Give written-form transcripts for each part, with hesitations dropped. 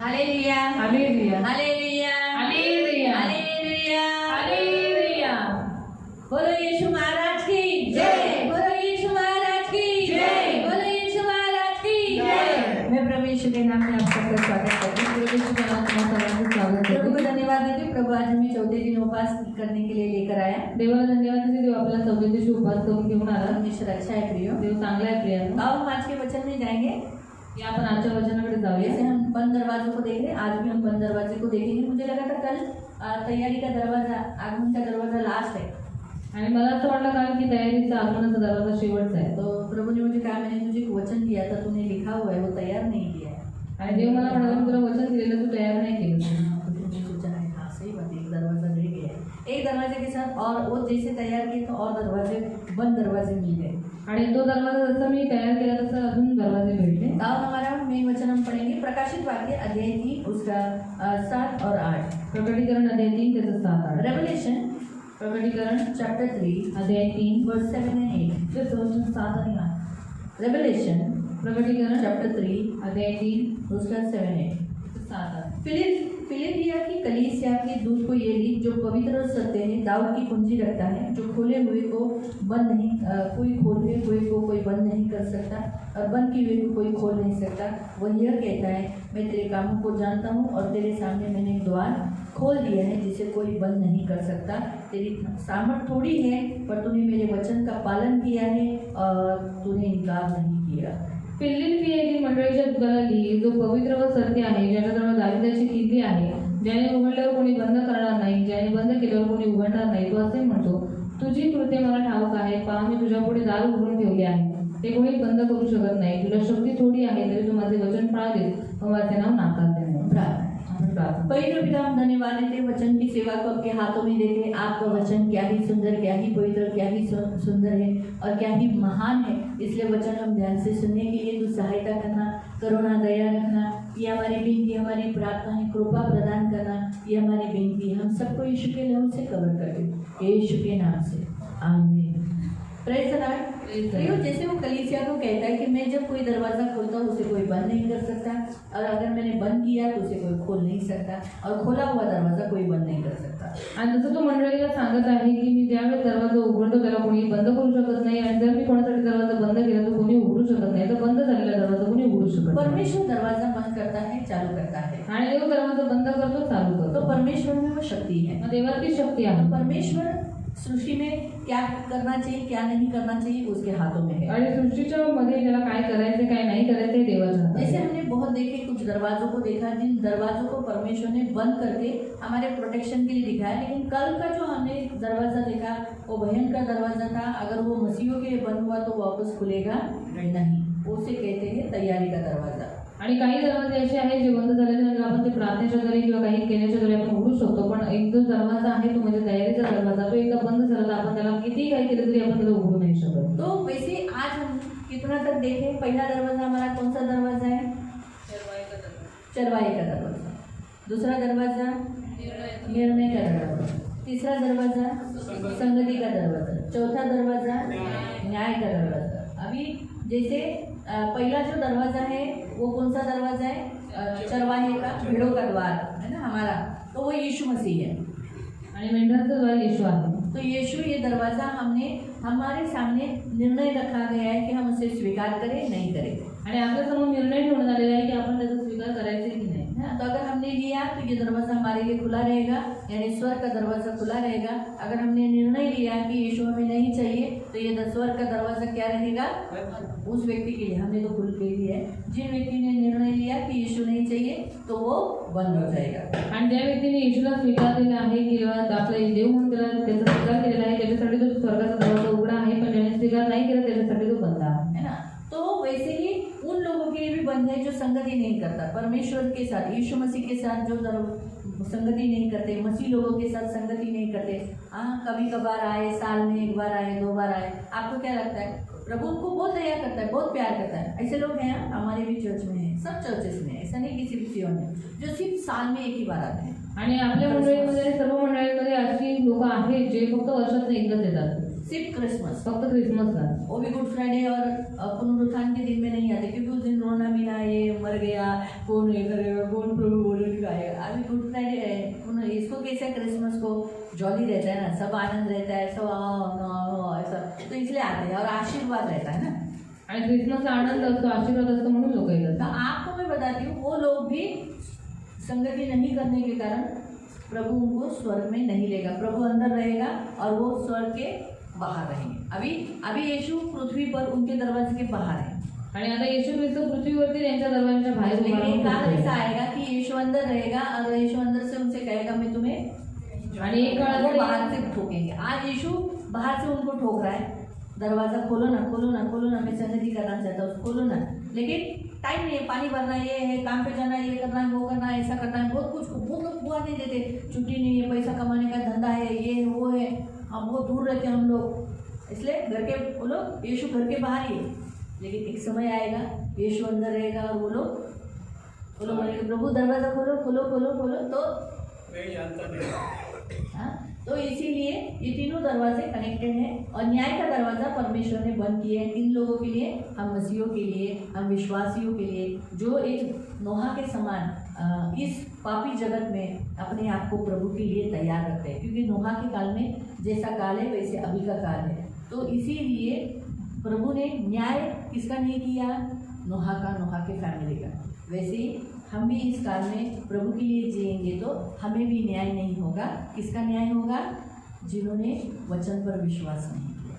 Hallelujah hallelujah hallelujah hallelujah hallelujah hallelujah. बोलो यीशु महाराज की जय, बोलो यीशु महाराज की जय, बोलो यीशु महाराज की जय। मैं प्रभु यीशु के नाम में आप सबका स्वागत करती हूँ। प्रभु यीशु के नाम में सर्वांगीण स्वागत करती प्रभू हूँ। को धन्यवाद देते हैं, प्रभू आज हमें 14 दिन उपवास करने के लिए लेकर आया। देवाला धन्यवाद देते, देव आपल्याला 14 दिवशी उपवास करून घेऊन आला। परमेश्वर अच्छा है प्रियो। देव चांगला आहे प्रियांनो। अब हम आज के वचन में जाएंगे। या आपण आजच्या वचनाकडे जैसे जाऊया। हम बंद दरवाजों को देख रहे हैं, आज भी हम बंद दरवाजे को देखेंगे। मुझे लगा था कल तैयारी का दरवाजा, आगमन का दरवाजा लास्ट है, आणि मला असं वाटलं कारण की तयारीचा आगमनाचा दरवाजा शेवटचा आहे। तो प्रभु ने मुझे कहा मैंने तुझे एक वचन दिया था, तूने लिखा हुआ है, वो तैयार नहीं किया है। आणि देव मला म्हणाला मी तुला वचन दिलेलं तू तयार नाही केलं। तो मैंने सोचा है हाँ सही बात है, एक दरवाजा रह गया है। एक दरवाजे के साथ और वो जैसे तैयार किए तो और दरवाजे, बंद दरवाजे मिल गए। आणि तो दरवाजा जसा मी तयार केला तसं अजून दरवाजे भेटले। अब हमारा मेन वचन हम पढ़ेंगे प्रकाशित वाक्य अध्याय 3 उसका 7 और 8। प्रकटीकरण अध्याय 3 त्याचं 7 8। रेवलेशन प्रकटीकरण चैप्टर 3 अध्याय 3 वर्स 7 and 8। फिर तो 7 और 8। रेवलेशन प्रकटीकरण चैप्टर 3 अध्याय 3 उसका 7 and 8। 7 8। फिलिपिया की कलीसिया के दूत को ये लिख, जो पवित्र और सत्य है, दाऊद की कुंजी रखता है, जो खोले हुए को बंद नहीं, कोई खोले हुए को कोई बंद नहीं कर सकता और बंद किए हुए को कोई खोल नहीं सकता। वह यह कहता है, मैं तेरे कामों को जानता हूँ और तेरे सामने मैंने एक द्वार खोल दिया है जिसे कोई बंद नहीं कर सकता। तेरी सामर्थ थोड़ी है पर तूने मेरे वचन का पालन किया है और तूने इनकार नहीं किया। फिलिपियातील मंडळीच्या दूताला लिही, जो पवित्र व सत्य आहे, ज्याच्याजवळ दाविदाची किल्ली आहे, ज्याने उघडल्यावर कोणी बंद करणार नाही, ज्याने बंद केल्यावर कोणी उघडणार नाही, तो असे म्हणतो, तुझी कृत्ये मला ठाऊक आहे, पहा मी तुझ्यापुढे दार उघडून ठेवले आहे, ते कोणी बंद करू शकत नाही। तुला शक्ती थोडी आहे तरी तू माझे वचन पाळतेस व माझे नाव नाकारते नाही। पवित्र पिता, हम धन्यवाद देते वचन की सेवा को आपके हाथों में देते। आपका वचन क्या ही सुंदर, क्या ही पवित्र, क्या ही सुंदर है और क्या ही महान है। इसलिए वचन हम ध्यान से सुनने के लिए तू सहायता करना, करुणा दया रखना। ये हमारी विनती, हमारी प्रार्थना है, कृपा प्रदान करना, ये हमारी विनती है। हम सबको यीशु के लहू से कवर कर दे, यीशु के नाम से आमीन। Praise the Lord. प्रियो, जैसे वो कलीसिया को कहता है कि मैं जब कोई दरवाज़ा खोलता हूँ उसे कोई बंद नहीं कर सकता और अगर मैंने बंद किया तो उसे कोई खोल नहीं सकता और खोला हुआ दरवाज़ा कोई बंद नहीं कर सकता। आणि जसं तो मंडळीला सांगत आहे की मी ज्यावेळेस दरवाजा उघडतो त्याला कोणी बंद करू शकत नाही आणि जर मी कोणासाठी दरवाजा बंद केला तर कोणी उघडू शकत नाही, तर बंद झालेला दरवाजा कोणी उघडू शकत नाही। परमेश्वर दरवाजा बंद करता है, चालू करता है, आणि देव दरवाजा बंद करतो, चालू करतो। तो परमेश्वर में वो शक्ति है। मग देवाची शक्ती आहे। परमेश्वर सृष्टि में क्या करना चाहिए, क्या नहीं करना चाहिए, उसके हाथों में है। आणि सृष्टीच्या मध्ये त्याला काय करायचं काय नाही करायचं हे देवाच्या हातात आहे। जैसे हमने बहुत देखे, कुछ दरवाजों को देखा जिन दरवाजों को परमेश्वर ने बंद करके हमारे प्रोटेक्शन के लिए दिखाया, लेकिन कल का जो हमने दरवाजा देखा वो भयंकर दरवाजा था। अगर वो मसीहों के लिए बंद हुआ तो वापस खुलेगा नहीं, उसे कहते हैं तैयारी का दरवाजा। आणि काही दरवाजे असे आहेत जे बंद झाल्यानंतर आपण ते प्रार्थनेच्या द्वारे किंवा काही केल्याच्या द्वारे आपण उघडू शकतो, पण एक जो दरवाजा आहे तो म्हणजे तयारीचा दरवाजा, तो एकदा बंद झाला तर आपण त्याला किती काही केलं तरी आपण त्याला उघडू नाही शकत। तो वैसे आज हम कितना तक देखें, पहला दरवाजा हमारा कौन सा दरवाजा है? चरवाहे का दरवाजा। दूसरा दरवाजा निर्णय का दरवाजा। तीसरा दरवाजा संगति का दरवाजा। चौथा दरवाजा न्याय का दरवाजा। अभी जैसे पहला जो दरवाजा है वो कौन सा दरवाजा है? चरवाहे का, भेड़ों का द्वार है ना हमारा, तो वो यीशु मसीह है आणि मेंढराचं द्वार येशू आहे। तो यीशु, ये दरवाज़ा हमने हमारे सामने निर्णय रखा गया है कि हम उसे स्वीकार करें नहीं करें। आणि आपल्या समोर निर्णय ठेवण्यात आलेला आहे की आपण त्याचा स्वीकार करायचा की नाही। तो अगर हमने लिया तो ये दरवाज़ा हमारे लिए खुला रहेगा, यानी स्वर्ग का दरवाज़ा खुला रहेगा। अगर हमने निर्णय लिया कि यीशु हमें नहीं चाहिए तो ये स्वर्ग का दरवाज़ा क्या रहेगा? उस व्यक्ति के लिए, हमने तो खुल के लिया है। जिन व्यक्ति ने निर्णय लिया कि यीशु नहीं चाहिए तो वो बंद हो जाएगा। आणि ज्या व्यक्तीने येशूला स्वीकारलेला आहे किंवा आपला देव म्हणून त्याला त्याचा स्वीकार केलेला आहे त्याच्यासाठी तो स्वर्गाचा दरवाजा उघडा आहे, पण ज्याने स्वीकार नाही केला त्याच्यासाठी तो बंद आहे ना। तो वैसे ही उन लोगों के लिए भी बंद है जो संगति नहीं करता परमेश्वर के साथ, यीशु मसीह के साथ जो संगति नहीं करते, मसीह लोगों के साथ संगति नहीं करते। हाँ, कभी कभार आए, साल में एक बार आए, 2 बार आए, आपको क्या लगता है? प्रभु उनको बहुत दया करता है, बहुत प्यार करता है। ऐसे लोग हैं, हमारे भी चर्च में हैं, सब चर्चेस में, ऐसा नहीं किसी भी सियोन में, जो सिर्फ साल में एक ही बार आते हैं। आणि आपल्या मंडळीमध्ये सर्व मंडळींमध्ये अशी लोक आहेत जे फक्त वर्षात एकदाच येतात। सिर्फ क्रिसमस, फक्त क्रिसमसला. वो भी गुड फ्राइडे और पुनरुत्थान के दिन में नहीं आते, क्योंकि उस दिन रोना मीना ये मर गया, कौन ये करेगा, कौन प्रभु बोले गाएगा. अभी गुड फ्राइडे है, इसको कैसे क्रिसमस को जॉली रहता है ना, सब आनंद रहता है, सब ऐसा, तो इसलिए आते हैं और आशीर्वाद रहता है ना. आणि क्रिसमसला आनंद असतो, आशीर्वाद असतो म्हणून लोक तो येतात. आपको मैं बताती हूँ, वो लोग भी संगति नहीं करने के कारण प्रभु उनको स्वर्ग में नहीं लेगा. प्रभु अंदर रहेगा और वो स्वर्ग के बाहर रहेंगे. अभी यीशु पृथ्वी पर उनके दरवाजे के बाहर है. आणि आता येशू ख्रिस्त पृथ्वीवरती त्यांच्या दरवाजाच्या बाहेर उभा लेकिन एक काल राहून ऐसा आहे. आएगा कि यीशु अंदर रहेगा और यीशु अंदर से उनसे कहेगा मैं तुम्हें, आणि एक काळ वो असा बाहर से ठोकेंगे. आज यीशु बाहर से उनको ठोक रहा है, दरवाजा खोलो ना, खोलो ना, खोलो ना, मैं संगति करना चाहता हूँ, खोलो ना. लेकिन टाइम नहीं है, पानी भरना, ये है, काम पे जाना, ये करना है, वो करना है, ऐसा करना है, बहुत कुछ. वो लोग हुआ नहीं देते, छुट्टी नहीं है, पैसा कमाने का धंधा है, ये है, वो है, हम वो दूर रहते हम लोग. इसलिए घर के वो लोग, यीशु घर के बाहर ही है. लेकिन एक समय आएगा यीशु अंदर रहेगा और वो लोग बोलेंगे प्रभु दरवाजा खोलो खोलो खोलो खोलो. तो इसीलिए ये तीनों दरवाजे कनेक्टेड हैं. और न्याय का दरवाजा परमेश्वर ने बंद किया है इन लोगों के लिए, हम मसीहों के लिए, हम विश्वासियों के लिए, जो एक नोहा के समान इस पापी जगत में अपने आप को प्रभु के लिए तैयार रखते हैं. क्योंकि नोहा के काल में जैसा काल है वैसे अभी का काल है. तो इसीलिए प्रभु ने न्याय किसका नहीं किया, नोहा का, नोहा के फैमिली का. वैसे ही हम भी इस काल में प्रभु के लिए जिएंगे तो हमें भी न्याय नहीं होगा. किसका न्याय होगा, जिन्होंने वचन पर विश्वास नहीं किया.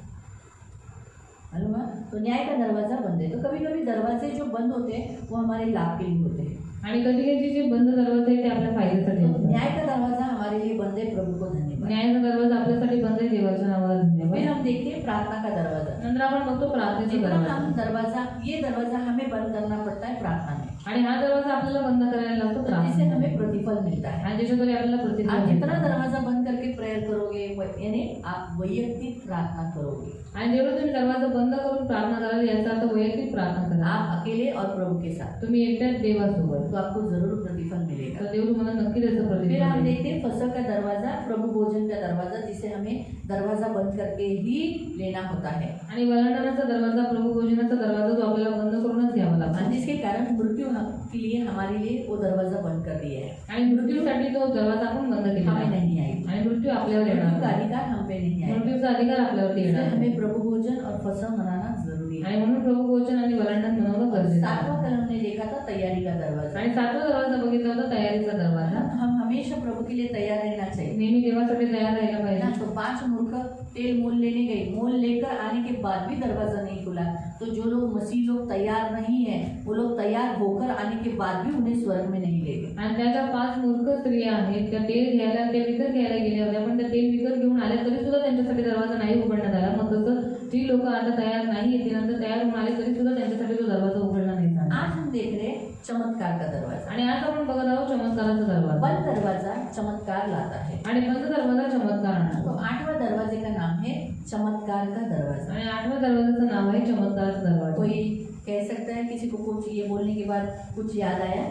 मालूम है. तो न्याय का दरवाजा बंद है. तो कभी कभी दरवाजे जो बंद होते हैं वो हमारे लाभ के लिए होते हैं. आणि कधी कधी जे बंद दरवाजे आहेत ते आपल्या फायद्यासाठी तो होतात. न्याय का दरवाजा हमारे लिए बंद है, प्रभु को धन्यवाद. न्यायाचा दरवाजा आपल्यासाठी बंद आहे, देवाच्या नावाला धन्यवाद. फिर हम देखते प्रार्थना का दरवाजा. नंतर आपण बघतो प्रार्थनेचा जितना दरवाजा. हम दरवाजा, ये दरवाजा हमें बंद करना पड़ता है प्रार्थना में, आणि हा दरवाजा आपल्याला बंद करायला लागतो जिससे प्रार्थना. हमें प्रतिफल मिलता है. आणि ज्याच्याद्वारे आपल्याला प्रतिफल आप जितना मिळतं. दरवाजा बंद करके प्रेयर करोगे, यानी आप वैयक्तिक प्रार्थना करोगे. आणि जेवढं तुम्ही दरवाजा बंद करून प्रार्थना कराल याचा अर्थ वैयक्तिक प्रार्थना करा. आप अकेले और प्रभु के साथ, तुम्ही एकट्याच देवासोबत, तो आपको जरूर प्रतिफल मिलेगा. तर देव तुम्हाला नक्की त्याचं फिर प्रतिफल हम देईल. देखते हैं फसह का दरवाजा, प्रभु भोजन का दरवाजा, जिसे हमें दरवाजा बंद करके ही लेना होता है. आणि वलांडणाचा दरवाजा, प्रभु भोजनाचा दरवाजा जो आपल्याला बंद करूनच घ्यावा लागतो. और जिसके कारण मृत्यु के लिए हमारे लिए वो दरवाजा बंद कर दिया है. आणि मृत्यूसाठी तो दरवाजा आपण बंद केला हमें आहे. नहीं आई, आणि मृत्यू आपल्यावर मृत्यू येणार का नाही. अधिकार हम पे नहीं आएगा. मृत्यूचा अधिकार आपल्यावरती इसलिए येणार हमें नाही. प्रभु भोजन और फसह मनाना जरूरी है. आणि म्हणून प्रभु भोजन आणि वलांडण बनवणं गरजेचं आहे. सातवां कल हमने देखा था तैयारी का दरवाजा. आणि सातवा दरवाजा बघितला होता तयारीचा दरवाजा. हम हमेशा प्रभु के लिए तैयार रहना चाहिए. नेहमी देवासाठी तयार राहायला ना पाहिजे. तो 5 मूर्ख तेल मोल लेने गए, मोल लेकर आने के बाद भी दरवाजा नहीं खुला. तो जो लोग मसीह लोग तैयार नहीं है, वो लोग तैयार होकर आने के बाद भी उन्हें स्वर्ग में नहीं ले गए. आणि त्याच्या 5 मूर्ख स्त्रिया आहेत, त्या तेल घ्यायला, त्या विकत घ्यायला गेल्या होत्या, पण त्या तेल विकत घेऊन आल्या तरी सुद्धा त्यांच्यासाठी दरवाजा नाही उघडण्यात आला. मग तसं जी लोक आता तयार नाही, ते नंतर तयार होऊन आले तरी सुद्धा त्यांच्यासाठी तो दरवाजा उघडला नाही झाला. आज हम देख रहे हैं चमत्कार का दरवाजा. आणि आज आपण बघत आहोत चमत्काराचा दरवाजा. बंद दरवाजा चमत्कार लाता है. आणि बंद दरवाजा चमत्कार तो आणतो. 8वां दरवाजे का नाम है चमत्कार का दरवाजा. आणि 8व्या दरवाजाचं नाव आहे चमत्काराचा दरवाजा. कोई कह सकता है, किसी को कुछ ये बोलने के बाद कुछ याद आया?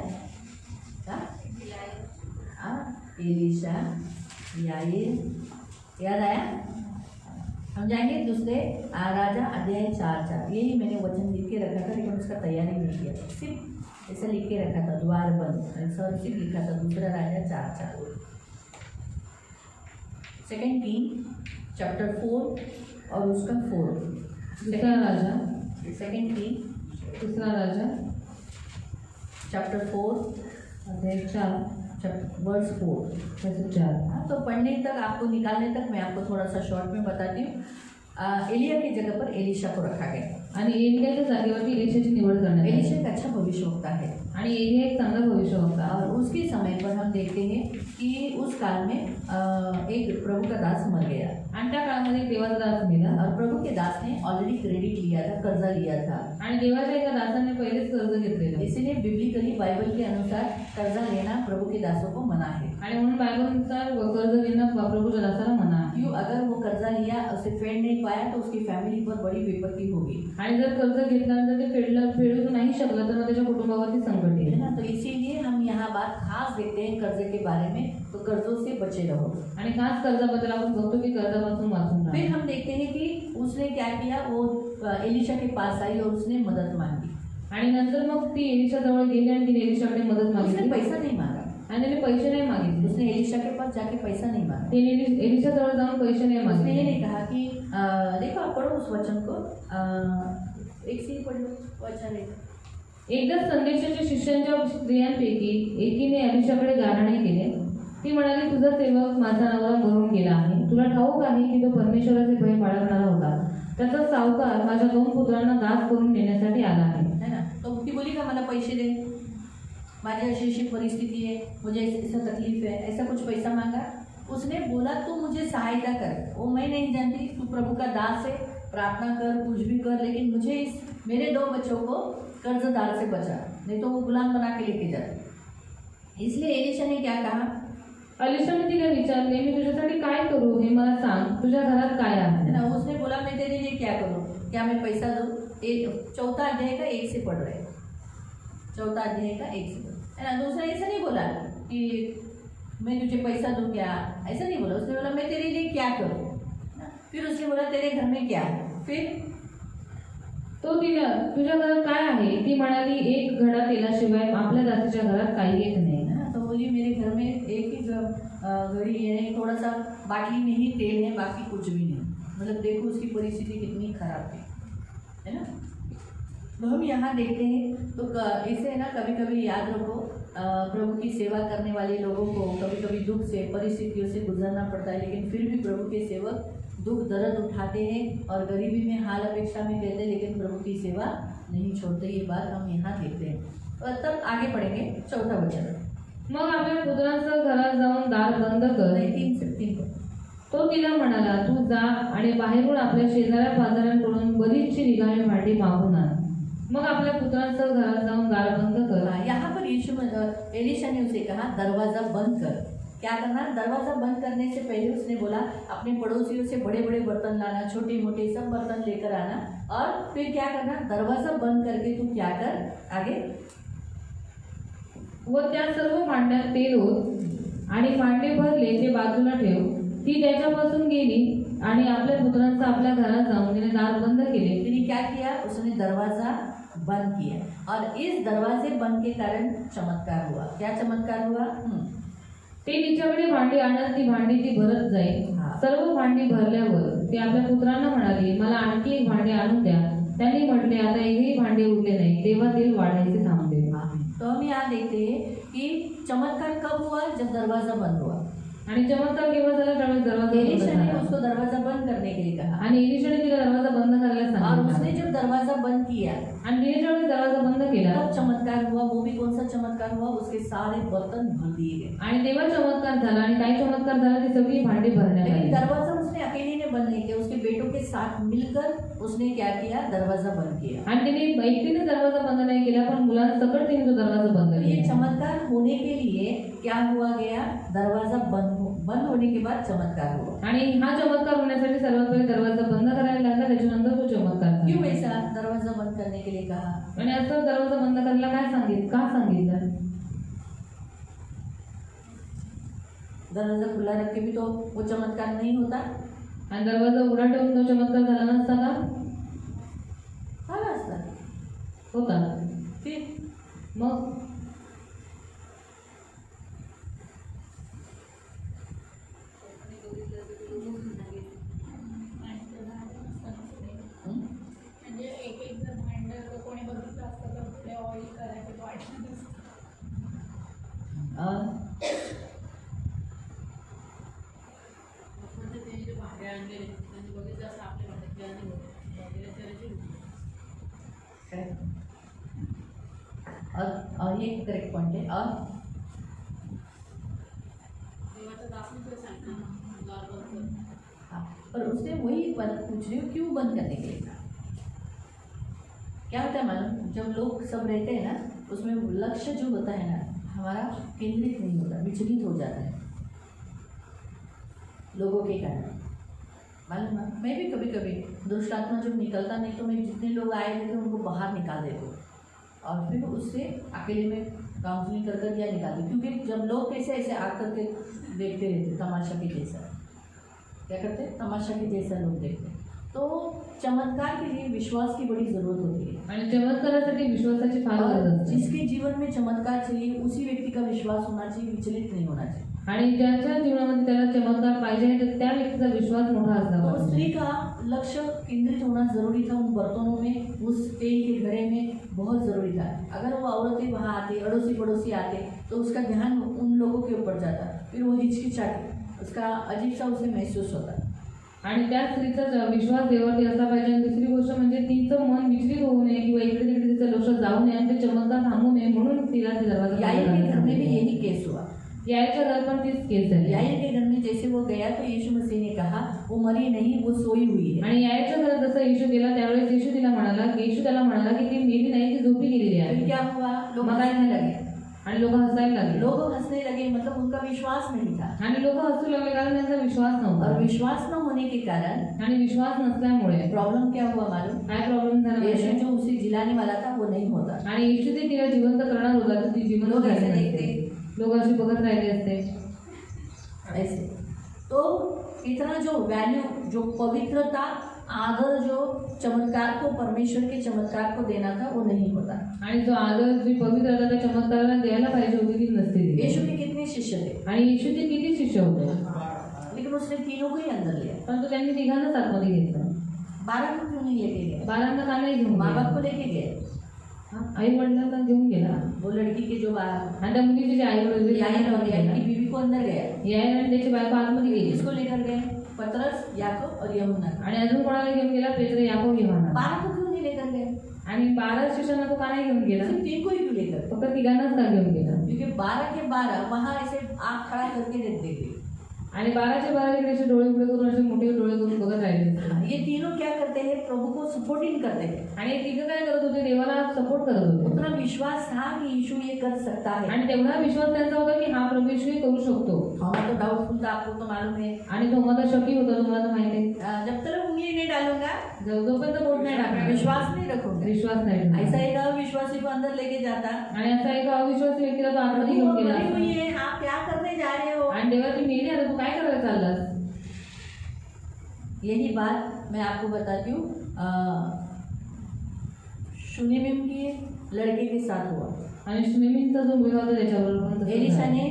एलीशा, याईर, याद आया? हम जाएंगे दूसरे राजा अध्याय 4:4. यही मैंने वचन लिख के रखा था, लेकिन उसका तैयारी नहीं किया. सिर्फ ऐसा लिख के रखा था, द्वार बंद, ऐसा सिर्फ लिखा था. दूसरा राजा 4:4. 2 किंग चैप्टर 4 और उसका 4. दुसरा राजा, 2 किंग दुसरा राजा चैप्टर 4 अध्याय 4 वर्स 4. त्याचं 4. तो पढ़ने तक, आपको निकालने तक मैं आपको थोड़ा सा शॉर्ट में बताती हूँ. एलिया की जगह पर एलिशा को रखा गया. आणि एलियाच्या जागेवरती एलिशाची निवड करण्यात एलिशा आली. एक अच्छा भविष्यवक्ता है. आणि एलिया एक चांगला भविष्यवक्ता. और उसके समय पर हम देखते हैं कि उस काल में एक प्रभु का दास मर गया. आणि त्या काळामध्ये एक देवाचा दास मेला. और प्रभु के दास ने ऑलरेडी क्रेडिट लिया था, कर्जा लिया था. आणि देवाच्या एका दासाने पहिलेच कर्ज घेतलेलं. इसीलिए बिब्लिकली बाइबल के अनुसार कर्जा लेना प्रभु के दासों को मना है. आणि म्हणून बायबलनुसार कर्ज घेणं प्रभूच्या दासाला मना आहे. क्यों? अगर वो कर्जा लिया, उसे फेड नहीं पाया, तो उसकी फैमिली पर बड़ी विपत्ति होगी. आणि जर कर्ज घेतल्यानंतर ते फेडू नाही शकलं तर मग त्याच्या कुटुंबावरती संकट है येईल. ना. तो इसीलिए हम यहाँ बात खास देखते हैं हैं कर्जे के बारे में, तो कर्जों से बचे रहो। आणि खास कर्जाबद्दल आपण बघतो की कर्जापासून वाचून फिर राहा. हम देखते हैं कि उसने क्या किया, वो एलिशा के पास आई और उसने मदद मांगी। आणि नंतर मग ती एलिशा जवळ गेली आणि तिने एलिशाकडे मदत उसने मागितली पैसा नहीं मांगा, आणि त्याने पैसे नाही मागितले. उसने एलिशा के पास जाके पैसा नहीं मांगा। तिने एलिशा जवळ जाऊन पैसे नाही उसने ये मागितले. नहीं कहा कि देखो आप पढ़ो उस वचन को, एक से ही पढ़ लो वचन एक। एकदा संदेशाच्या शिष्यांच्या स्त्रियांपैकी एकीने एलिशाकडे गाराणे केले. ती म्हणाली, तुझा सेवक माझा नवरा मरून गेला आहे. तुला ठाऊक आहे की तो परमेश्वराचे भय बाळगणारा होता. त्याचा सावकार माझ्या 2 पुत्रांना दास करून नेण्यासाठी आला आहे. है ना, तो ती बोली का मला पैसे दे, माझी अशी अशी परिस्थिति है, मुझे ऐसा तकलीफ है, ऐसा कुछ पैसा मांगा। उसने बोला तू मुझे सहायता कर, वो मैं नहीं जानती, तू प्रभु का दास है, प्रार्थना कर, कुछ भी कर, लेकिन मुझे मेरे 2 बच्चों को कर्जदार से बचा, नहीं तो वो गुलाम बना के लेके जाते। इसलिए एलिशा ने क्या कहा, एलिशाने तिला विचारले, मी तुझ्यासाठी काय करू हे मला सांग. तुझ्या घरात काय है आहे? ना, उसने बोला मैं तेरे लिए क्या करूँ, क्या मैं पैसा दूँ। 4 अध्याय का 1 से पढ़ रहे, 4 अध्याय का 1 से, है ना। तो उसने ऐसा नहीं बोला कि मैं तुझे पैसा दूँ क्या, ऐसा नहीं बोला। उसने बोला मैं तेरे लिए क्या करूँ। फिर उसने बोला तेरे घर में क्या है। फिर तो तिला, तुझ्या घरात काय आहे? ती म्हणाली, एक घडा तेलाशिवाय आपल्या दासीच्या घरात काही एक नाही. है ना, तो बोली मेरे घर में एक ही घड़ी है, थोड़ा सा बाटली में ही तेल है, बाकी कुछ भी नहीं। मतलब देखो उसकी परिस्थिति कितनी खराब थी, है ना। तो हम यहाँ देखते हैं तो इसे है ना, कभी कभी याद रखो, प्रभु की सेवा करने वाले लोगों को कभी कभी दुख से, परिस्थितियों से गुजरना पड़ता है, लेकिन फिर भी प्रभु के सेवक दुख दर्द उठाते हैं और गरीबी में हाल अपेक्षा में कहते हैं, लेकिन प्रभु की सेवा नहीं छोड़ते। ये बात हम यहाँ देखते हैं। और तब आगे पढ़ेंगे 4था वचन। मग आपल्या पुत्रांसह घरात जाऊन दार बंद कर. 3:16 तो तिला म्हणाला, तू जा आणि बाहेरून आपल्या शेजाऱ्या पाजाऱ्यांकडून बरीचशी रिकामी भांडी मागून आण. मग आपल्या पुत्रांसह घरात जाऊन दार बंद कर. यहाँ पर एलिशा ने उसे कहा दरवाज़ा बंद कर। क्या करना, दरवाज़ा बंद करने से पहले उसने बोला अपने पड़ोसियों से बड़े बड़े बर्तन लाना, छोटे मोटे सब बर्तन लेकर आना, और फिर क्या करना, दरवाज़ा बंद करके तू क्या कर, आगे, व त्या सर्व भांड्यात तेल ओत आणि भांडे भरले ते बाजूला ठेव. ती त्याच्यापासून गेली आणि आपल्या पुत्रांसह आपल्या घरात जाऊन तिने दार बंद केले. फिर क्या किया, उसने दरवाज़ा बंद किया, और इस दरवाजे बंद के कारण चमत्कार हुआ। क्या चमत्कार हुआ, ते तिच्याकडे भांडी आणत ती भांडी ती भरत जाईल. हा. सर्व भांडी भरल्यावर ती आपल्या पुत्रांना म्हणाली, मला आणखी एक भांडे आणून द्या. त्यांनी म्हटले, आता एकही भांडे उरले नाही. तेव्हा तेल वाढायचे थांबले. तो हम यहाँ देखते हैं कि चमत्कार कब हुआ, जब दरवाज़ा बंद हुआ। आणि चमत्कार केव्हा झाला, ज्यावेळेस दरवाजा बंद एलिशा ने झाला. उसको दरवाज़ा बंद करने के लिए कहा, आणि एलिशाने तिला दरवाजा बंद करायला और उसने सांगितलं. जब दरवाज़ा बंद किया आणि तिने ज्यावेळेस दरवाजा बंद केला तब चमत्कार हुआ। वो भी कौन सा चमत्कार हुआ, उसके सारे बर्तन भर दिए गए। आणि तेव्हा चमत्कार झाला. आणि काही चमत्कार झाला, ती सगळी भांडी भरण्यात लेकिन आली. दरवाजा उसने अकेले ने बंद नहीं किया, उसके बेटों के साथ मिलकर उसने क्या किया, दरवाजा बंद किया। आणि तिने एकटीने दरवाजा बंद नाही केला, पण मुलांसकट तिने तो दरवाजा बंद तो ये केला. चमत्कार होने के लिए क्या हुआ गया, दरवाजा बंद होने के बाद चमत्कार हुआ। आणि हा चमत्कार होण्यासाठी सर्वात पहिले दरवाजा बंद करायला लागला. त्याच्यानंतर तो चमत्कार झाला. क्यों ऐसा दरवाजा बंद करने के लिए कहा, आणि असं दरवाजा बंद करायला काय सांगितलं, का सांगितलं? दरवाजा खुला रख के भी तो वो चमत्कार नहीं होता। आणि दरवाजा उघडा ठेवून तो चमत्कार झाला नसता का? हा असता होता. फिर मग म्हणजे एक एक जर भांडं कोणी बघितलं असतं तर पुढे ऑइल करायचं वाटलं नसतं. और म्हणजे ते जे भांडे आणलेले त्यांनी बघितलं असं आपल्या भांड्यात ज्यांनी वगैरे त्याची और ये करेक्ट पॉइंट है। और देवाचं दासनी तो सांगितलं ना, द्वार बंद कर. हाँ, पर उसने वही पूछ रही हूँ क्यों बंद करने के लिए कहा। क्या होता है मालूम, जब लोग सब रहते हैं ना, उसमें लक्ष्य जो होता है ना हमारा केंद्रित नहीं होता, विचलित हो जाता है लोगों के कारण। मालूम है, मैं भी कभी कभी दुष्ट आत्मा जब निकलता नहीं तो मैं जितने लोग आए थे उनको बाहर निकाल देता हूँ, और फिर उससे अकेले में काउंसलिंग कर दिया निकाल दी, क्योंकि जब लोग कैसे ऐसे आकर के देखते रहते तमाशा के जैसा, क्या करते तमाशा के जैसा लोग देखते, तो चमत्कार के लिए विश्वास की बड़ी जरूरत होती है। आणि चमत्कारासाठी विश्वासाची फार गरज और असते. जिसके जीवन में चमत्कार चाहिए उसी व्यक्ति का विश्वास होना चाहिए, विचलित नहीं होना चाहिए। आणि ज्याच्या जीवनामध्ये त्याला चमत्कार पाहिजे तर त्या व्यक्तीचा विश्वास मोठा असला तो पाहिजे. स्त्री का लक्ष्य केंद्रित होना जरूरी था उन बर्तनों में, उस तेल के घड़े में बहुत जरूरी था। अगर वो औरतें वहाँ आती, अड़ोसी पड़ोसी आते, तो उसका ध्यान उन लोगों के ऊपर जाता, फिर वो हिचकिचाती, उसका अजीब सा उसे महसूस होता। आणि त्या स्त्रीचा विश्वास देवावरती असला पाहिजे. आणि दुसरी गोष्ट म्हणजे तिचं मन विचलित होऊ नये किंवा इकडे तिकडे तिचं लक्ष जाऊ नये आणि ते चमत्कार थांबू नये म्हणून तिला ते दरवाजा याईर के घर में भी यही केस हुआ। याईच्या घरात पण तीच केस झाली. याईर के घर में जैसे वो गया तो यीशु मसीह ने कहा वो मरी नहीं, वो सोई हुई है। आणि याईच्या घरात जसं येशू गेला त्यावेळेस येशू तिला म्हणाला की येशू त्याला म्हणाला की ती मेली नाही, ती झोपी गेलेली फिर आहे. क्या हुआ, लोग मग काय हंसने झालं? लगे, आणि लोक हसायला लागले. लोग हंसने लगे, मतलब उनका विश्वास नहीं था। आणि लोक हसू लागले कारण त्यांचा विश्वास और नव्हता. विश्वास न होने के कारण आणि विश्वास नसल्यामुळे प्रॉब्लम क्या हुआ मालूम, काय प्रॉब्लेम झाला यीशु माहिती? जो उसे जिलाने वाला था वो नहीं होता। आणि येशू ते तिला जिवंत करणार होता तर ती जिवंत लोग ऐसे झाली देखते, नसते. लोक अशी बघत राहिले असते. ऐसे तो इतना जो वैल्यू, जो पवित्रता, आदर, जो चमत्कार को, परमेश्वर के चमत्कार को देना था वो नहीं होता। आणि जो आदर जी पवित्रता त्या चमत्काराला द्यायला पाहिजे होती ती नसते दिली. यीशु के कितने शिष्य थे, आणि येशूचे किती शिष्य होते लेकिन उसने तीनों को ही अंदर लिया। परंतु त्यांनी तिघांनाच आतमध्ये घेतलं. 12 को क्यों नहीं लेके गए, बारांना का नाही घेऊन माँ बाप गेला? को लेके गए, आई वडिलांना घेऊन गेला. वो लड़की के जो बाहर आणि त्या मुलीचे जे आई वडील याईर और याईर की बीवी को अंदर गया, याई आणि त्याची बायको आतमध्ये गेली. किसको लेकर गए, पतरस, याकूब और यूहन्ना। आणि अजून कोणाला घेऊन गेला? पेत्र, याकूब, यूहन्ना. 12 को क्यों नहीं लेकर गए, आणि 12 शिष्यांना तो का नाही घेऊन गेला? सिर्फ 3 को ही क्यों लेकर, फक्त तिघांनाच का घेऊन गेला? क्योंकि 12 के 12 वहाँ ऐसे आँख खड़ा करके देखते थे। आणि 12चे 12 तिकडे असे डोळे उघडे करून असे मोठे डोळे करून बघत राहिले. ये तीनों क्या करते हैं, प्रभु को सपोर्टिंग करते हैं। आणि हे तिघं काय करत होते? देवाला सपोर्ट करत होते. उतना विश्वास था कि यीशु ये कर सकता है। आणि तेवढा विश्वास त्यांचा होता की हा प्रभू येशू हे करू शकतो. हमें तो डाउटफुल था, आपको तो मालूम है। आणि तो माझा शकी होता, तुम्हाला तर माहिती आहे. जब तक उंगली नहीं डालूंगा, जोपर्यंत बोट नाही टाकणार, विश्वास नहीं रखूंगा। विश्वास नाही ठेवणार. ऐसा एक अविश्वासी को अंदर लेके जाता, आणि असा एका अविश्वासी व्यक्तीला तो आतमध्ये प्रभु घेऊन वो गेला मरी असता. हुई है, आप क्या करने जा रहे हो। आणि देवा ती मेली, आता तू काय करायला चाललास? यही बात मैं आपको बताती हूँ, शुनिमिम की लड़के के साथ हुआ। आणि सुनेमींचा जो मुलगा होता त्याच्याबरोबर पण तसंच एलिशा झालं. ने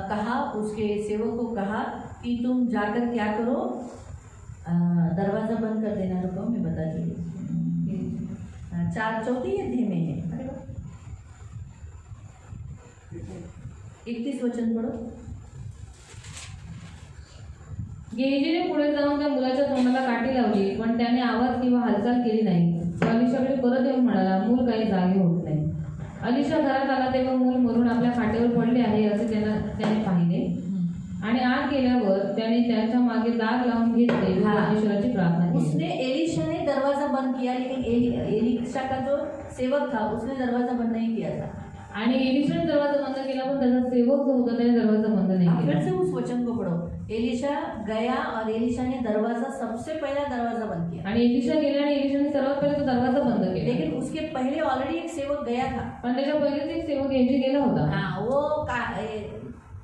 कहा, उसके सेवक को कहा कि तुम जाकर क्या करो, दरवाज़ा बंद कर देना। रुको मैं बताती हूँ, 4 अध्याय में है, 31 वचन पढ़ो। गेहजीने पुढे जाऊन त्या मुलाच्या तोंडाला काठी लावली, पण त्याने आवाज किंवा हालचाल केली नाही. तो अलिशाकडे परत येऊन म्हणाला, मूल काही जागे होत नाही. अलिशा घरात आला तेव्हा मूल मरून आपल्या खाटेवर पडले आहे असे त्याने पाहिले. आणि आत गेल्यावर त्याने त्याच्या मागे दाग लावून घेतले व हाँ। परमेश्वराची प्रार्थना केली. उसने एलिशा ने दरवाज़ा बंद किया, लेकिन एलिशा का जो सेवक था उसने दरवाज़ा बंद नहीं किया था। आणि एलिशाने दरवाजा बंद केला, पण त्याचा सेवक जो होता त्याने दरवाजा बंद नाही आप फिर केला. से उस वचन को पढ़ो। एलिशा गया और एलिशा ने दरवाज़ा, सबसे पहला दरवाज़ा बंद किया, आणि एलिशा गेला आणि एलिशाने सर्वात पहिले तो दरवाजा बंद केला. लेकिन उसके पहले ऑलरेडी एक सेवक गया था। पण त्याच्या पहिलेच एक सेवक गेहजी गेला होता. हाँ, वो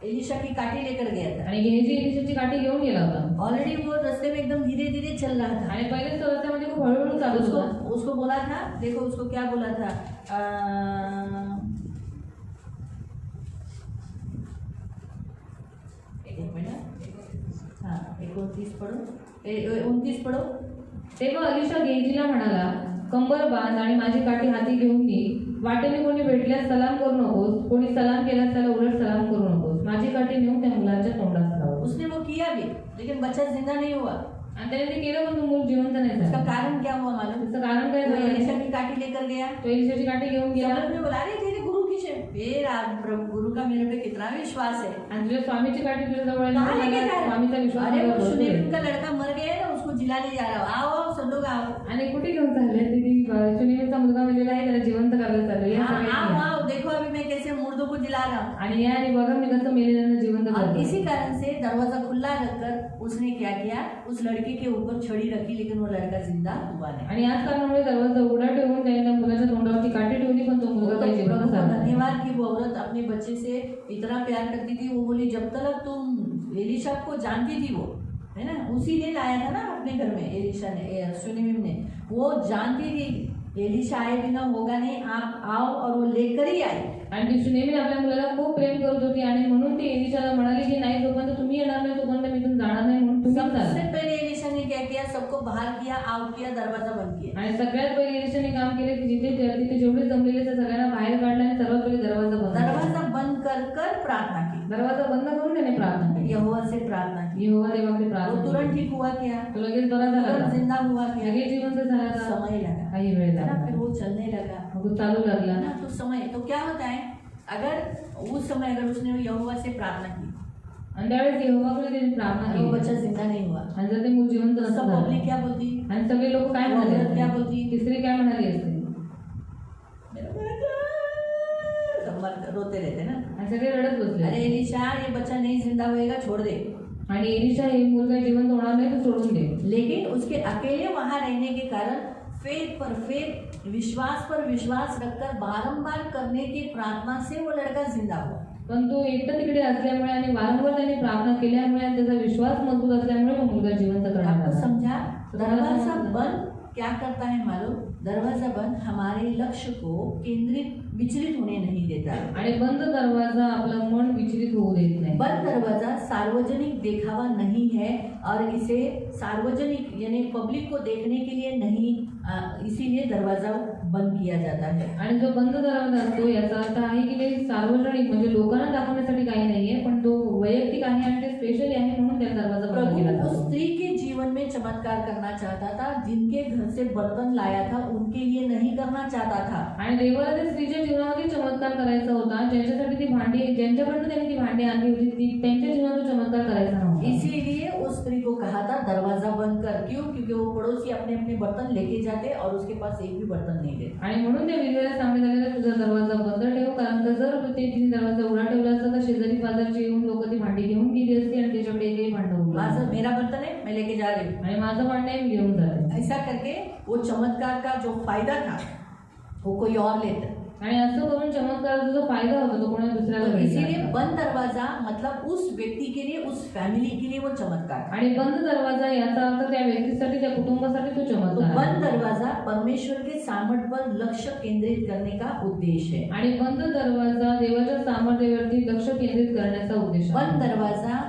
एलिशा की काठी लेकर गया था। आणि गेहजी एलिशाची काठी घेऊन गेला होता. ऑलरेडी वो रास्ते में एकदम धीरे धीरे चल रहा था। आणि पहिलेच तो रस्त्यामध्ये खूप हळूहळू चालत उसको होता. उसको बोला था, देखो उसको क्या बोला था, एक मिनट, हाँ 29 पढ़ो, 29 पढ़ो। तेव्हा अलिशा गेहजीला म्हणाला, कंबर बांध आणि माझी काठी हाती घेऊन ये. वाटेने कोणी भेटल्यास सलाम करू नकोस, कोणी सलाम केल्यास त्याला उलट सलाम करू नकोस. माझी काठी नेऊन त्या मुलाच्या तोंडात लाव. उसने वो किया भी, लेकिन बच्चा जिंदा नहीं हुआ। आणि त्याने ते केलं, पण तो मूल जिवंत नाही उसका झाला. कारण क्या हुआ मालूम, त्याचं कारण काय वो झालं? एलिशा की काठी लेकर गया, तो एलिशाची काठी घेऊन गेला. सब लोग ने बोला, अरे तेरे गुरु की है, मेरा गुरु का मेरे पे कितना विश्वास है। आणि तुझ्या स्वामीची काठी तुझ्या जवळ आहे. कहाँ लेके मला जा रहा है? स्वामीचा विश्वास अरे मला वो भरपूर शुनेमिम आहे. का लड़का मर गया है ना, उसको उसको जिलाने जा रहा हूँ, आओ आओ सब लोग आओ, आणि कुठे घेऊन चालले ती सुनीलचा मुलगा मेलेला आहे त्याला जिवंत करायला चालू या हाँ, सगळ्यांनी आओ या. आओ देखो अभी मैं कैसे मुर्दों को जिला रहा हूँ। आणि या आणि बघा मी कसं मेलेल्यांना जिवंत और करतो. इसी कारण से दरवाजा खुला रखकर उसने क्या किया, उस लड़के के ऊपर छड़ी रखी, लेकिन वो लड़का जिंदा हुआ नहीं। आणि याच कारणामुळे दरवाजा उघडा ठेवून त्याने त्या मुलाच्या तोंडावरती काठी ठेवली पण तो मुलगा काही तो जिवंत प्रभु को झाला नाही. धन्यवाद कि वो औरत अपने बच्चे से इतना प्यार करती थी। वो बोली जब तक तुम एलिशा को जानती थी, वो है ना, उसी ने लाया था ना अपने घर में, एलिशा ने, सुनीम ने, वो जानती थी एलिशा आए बिना होगा नहीं, आप आओ, और वो लेकर ही आई। आणि ती सुनेमी आपल्या मुलाला खूप प्रेम करत होती आणि म्हणून ती एलिशाला म्हणाली की नाही जोपर्यंत तुम्ही येणार नाही तोपर्यंत मी इथून जाणार नाही म्हणून तुम्ही सबसे चाला. पहले एलिशा ने क्या किया, सबको बाहर किया, आउट किया, दरवाजा बंद किया। आणि सगळ्यात पहिले एलिशाने काम केले की तिथे जेवढे जमलेले त्या सगळ्यांना बाहेर काढलं आणि सर्वात पहिले दरवाजा बंद केला. दरवाजा बंद कर प्रार्थना की, दरवाजा बंद करून त्याने प्रार्थना केली. यहोवा से प्रार्थना की। यहोवा देवाकडे वो प्रार्थना तुरंत केली. ठीक हुआ क्या, तो लगेच बरा झाला तुरंत का? जिंदा हुआ क्या, लगेच जिवंत झाला का? समय लगा, काही वेळ है ना, लागला. फिर वो चलने लगा, मग तो चालू लागला. है ना। तो समय तो क्या होता है, अगर उस समय अगर उसने यहोवा से प्रार्थना की आणि त्यावेळेस यहोवाकडे त्याने प्रार्थना और वो केली बच्चा जिंदा नहीं हुआ, आणि जर ते मूल जिवंत तो नसतं सब झालं पब्लिक क्या बोलती, आणि सगळे लोक काय औरत म्हणाले क्या असते? बोलती, तिसरी काय म्हणाली असते? मेरा बच्चा, सब रोते रहते ना। आणि सगळे रडत बसले. अरे एलिशा, ये बच्चा नहीं जिंदा होएगा, छोड़ दे। आणि एलिशा हे मुलगा जिवंत होणार नाही तर सोडून दे. लेकिन उसके अकेले वहां रहने के कारण फेथ पर फेथ, विश्वास पर विश्वास रखकर बारंबार करने की प्रार्थना से वो लड़का जिंदा हुआ। पण तो एकटा तिकडे असल्यामुळे आणि वारंवार त्याने प्रार्थना केल्यामुळे आणि त्याचा विश्वास मजबूत असल्यामुळे तो मुलगा जिवंत करण्यात आपको आला. समझा, दरवाजा समझा। बंद क्या करता है मालूम, दरवाजा बंद हमारे लक्ष्य को केंद्रित विचलित होने नहीं देता है। आणि बंद दरवाजा आपलं मन विचलित होऊ देत नाही. बंद दरवाजा सार्वजनिक देखावा नहीं है, और इसे सार्वजनिक यानी पब्लिक को देखने के लिए नहीं, इसीलिए दरवाजा बंद किया जाता है। आणि जो बंद दरवाजा असतो याचा अर्थ आहे की ते सार्वजनिक म्हणजे लोकांना दाखवण्यासाठी काही नाहीये पण तो वैयक्तिक आहे आणि ते स्पेशली आहे म्हणून त्या दरवाजा बंद केला प्रभु उस जातो. स्त्री के जीवन में चमत्कार करना चाहता था, जिनके घर से बर्तन लाया था उनके लिए नहीं करना चाहता था। आणि देवाला त्या स्त्रीच्या जीवनामध्ये चमत्कार करायचा होता, ज्यांच्यासाठी ती भांडी ज्यांच्याकडनं त्यांनी ती भांडी आणली होती ती त्यांच्या जीवनात तो चमत्कार करायचा नव्हता. इसीलिए उस स्त्री को कहा था दरवाजा बंद कर। क्यों? क्योंकि वो पड़ोसी अपने अपने बर्तन लेके जाते और उसके पास एक भी बर्तन नहीं देते। आणि म्हणून त्या विधवेला सांगण्यात आलेलं तुझा दरवाजा बंद ठेव, कारण का जर तिने दरवाजा उघडा ठेवला असता तर शेजारी बाजारची येऊन लोक ती भांडी घेऊन गेली असती आणि त्याच्याकडे एकही भांडं उरलं माझं नसतं. मेरा बर्तन है, मैं लेके जा रही हूँ। आणि माझं भांडं आहे मी घेऊन जाते. ऐसा करके वो चमत्कार का जो फायदा था वो कोई और लेता। आणि असं करून चमत्काराचा जो फायदा होता तो कोणा दुसऱ्याला तो इसीलिए भेटला. बंद दरवाजा मतलब उस व्यक्ति के लिए, उस फैमिली के लिए वो चमत्कार। आणि बंद दरवाजा याचा अर्थ त्या व्यक्तीसाठी त्या कुटुंबासाठी तो तो चमत्कार बंद आहे. दरवाजा परमेश्वर के सामर्थ पर लक्ष्य केंद्रित करने का उद्देश्य है। आणि बंद दरवाजा देवाच्या सामर्थ्यावरती लक्ष केंद्रित करण्याचा उद्देश आहे. बंद दरवाजा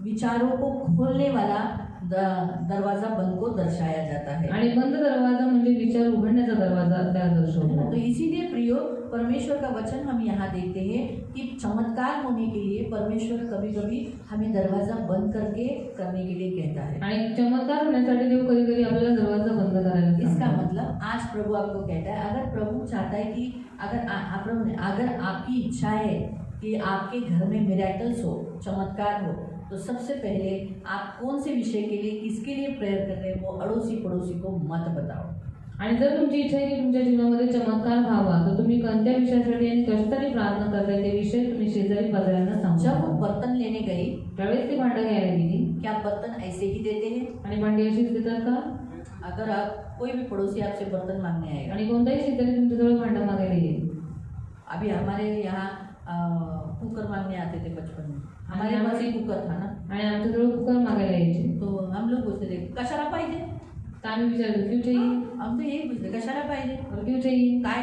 विचारों को खोलने वाला दरवाजा बंद को दर्शाया जाता है। आणि बंद दरवाजा म्हणजे विचार उघडण्याचा दरवाजा त्या दर्शवतो. तो इसीलिए प्रियो, परमेश्वर का वचन हम यहाँ देखते हैं कि चमत्कार होने के लिए परमेश्वर कभी कभी हमें दरवाजा बंद करके करने के लिए कहता है। आणि चमत्कार होण्यासाठी देव कधी कधी आपल्याला दरवाजा बंद करायला इसका सांगतो. मतलब आज प्रभु आपको कहता है, अगर प्रभु चाहता है कि अगर आपकी इच्छा है कि आपके घर में मिरेकल्स हो, चमत्कार हो, तो सबसे पहले आप कौन से विषय के लिए, किसके लिए प्रेयर कर रहे हैं, वो अड़ोसी पड़ोसी को मत बताओ। आणि जर तुमची इच्छा आहे की तुमच्या जीवनामध्ये चमत्कार व्हावा तर तुम्ही कोणत्या विषयासाठी आणि कशासाठी प्रार्थना करताय ते विषय तुम्ही शेजारी पाजाऱ्यांना जब वो सांगा. बर्तन लेने गई, त्यावेळेस ती भांडं घ्यायला गेली क्या बर्तन ऐसे ही देते हैं? आणि भांडी अशीच देतात का? अगर आप कोई भी पड़ोसी आपसे बर्तन मांगने आएगा, आणि कोणताही शेजारी तुमच्याजवळ भांडं मागायला येईल. अभी हमारे यहाँ कुकर मांगने आते थे बचपन में, हमारे पास एक कुकर था ना, आणि आमच्याजवळ कुकर मागायला यायचे. तो हम लोग पूछते थे कशाला पाहिजे, तर आम्ही विचारतो क्यों चाहिए, हम तो यही पूछते कशाला पाहिजे, और क्यों चाहिए. काय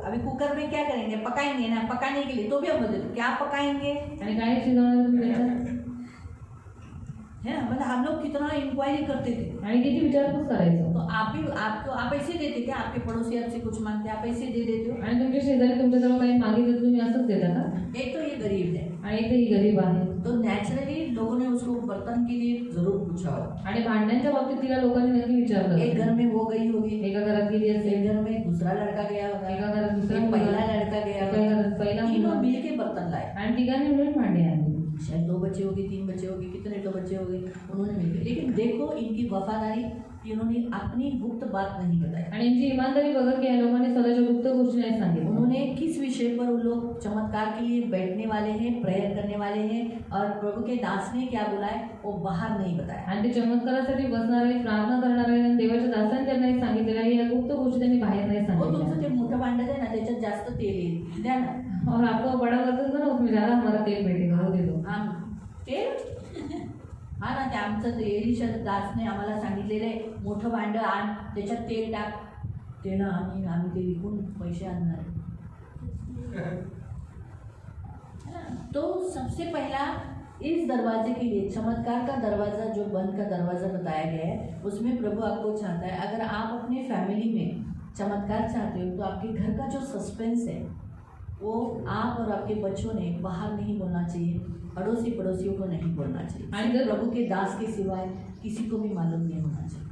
अभी कुकर में क्या करेंगे, पकाएंगे ना, पकाने के लिए। तो भी हम बोलते थे क्या पकाएंगे, आणि काय शिजवणार तुम्ही त्याच्यात? है ना, मतलब हम लोग कितना इंक्वायरी करते थे। आणि किती विचारपूस करायचं. तो आप ऐसे देते क्या, आपके पड़ोसी आपसे कुछ मांगते आप ऐसे दे देते हो? आणि तुमच्या शेजारी तुमच्याजवळ काही मागितलं तर तुम्ही असंच देता का? एक तो ये गरीब है, आणि एक तर ही गरीब आहे. तो नेचुरली लोगों ने उसको बर्तन के लिए जरूर पूछा हो। आणि भांड्यांच्या बाबतीत तिला लोकांनी नक्की विचारलं. एक घर में वो गई होगी, एका घरात गेली एक असेल, घर में दूसरा लड़का गया होगा, एका घरात दुसरा एक मुलगा, पहला लड़का गया एका होगा, घरात पहिला तीनों मुलगा, मिल के बर्तन लाए। आणि ठिकाणी मिळून भांडे आणली. चाहे 2 बच्चे हो गए, 3 बच्चे हो गए, कितने तो बच्चे हो गए, उन्होंने मिलकर, लेकिन देखो इनकी वफादारी कि उन्होंने अपनी गुप्त बात नहीं बताई। आणि यांची इमानदारी बघा की या लोकांनी स्वतःच्या गुप्त गोष्टी नाही सांगितल्या. उन्होंने किस विषय पर वो लोग चमत्कार के लिए बैठने वाले हैं, प्रेयर करने वाले हैं, और प्रभु के दास ने क्या बोला है वो बाहर नहीं बताया। आणि ते चमत्कारासाठी बसणारे, प्रार्थना करणारे आणि देवाच्या दासांनी त्यांना सांगितलेलं आहे, या गुप्त गोष्टी त्यांनी बाहेर नाही वो सांगितल्या. तुमचं ते मोठं भांडं आहे ना, त्याच्यात जास्त तेल येईल, द्या ना. और आपको बड़ा बर्तन ना उसमें ज्यादा हमारा तेल बैठेगा, वो दे दो. हा तेल, हा ना, ते आमचं ते एलिशा दासने आम्हाला सांगितलेलं आहे, मोठं भांडं आण, त्याच्यात तेल टाक, ते ना आम्ही ते विकून पैसे आणणार आहे. तो सबसे पहला इस दरवाजे के लिए, चमत्कार का दरवाज़ा जो बंद का दरवाज़ा बताया गया है, उसमें प्रभु आपको चाहता है, अगर आप अपने फैमिली में चमत्कार चाहते हो तो आपके घर का जो सस्पेंस है वो आप और आपके बच्चों ने बाहर नहीं बोलना चाहिए, अड़ोसी पड़ोसियों को नहीं बोलना चाहिए, आणि जर प्रभु के दास के सिवाय किसी को भी मालूम नहीं होना चाहिए.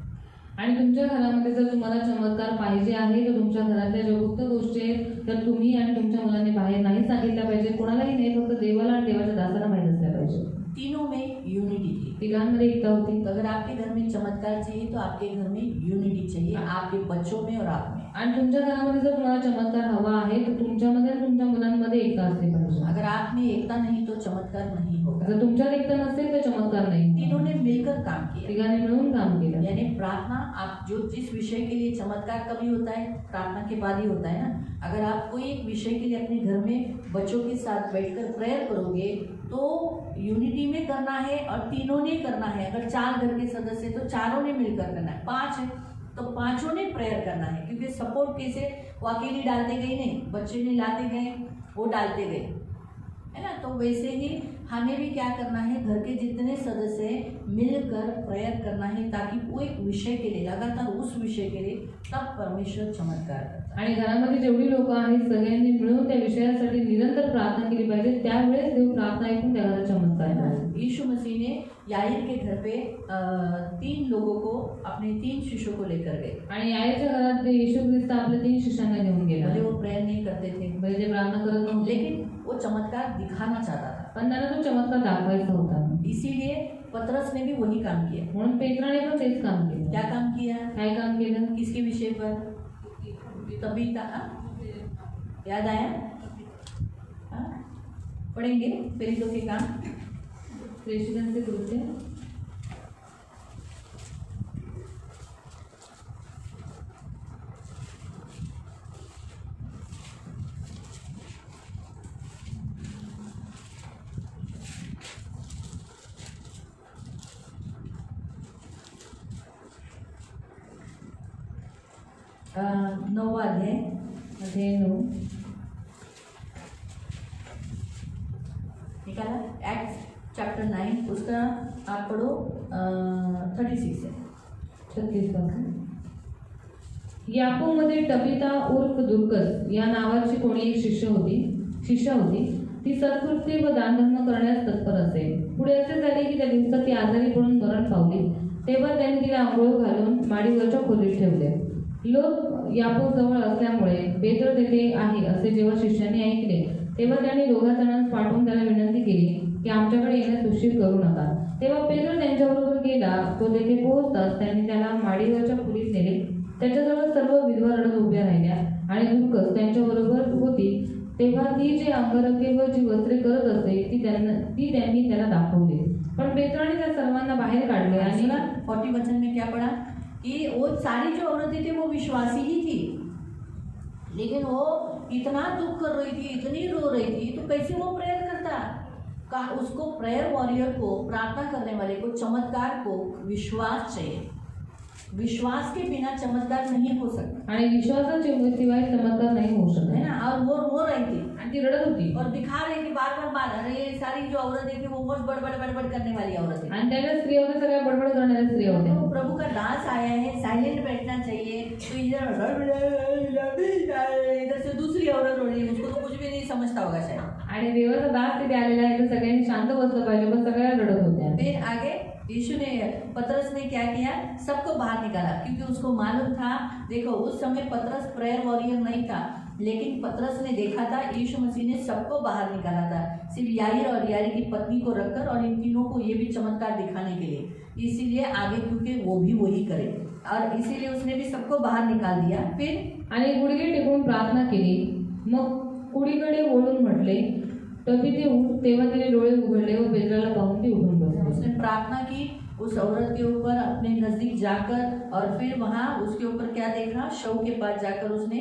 आणि तुमच्या घरामध्ये जर तुम्हाला चमत्कार पाहिजे आहे तर तुमच्या घरातल्या ज्या गुप्त गोष्टी आहेत तर तुम्ही आणि तुमच्या मुलांनी बाहेर नाही सांगितल्या पाहिजे, कोणालाही नाही, फक्त देवाला आणि देवाच्या दासाला माहीत असल्या पाहिजे. तीनों में यूनिटी थी. तिघांमध्ये एकता होती. तो अगर आपके घर में चमत्कार चाहिए तो आपके घर में यूनिटी चाहिए, आपके बच्चों में और आप में. आणि तुमच्या घरामध्ये जर तुम्हाला चमत्कार हवा आहे तर तुमच्यामध्ये आणि तुमच्या मुलांमध्ये एकता असली पाहिजे. अगर आप में एकता नहीं तो चमत्कार नहीं होगा. जर तुमच्यात एकता नसेल तर चमत्कार नाही. तीनों ने मिलकर काम किया, तिघांनी मिळून काम केलं. यानी प्रार्थना, आप जो जिस विषय के लिए चमत्कार कभी होता है प्रार्थना के बाद ही होता है ना. अगर आप कोई एक विषय के लिए अपने घर में बच्चों के साथ बैठकर प्रेयर करोगे तो यूनिटी में करना है और तीनों ने करना है. अगर 4 घर के सदस्य हैं तो चारों ने मिलकर करना है. 5 है तो पांचों ने प्रेयर करना है, क्योंकि सपोर्ट कैसे, वो अकेली डालते गई नहीं, बच्चे ने लाते गए, वो डालते गए, है ना. तो वैसे ही हमें भी क्या करना है, घर के जितने सदस्य हैं मिलकर प्रेयर करना है, ताकि वो एक विषय के लिए, लगातार उस विषय के लिए, तब परमेश्वर चमत्कार करता है. आणि घरामध्ये जेवढी लोक आहेत सगळ्यांनी मिळून त्या विषयासाठी निरंतर प्रार्थना केली पाहिजे, त्यावेळेस देव प्रार्थना ऐकून त्या घरात चमत्कार करेल. यीशु मसीह ने याईर के घर पे 3 लोगों को, अपने 3 शिष्यों को लेकर गए. आणि यायच्या घरात ते येशू ख्रिस्त आपल्या 3 शिष्यांना घेऊन गेला. भले वो प्रेयर नहीं करते थे, म्हणजे ते प्रार्थना करत नव्हते, लेकिन वो चमत्कार दिखाना चाहता था. पण त्यांना तो चमत्कार दाखवायचा होता. इसीलिए पतरस ने भी वही काम किया. म्हणून पेत्राने पण तेच काम केलं. क्या काम किया? काय काम केलं? किसके विषय पर? तबीता. याद आया? हाँ? पढ़ेंगे प्रेरितों के काम. प्रेषितांचे कृत्य. नौवा अध्याय, अध्याय 9. निकाला. एक्ट्स चैप्टर 9, उसका आप पढ़ो 36 है. 36 पासून. याकोमध्ये टबिता उर्फ दुर्कस या नावाची कोणी एक शिष्या होती. ती सत्कृत्य व दानधर्म करण्यास तत्पर असे. पुढे असे झाले की त्या दिवसात ती आजारी पडून मरण पावली. तेव्हा त्यांनी तिला आंघोळ घालून माडीवरच्या खोलीत ठेवले. लोक यापो जवळ असल्यामुळे पेत्र तेथे आहे असे जेव्हा शिष्यांनी ऐकले तेव्हा त्यांनी 2 जणांना पाठवून त्याला विनंती केली की आमच्याकडे येण्यास उशीर करू नका. तेव्हा पेत्र त्यांच्याबरोबर गेला. तो तेथे पोहोचताच त्यांनी त्याला माडीवरच्या खोलीत नेले. त्याच्याजवळ सर्व विधवा रडत उभ्या राहिल्या आणि दुर्कस त्यांच्याबरोबर होती. तेव्हा ती जे अंगरखे व जी वस्त्रे करत असे ती त्यांनी त्याला दाखवली. पण पेत्राने त्या सर्वांना बाहेर काढले आणि 40 वचन में क्या पढ़ा कि वो सारी जो औरतें थी वो विश्वासी ही थी, लेकिन वो इतना दुख कर रही थी, इतनी रो रही थी, तो कैसे वो प्रेयर करता का. उसको प्रेयर वॉरियर को, प्रार्थना करने वाले को, चमत्कार को विश्वास चाहिए. विश्वास के बिना चमत्कार नहीं हो सकता. आणि विश्वासाच्या शिवाय चमत्कार नाही होऊ शकत. है ना. और वो रो रही थी आणि ती रडत होती और दिखा रही थी बार. अरे ये सारी जो औरतें थी वो बहुत बड़बड़ करने वाली औरतें. आणि त्याच्या स्त्रिया होत्या, सगळ्या बडबड करणाऱ्या स्त्रिया होत्या. तो प्रभु का दास आया है, साइलेंट बैठना चाहिए, तो इधर से दूसरी औरत रो रही है, उसको तो कुछ भी नहीं समझता होगा शायद. आणि देवाचा दास तिथे आलेला आहे तर सगळ्यांनी शांत बसलं पाहिजे, पण सगळ्या रडत होत्या. फिर आगे यीशु ने, पतरस ने क्या किया, सबको बाहर निकाला, क्योंकि उसको मालूम था. देखो उस समय पतरस प्रेयर वॉरियर नहीं था, लेकिन पतरस ने देखा था यीशु मसीह ने सबको बाहर निकाला था, सिर्फ याईर और याईर की पत्नी को रखकर और इन तीनों को ये भी चमत्कार दिखाने के लिए, इसीलिए आगे क्योंकि वो भी वही करे और इसीलिए उसने भी सबको बाहर निकाल दिया। फिर आणि गुडघे टेकून प्रार्थना केली. मग कुडीकडे वळून म्हटले, तबीते उठ. तेव्हा तिने डोळे उघडले व पेत्राला पाहून ती उठून बसली. उसने प्रार्थना की उस औरत के ऊपर अपने नज़दीक जाकर और फिर वहाँ उसके ऊपर क्या देखा, शव के पास जाकर उसने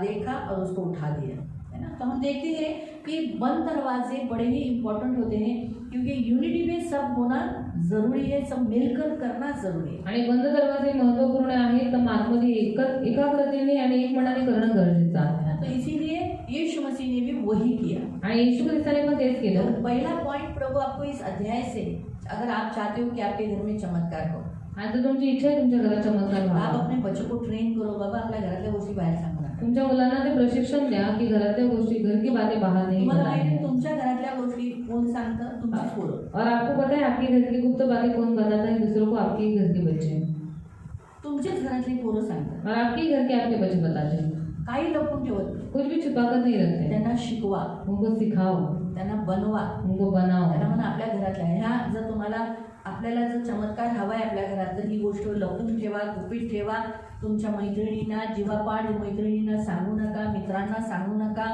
देखा और उसको उठा दिया, है ना। तो हम देखते हैं कि बंद दरवाजे बड़े ही इम्पोर्टेंट होते हैं क्योंकि यूनिटी में सब होना ज़रूरी है, सब मिलकर करना ज़रूरी है। आणि बंद दरवाजे महत्त्वपूर्ण आहेत, तर आतमध्ये एकाग्रतेने आणि एक मनाने करणं गरजेचं आहे. तो इसीलिए यीशु मसीह ने भी वही किया। आणि येशू ख्रिस्ताने पण तेच केलं. तो पहला पॉइंट प्रभु आपको इस अध्याय से, अगर आप चाहते हो कि आपके घर में चमत्कार हो, आणि जर तुमची इच्छा आहे तुमच्या घरात चमत्कार आप व्हावा, अपने बच्चों को ट्रेन करो, बाबा आपल्या घरातल्या गोष्टी बाहेर सांगू नका। तुमच्या मुलांना ते प्रशिक्षण द्या की घरातल्या गोष्टी, घर की बातें बाहर नहीं तुम्हाला बतानी माहिती है. तुमच्या घरातल्या गोष्टी कोण सांगतं? तुमचीच पोरं। और आपको पता है आपके घर की गुप्त बातें कौन बताता है? दूसरों को आपके ही घर के बच्चे. तुमचेच घरातली पोरं सांगतात। और आपके ही घर के आपके बच्चे बताते हैं. काही लपून ठेवत नाही। कुछ भी छुपाकर नहीं रखते. त्यांना शिकवा, उनको सिखाओ, त्यांना बनवा, उनको बनाओ. त्यांना म्हणा आपल्या घरातल्या ह्या, जर तुम्हाला आपल्याला जर चमत्कार हवा आहे आपल्या घरात, तर ही गोष्ट लपून ठेवा, गुपित ठेवा. तुमच्या मैत्रिणींना, जीवापाड मैत्रिणींना सांगू नका, मित्रांना सांगू नका,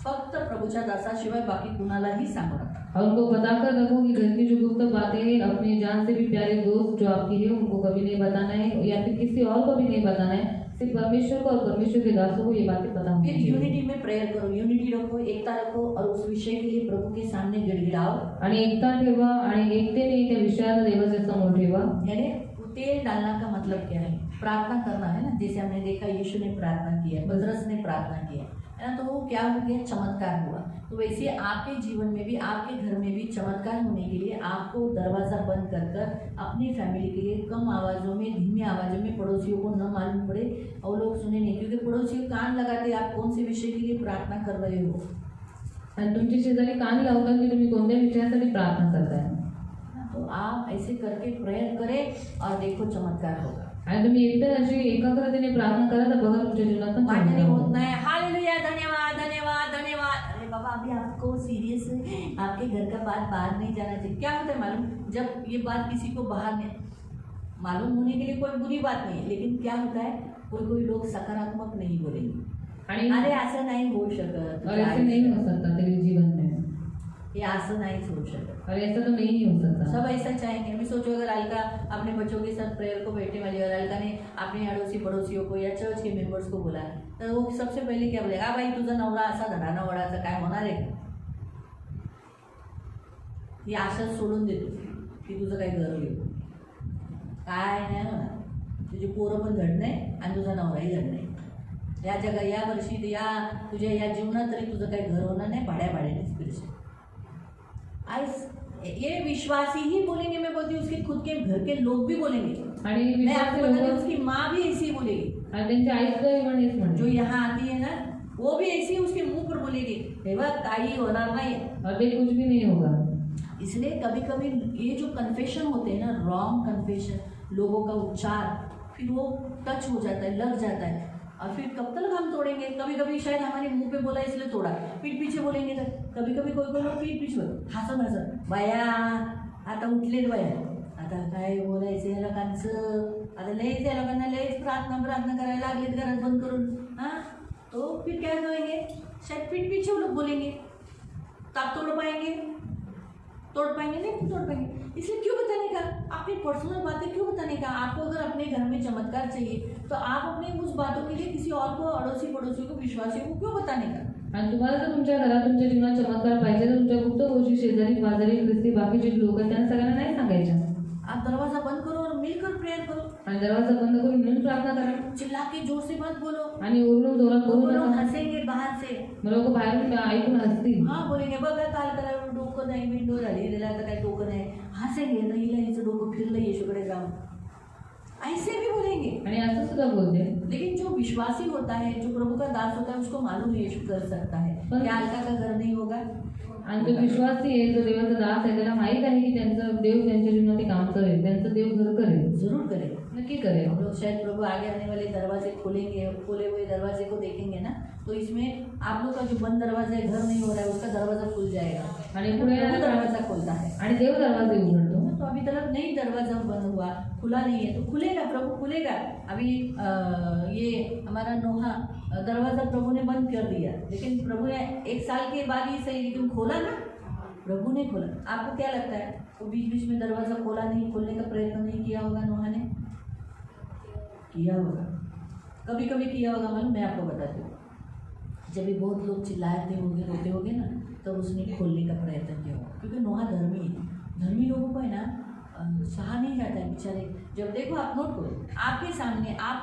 फक्त प्रभूच्या दासाशिवाय बाकी कुणालाही सांगू नका। और उनको बताकर रखो कि घर की जो गुप्त बातें हैं, अपने जान से भी प्यारे दोस्त जो आपकी है उनको कभी नहीं बताना है या फिर किसी और को भी नहीं बताना है. सिर्फ परमेश्वर को और परमेश्वर के दासों को ये बातें पता होनी फिर चाहिए. यूनिटी में प्रेयर करो, यूनिटी रखो, एकता रखो और उस विषय के लिए प्रभु के सामने गिड़गिड़ाओ। आणि एकता ठेवा आणि एकतेने त्या विषयाला देवाच्या समोर ठेवा. यानी तेल डालना का मतलब क्या है? प्रार्थना करना है ना, जैसे हमने देखा यीशु ने प्रार्थना किया, पतरस ने प्रार्थना किया, है ना। तो वो क्या हो गया? चमत्कार हुआ। तो वैसे आपके जीवन में भी, आपके घर में भी चमत्कार होने के लिए आपको दरवाज़ा बंद कर कर अपनी फैमिली के लिए कम आवाज़ों में, धीमी आवाज़ों में, पड़ोसियों को न मालूम पड़े और लोग सुने नहीं, क्योंकि पड़ोसी कान लगाते आप कौन से विषय के लिए प्रार्थना कर रहे हो। आणि तुमची शेजारी कान लावतात की तुम्ही कोणत्या विषयासाठी प्रार्थना करताय. तो आप ऐसे करके प्रेयर करें और देखो चमत्कार होगा। आणि तुम्ही एकट्या अशी एकाग्रतेने प्रार्थना करा तर बघा तुमच्या जीवनात पण वाटणे चमत्कार होत होईल. नाही, हालेलुया, धन्यवाद धन्यवाद धन्यवाद। अरे बाबा, अभी आपको सीरियस आपके घर का बात बाहर नहीं जाना चाहिए। क्या होता है मालूम, जब ये बात किसी को बाहर नहीं मालूम होने के लिए कोई बुरी बात नहीं है, लेकिन क्या होता है कोई कोई लोग सकारात्मक नहीं बोलेंगे, आणि अरे असं नाही होऊ शकत, और ऐसे नहीं हो सकता तेरे जीवन में. ये असं नाहीच होऊ शकत। और ऐसा तो नहीं हो सकता. सब ऐसा चाहेंगे। अभी सोचो अगर अलका अपने बच्चों के साथ प्रेयर को बैठने वाली और अलका ने अपने अड़ोसी पड़ोसियों को या चर्च के मेंबर्स को बोला, तो वो सबसे पहले क्या बोलेगा? भाई तुझा नवरा असा धडाना वडाचा काय होणार आहे का? ही आशा सोडून देतो की तुझं काही घर होईल, काय नाही होणार, तुझी पोरं पण धड नाही आणि तुझा नवराही धड नाही। या जगा या वर्षी या तुझ्या या जीवनात तरी तुझं काही घर होणार नाही, भाड्यानेच फिरशील। आज ये विश्वासी ही बोलेंगे, मैं बोलती हूँ उसके खुद के घर के लोग भी बोलेंगे। आणि मैं आपको विश्वासी बताती हूँ लोक उसकी माँ भी ऐसी ही बोलेगी, आणि त्यांच्या आईचं इव्हन हेच जो म्हणतो. यहाँ आती है ना वो भी ऐसी उसके मुंह पर बोलेगी, तेव्हा काही होणार नाही। और ते कुछ भी नहीं होगा. इसलिए कभी कभी ये जो कन्फेशन होते हैं ना, रॉन्ग कन्फेशन, लोगों का उच्चार, फिर वो टच हो जाता है, लग जाता है, और फिर कब तक हम तोड़ेंगे? कभी कभी शायद हमारे मुंह पे बोला इसलिए तोड़ा, पीठ पीछे बोलेंगे तर कभी कभी कोई कोई लोग पीठ पीछे हसत हसत, बाया आता उठलेत बाया, आता काय बोलायचं या लोकांचं, आता लयच या लोकांना लयच प्रार्थना करायला लागलेत घरात बंद करून, हाँ तो फिर क्या करेंगे? शायद पीठ पीछे वो लोग बोलेंगे, तो आप तोड़ पाएंगे नहीं तोड़ पाएंगे। इसलिए क्यों बताने का? अपनी पर्सनल बातें क्यों बताने का? आपको अगर अपने घर में चमत्कार चाहिए तो आप अपने उस बातों के लिए किसी और को, अड़ोसी पड़ोसियों को, विश्वासियों को क्यों बताने का? आणि तुम्हाला जर तुमच्या घरात तुमच्या जीवनात चमत्कार पाहिजे तर तुमच्या गुप्त गोष्टी शेजारी पाजारी ख्रिस्ती बाकीचे जे लोक आहेत त्यांना सगळ्यांना नाही सांगायच्या. आप दरवाजा बंद करो और मिलकर प्रेयर करो, आणि दरवाजा बंद करून मिळून प्रार्थना करा. चिल्ला के जोर से मत बोलो, आणि ओरडून जोरात बोलू वो लोग नका. हंसेंगे बाहर से, लोक बाहेरून ऐकून हसतील. हाँ बोलेंगे बघा काल त्याला डोकं नाही, विंडो झाली, त्याला आता काही डोकं नाही, हंसेंगे, नाही हिचं डोकं फिरलं येशूकडे जाऊन, ऐसे भी बोलेंगे। आणि असं सुद्धा बोलते. लेकिन जो विश्वासी होता है, जो प्रभु का दास होता है, उसको मालूम है यीशु कर सकता है, क्या अलका का घर नहीं होगा? आणि जो विश्वासी आहे, जो देवाचा दास आहे, त्याला माहीत आहे की त्यांचं देव त्यांच्या जीवनात ते काम करेल, त्यांचं देव घर करेल. जरूर करेल। नक्की करें। हम लोग शायद प्रभु आगे आने वाले दरवाजे खोलेंगे, खोले हुए दरवाजे को देखेंगे ना, तो इसमें आप लोग का जो बंद दरवाजा है, घर नहीं हो रहा है, उसका दरवाजा खुल जाएगा। आणि पुढे प्रभु दरवाजा खोलता है। आणि देव दरवाजे उघडतो। तो अभी तक नहीं दरवाजा बंद हुआ, खुला नहीं है, तो खुलेगा, प्रभु खुलेगा। अभी ये हमारा नोहा दरवाजा प्रभु ने बंद कर दिया, लेकिन प्रभु ने 1 साल के बाद ही सही, लेकिन खोला ना, प्रभु ने खोला। आपको क्या लगता है वो बीच बीच में दरवाजा खोला नहीं, खोलने का प्रयत्न नहीं किया होगा नोहा ने? किया होगा, कभी कभी किया होगा। मालूम, मैं आपको बताती हूँ, जब भी बहुत लोग चिल्लाते होंगे, रोते होंगे ना, तब उसने खोलने का प्रयत्न किया होगा, क्योंकि नोहा धर्मी है। धर्मी लोगों को है ना सहा नहीं जाता है बेचारे। जब देखो, आप नोट करो, आपके सामने आप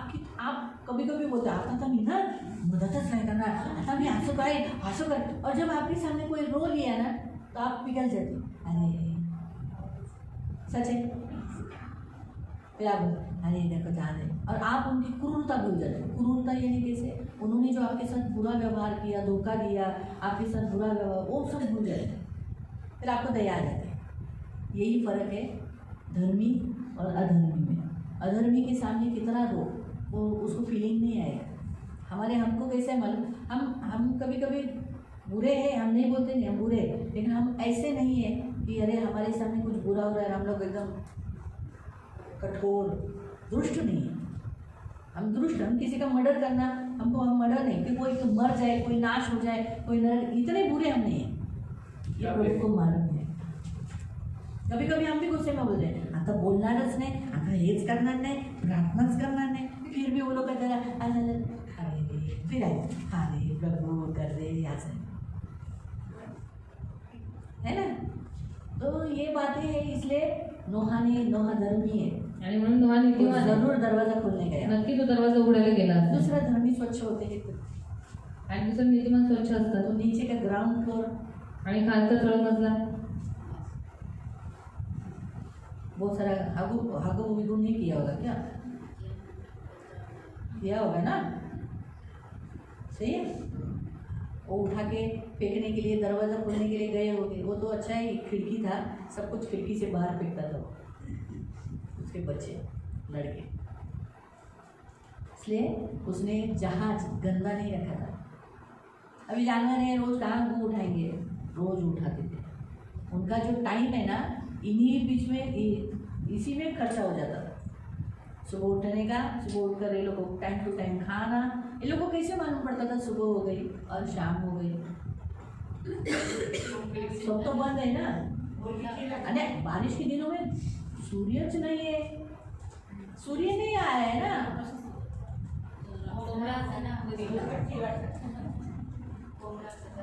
कभी कभी बोलते आता था मी ना मदतच नाही करणार, आता मी असं कर, और जब आपके सामने कोई रो लिया ना, तो आप पिघल जाते, अरे सच है, फिर आप अरे देखो जाने, और आप उनकी क्रूरता भूल जाते। क्रूरता यानी कैसे? उन्होंने जो आपके साथ बुरा व्यवहार किया, धोखा दिया, आपके साथ बुरा व्यवहार, वो सब भूल जाते, फिर आपको दया आ जाती है। यही फर्क है धर्मी और अधर्मी में। अधर्मी के सामने कितना रो, वो उसको फीलिंग नहीं आएगा। हमको कैसे मालूम, हम कभी कभी बुरे हैं, हम नहीं बोलते नहीं हम बुरे, लेकिन हम ऐसे नहीं है कि अरे हमारे सामने कुछ बुरा हो रहा है हम लोग एकदम कठोर दुष्ट नहीं है। हम दुष्ट, हम किसी का मर्डर करना, हम मर्डर नहीं कि कोई मर जाए, कोई नाश हो जाए, कोई नरक, इतने बुरे हम नहीं हैं। ये प्रभु को मालूम है। कभी कभी हम भी गुस्से में बोलते हैं, आता बोलणारच नाही, आता हेच करणार नाही, प्रार्थनाच करणार नाही, फिर भी वो लोग कहते हैं अरे फिर आए अरे प्रभु कर दे, ऐसा है ना। तो ये बातें हैं, इसलिए नोहा धर्मी है आणि म्हणून नोहा नीतिवान आहे। जरूर दरवाजा खोलने गया, नक्की तो दरवाजा उघडायला गेला असेल। दूसरा धर्मी स्वच्छ होते हैं, आणि दुसरं नीतिमान स्वच्छ असतात। तो नीचे का ग्राउंड फ्लोर आणि खालचा तळमजला बहुत सारा हागो विगो नहीं किया होगा, क्या किया होगा ना? सही है। वो उठा के फेंकने के लिए, दरवाजा खोलने के लिए गए होंगे, वो तो अच्छा है खिड़की था, सब कुछ खिड़की से बाहर फेंकता था उसके बच्चे लड़के, इसलिए उसने जहाज गंदा नहीं रखा था। अभी जानवर है, रोज कहाँ गू उठाएंगे, रोज उठाते थे। उनका जो टाइम है ना, इन्हीं बीच में इसी में खर्चा हो जाता था। सुबह उठने का, सुबह उठकर ये लोग को टाइम टू टाइम खाना, ये लोग को कैसे मालूम पड़ता था सुबह हो गई और शाम हो गई? सब तो बंद है ना। अरे बारिश के दिनों में सूर्य नहीं है, सूर्य नहीं आया है ना,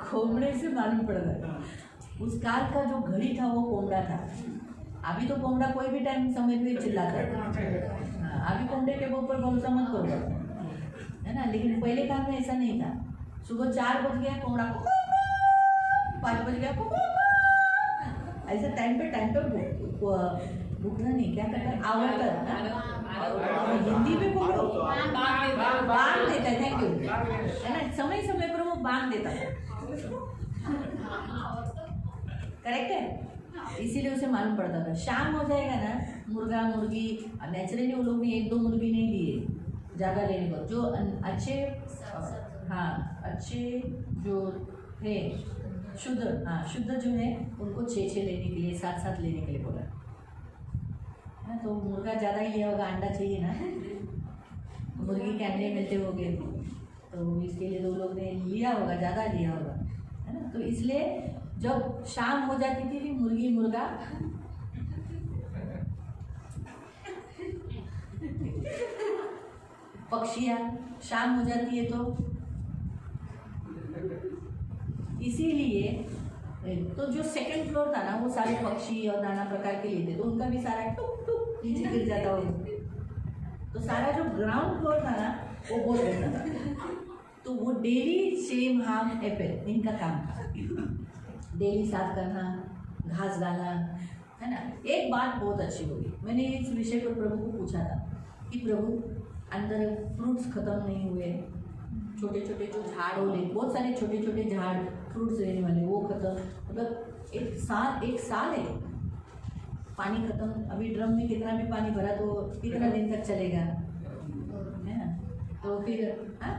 कोमड़े से मालूम पड़ गया। उस काल का जो घड़ी था वो कोमड़ा था। अभी तो कोमड़ा कोई भी टाइम समय पे चिल्लाता है। अभी कोमड़े के ऊपर भरोसा मत करो, है ना। लेकिन पहले काल में ऐसा नहीं था। सुबह 4 बज गया कोमड़ा, 5 बज गया, ऐसा टाइम पे भूखना नहीं, क्या करता आवड़ता है। हिंदी में बोलो बांध देता है, थैंक यू, है ना। समय समय पर वो बांध देता है, करेक्ट है। इसीलिए उसे मालूम पड़ता था शाम हो जाएगा ना, मुर्गा मुर्गी नेचुरली वो लोग ने 1-2 मुर्गी नहीं दिए ज़्यादा लेने को। जो अच्छे, हाँ अच्छे जो थे शुद्ध जो है उनको 6-6 लेने के लिए, 7-7 लेने के लिए बोला है ना। तो मुर्गा ज़्यादा ही लिया होगा, अंडा चाहिए ना, मुर्गी के अंडे मिलते होंगे, तो इसके लिए 2 लोग ने लिया होगा, ज़्यादा लिया होगा, है ना। तो इसलिए जब शाम हो जाती थी मुर्गी मुर्गा पक्षियाँ शाम हो जाती है, तो इसीलिए तो जो सेकंड फ्लोर था ना, वो सारे पक्षी और नाना प्रकार के लिए थे, तो उनका भी सारा टुक टुक नीचे गिर जाता हो। तो सारा जो ग्राउंड फ्लोर था ना, वो बहुत रहता था। तो वो डेली सेम हार्म एपेल इनका काम था, डेली साफ करना, घास डालना, है ना। एक बात बहुत अच्छी होगी, मैंने इस विषय पर प्रभु को पूछा था कि प्रभु अंदर फ्रूट्स खत्म नहीं हुए, छोटे छोटे जो झाड़ हो रहे, बहुत सारे छोटे छोटे झाड़ फ्रूट्स देने वाले, वो खत्म, मतलब एक साल है, पानी खत्म, अभी ड्रम में कितना भी पानी भरा तो कितना दिन तक चलेगा, है ना? तो फिर हाँ,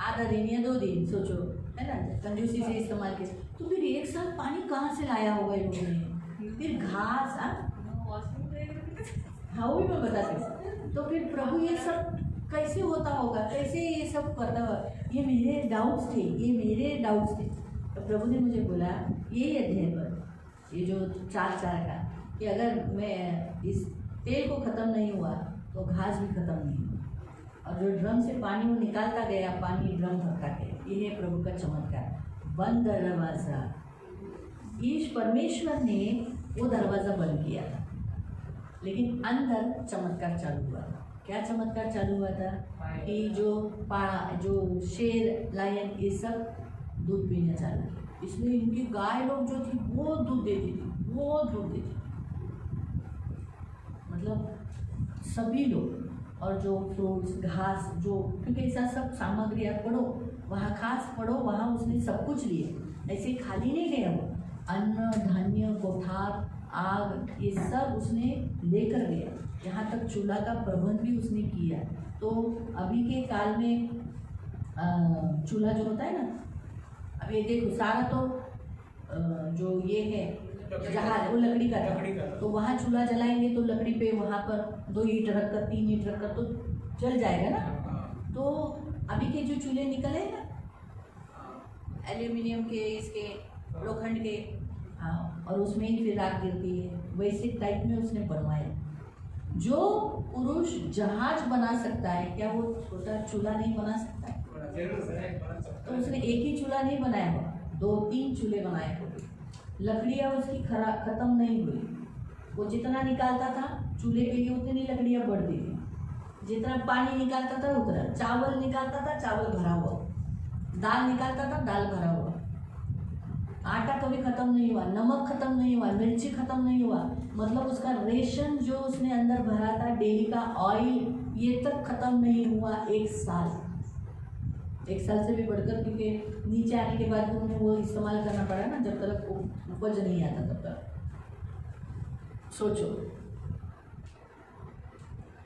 आधा दिन या 2 दिन सोचो, है ना, कंजूसी से इस्तेमाल किया। तो फिर 1 साल पानी कहाँ से लाया होगा इन लोगों ने? फिर घास, हाँ वही मैं बताती हूँ। तो फिर प्रभु ये सब कैसे होता होगा, कैसे ये सब करता होगा? ये मेरे डाउट्स थे। तो प्रभु ने मुझे बोला ये अध्याय पर, ये जो 4:4 का, कि अगर मैं इस तेल को ख़त्म नहीं हुआ तो घास भी ख़त्म नहीं हुआ, और जो ड्रम से पानी वो निकालता गया, पानी ड्रम भरता गया। ये है प्रभु का चमत्कार। बंद दरवाज़ा, ईश परमेश्वर ने वो दरवाज़ा बंद किया था, लेकिन अंदर चमत्कार चालू हुआ था। क्या चमत्कार चालू हुआ था? कि जो शेर, लायन, ये सब दूध पीना चालू किया। इसलिए इनकी गाय लोग जो थी वो दूध देती थी, मतलब सभी लोग। और जो फ्रूट्स, घास, जो, क्योंकि ऐसा सब सामग्री आप पढ़ो, वहाँ घास पढ़ो, वहाँ उसने सब कुछ लिए, ऐसे खाली नहीं गया वो। अन्न, धान्य, कोठार, आग, ये सब उसने लेकर गया। यहाँ तक चूल्हा का प्रबंध भी उसने किया। तो अभी के काल में चूल्हा जो होता है ना, अब ये देखो सारा तो जो ये है जहाज, वो लकड़ी का था। तो वहाँ चूल्हा जलाएंगे तो लकड़ी पे वहाँ पर 2 ईंट रखकर, 3 ईंट रखकर तो जल जाएगा ना। तो अभी के जो चूल्हे निकले ना, एल्यूमिनियम के, इसके, लोखंड के, हाँ, और उसमें ही फिर आग गिरती है, वैसे टाइप में उसने बनवाया। जो पुरुष जहाज बना सकता है, क्या वो छोटा चूल्हा नहीं बना सकता है? तो उसने एक ही चूल्हा नहीं बनाया, 2-3 चूल्हे बनाए हुए। लकड़ियाँ उसकी खत्म नहीं हुई। वो जितना निकालता था चूल्हे के लिए उतनी लकड़ियाँ बढ़ती थी, जितना पानी निकालता था उतना, चावल निकालता था चावल भरा हुआ, दाल निकालता था दाल भरा हुआ, आटा कभी खत्म नहीं हुआ, नमक खत्म नहीं हुआ, मिर्ची खत्म नहीं हुआ। मतलब उसका रेशन जो उसने अंदर भरा था, डेली का ऑयल, ये तक खत्म नहीं हुआ 1 साल। 1 साल से भी बढ़कर, क्योंकि नीचे आने के बाद उन्हें वो इस्तेमाल करना पड़ा ना, जब तक उपज नहीं आता तब तक। सोचो,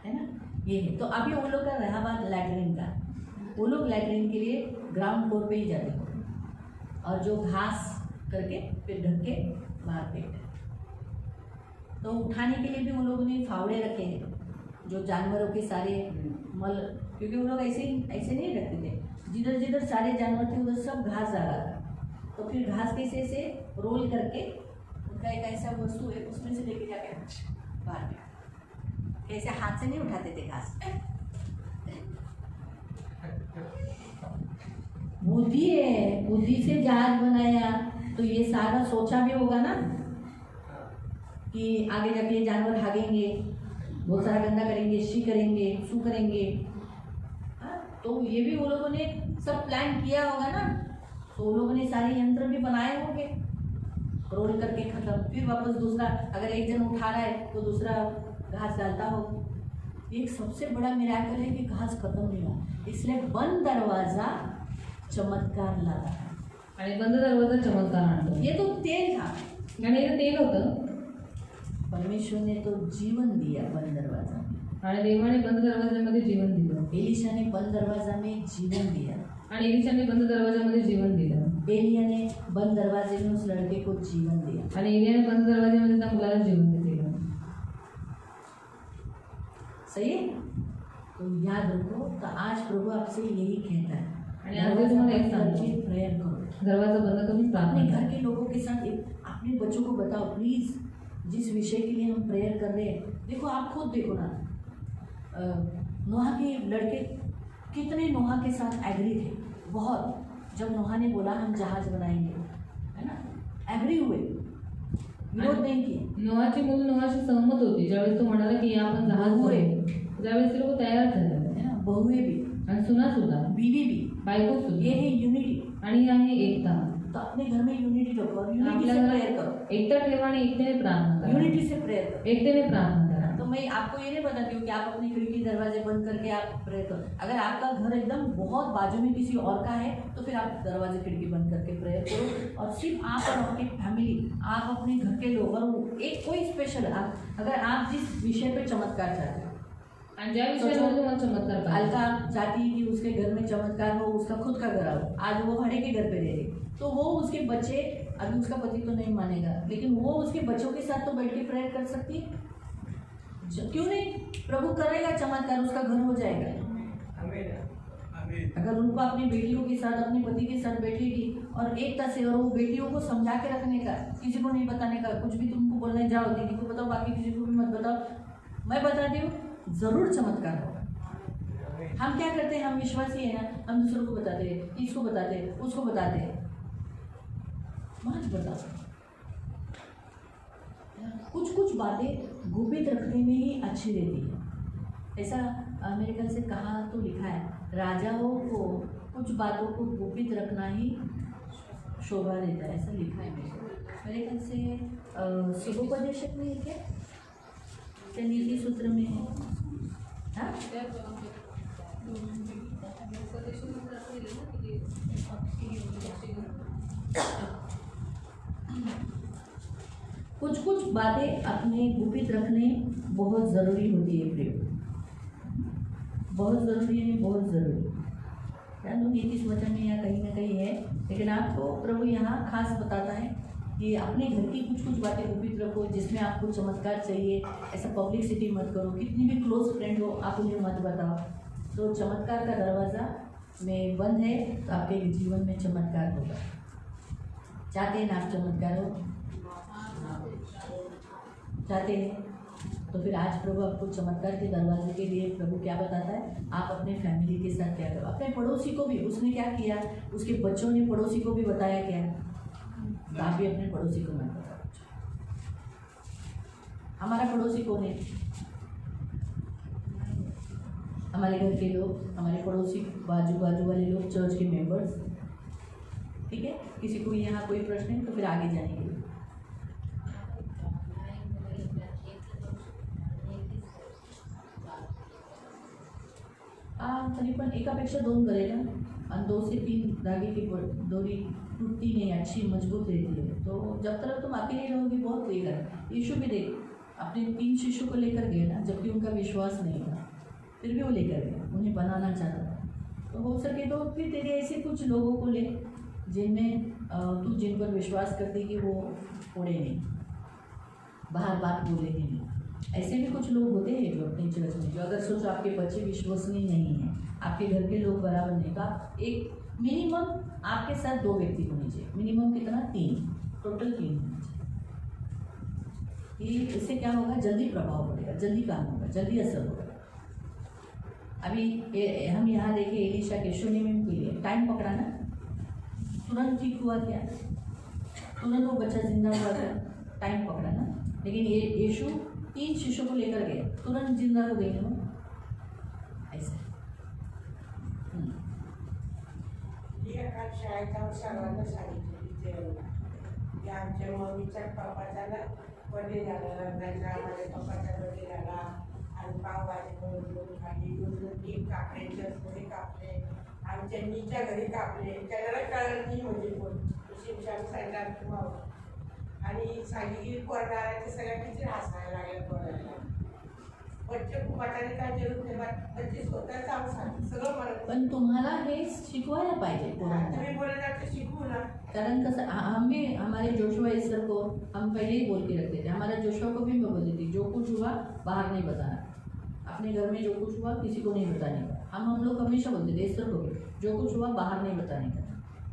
है ना? ये है। तो अभी वो लोग का रहा बात लैट्रिन का, वो लोग लैट्रिन के लिए ग्राउंड फ्लोर पे ही जाते हैं, और जो घास करके फिर ढक के बाहर फेंकते। तो उठाने के लिए भी उन लोगों ने फावड़े रखे हैं, जो जानवरों के सारे मल, क्योंकि वो लोग ऐसे नहीं रखते थे, जिधर जिधर सारे जानवर थे उधर सब घास डाला था। तो फिर घास कैसे से रोल करके, उनका एक ऐसा वस्तु है, उसमें से लेके जाके बाहर फेंकते। ऐसे हाथ से नहीं उठाते थे घास। बुद्धि है, बुद्धि से जहाज बनाया। तो ये सारा सोचा भी होगा ना कि आगे जाके ये जानवर भागेंगे, बहुत सारा गंदा करेंगे, शी करेंगे, सू करेंगे। तो ये भी वो लोगों ने सब प्लान किया होगा ना। तो वो लोगों ने सारे यंत्र भी बनाए होंगे, रोल करके खत्म, फिर वापस दूसरा, अगर एक जन उठा रहा है तो दूसरा घास डालता हो। एक सबसे बड़ा मिराकल है कि घास खत्म नहीं हुआ, इसलिए बंद दरवाजा चमत्कार लाता है। आणि बंद दरवाजा चमत्कार आणतो। ये तो तेल था, आणि हे तेल होतं, परमेश्वर ने तो जीवन दिया बंद दरवाजा में, आणि देवाने बंद दरवाजामध्ये जीवन दिलं। एलिशा ने बंद दरवाजा में जीवन दिया, आणि एलिशाने बंद दरवाजामध्ये जीवन दिलं। एलिया ने बंद दरवाजे में उस लड़के को जीवन दिया, आणि एलियाने बंद दरवाजामध्ये त्या मुलाला जीवन दिलं। सही है? तो याद रखो, तो आज प्रभु आपसे यही कहता है, आणि आज ते तुम्हाला एक सांगतो, प्रेयर करो, दरवाजा बंद करून प्रार्थना अपने करा। घर के लोगों के साथ अपने बच्चों को बताओ प्लीज़, जिस विषय के लिए हम प्रेयर कर रहे हैं। देखो, आप खुद देखो ना, नोहा के लड़के कितने नोहा के साथ एग्री थे, बहुत। जब नोहा ने बोला हम जहाज बनाएंगे, है ना, एग्री हुए, विरोध नहीं किया। नोहाची मुलं नोहाशी सहमत होती, ज्यावेळेस तो म्हणाला की आपण जहाज बनवू, त्यावेळेस ते लोक तयार झाले, है ना, बहुए भी, आणि सुना सुद्धा, बीवी भी, बायको सुद्धा। ये है यूनिटी। आणि आहे एकता। तो अपने घर में यूनिटी रखो और यूनिटी आपल्या से घरात प्रेयर करो, एकता ठेवा आणि एकतेने प्रार्थना करा, यूनिटी से प्रेयर करो। एकतेने प्रार्थना करा। तो तो मैं आपको ये नहीं बताती हूँ कि आप अपनी खिड़की दरवाजे बंद करके आप प्रेयर करो। अगर आपका घर एकदम बहुत बाजू में किसी और का है तो फिर आप दरवाजे खिड़की बंद करके प्रेयर करो, और सिर्फ आप और आपकी फैमिली, आप अपने घर के लोग, और एक कोई स्पेशल आप, अगर आप जिस विषय पे चमत्कार चाहते हो, आणि ज्या विषयावर तुम्हाला चमत्कार पाहिजे, अलका चाहती है कि उसके घर में चमत्कार हो, उसका खुद का घर हो। आज वो भाड़े के घर पे रह रही, तो वो उसके बच्चे, अभी उसका पति तो नहीं मानेगा, लेकिन वो उसके बच्चों के साथ तो बैठ के प्रेयर कर सकती है। क्यों नहीं? प्रभु करेगा चमत्कार, उसका घर हो जाएगा। अगर उनको अपनी बेटियों के साथ, अपने पति के साथ बैठेगी और एकता से, और वो बेटियों को समझा के रखने का, किसी को नहीं बताने का, कुछ भी तुमको बोलने जाओ दीदी को बताओ, बाकी किसी को भी मत बताओ, मैं बताती हूँ, जरूर चमत्कार होगा। हम क्या करते हैं, हम विश्वासी है ना, हम दूसरों को बताते हैं, इसको बताते हैं, उसको बताते हैं, मत बताओ। कुछ कुछ बातें गुपित रखने में ही अच्छी रहती है। ऐसा अमेरिकन से कहा तो लिखा है, राजाओं को कुछ बातों को गुपित रखना ही शोभा देता है, ऐसा लिखा है मेरे ख्याल से शिवोपदेशक में है क्या नीति सूत्र में है। हाँ, कुछ कुछ बातें अपने गुपित रखने बहुत ज़रूरी होती है प्रिय, बहुत ज़रूरी है, बहुत ज़रूरी। या तो नीति वचन में या कहीं ना कहीं है, लेकिन आपको प्रभु यहाँ खास बताता है कि अपने घर की कुछ कुछ बातें गुपित रखो, जिसमें आपको चमत्कार चाहिए। ऐसा पब्लिसिटी मत करो, कितनी भी क्लोज फ्रेंड हो आप उन्हें मत बताओ। तो चमत्कार का दरवाज़ा में बंद है, तो आपके जीवन में चमत्कार होगा। चाहते हैं ना आप चमत्कार हो? चाहते हैं? तो फिर आज प्रभु आपको चमत्कार के दरवाजे के लिए प्रभु क्या बताता है, आप अपने फैमिली के साथ क्या करो। अपने पड़ोसी को भी, उसने क्या किया, उसके बच्चों ने पड़ोसी को भी बताया क्या, तो आप भी अपने पड़ोसी को मत बताओ। हमारा पड़ोसी कौन है? हमारे घर के लोग, हमारे पड़ोसी, बाजू बाजू वाले लोग, चर्च के मेंबर्स। ठीक है, किसी को यहाँ कोई प्रश्न है तो फिर आगे जाने के लिए। करीबन एकापेक्षा 2 करेगा, और 2 से 3 धागे की डोरी टूटती नहीं, अच्छी मजबूत रहती है। तो जब तक तुम अकेले रहोगे बहुत देगा। यीशु भी देख अपने 3 शिष्यों को लेकर गए ना, जबकि उनका विश्वास नहीं था, फिर भी वो लेकर गए, उन्हें बनाना चाहता था। तो हो सके तो फिर तेरे ऐसे कुछ लोगों को ले जिनमें तू जिन पर विश्वास करती कि वो फोड़े नहीं, बाहर बात बोले नहीं। ऐसे भी कुछ लोग होते हैं जो अपनी चर्च में, जो अगर सोचो आपके बच्चे विश्वसनीय नहीं हैं, आपके घर के लोग बराबर नहीं, तो आप एक मिनिमम आपके साथ 2 व्यक्ति होने चाहिए। मिनिमम कितना? 3, टोटल 3 होने चाहिए। ये इससे क्या होगा, जल्दी प्रभाव पड़ेगा, जल्दी काम होगा, जल्दी असर होगा। अभी हम यहाँ देखें एलिशा के शून्यम के लिए टाइम पकड़ा ना, तुरंत ठीक हुआ क्या? तुरंत वो बच्चा जिंदा हुआ क्या? टाइम पकड़ा ना। लेकिन ये यीशु 3 शिष्यों को लेकर गए, तुरंत जिंदा हो गए ना, ऐसे। सर्वांना सांगितलं की आमच्या मम्मीच्या पप्पाचा ना बर्थडे झाला, लग्नाचा माझ्या पप्पाचा बर्थडे झाला, आणि पावभाजी बनवून खाली, 2 केक कापले, चटणी कापले, आमच्या नीच्या घरी कापले, त्याला कळलं नाही म्हणजे कोण शिमशाम सांगितलं माव, आणि सांगितली कोरणाऱ्या ते सगळ्या किती हसायला लागल्या कोणाला. बच्चे खूप वाटायला काय जरूर नाही, बच्चे स्वतः चांगलं सांगते सगळं म्हणत. पण तुम्हाला हे शिकवायला पाहिजे पोरांना. तुम्ही बोलायला तर शिकवू ना. कारण कसं हम भी हमारे जोशुआ ईसर को हम पहले ही बोल के रखते थे। हमारा जोशुआ को भी मैं बोलती थी, जो कुछ हुआ बाहर नहीं बताना, अपने घर में जो कुछ हुआ किसी को नहीं बताने का। हम लोग हमेशा बोलते थे ईसर को भी, जो कुछ हुआ बाहर नहीं बताने का,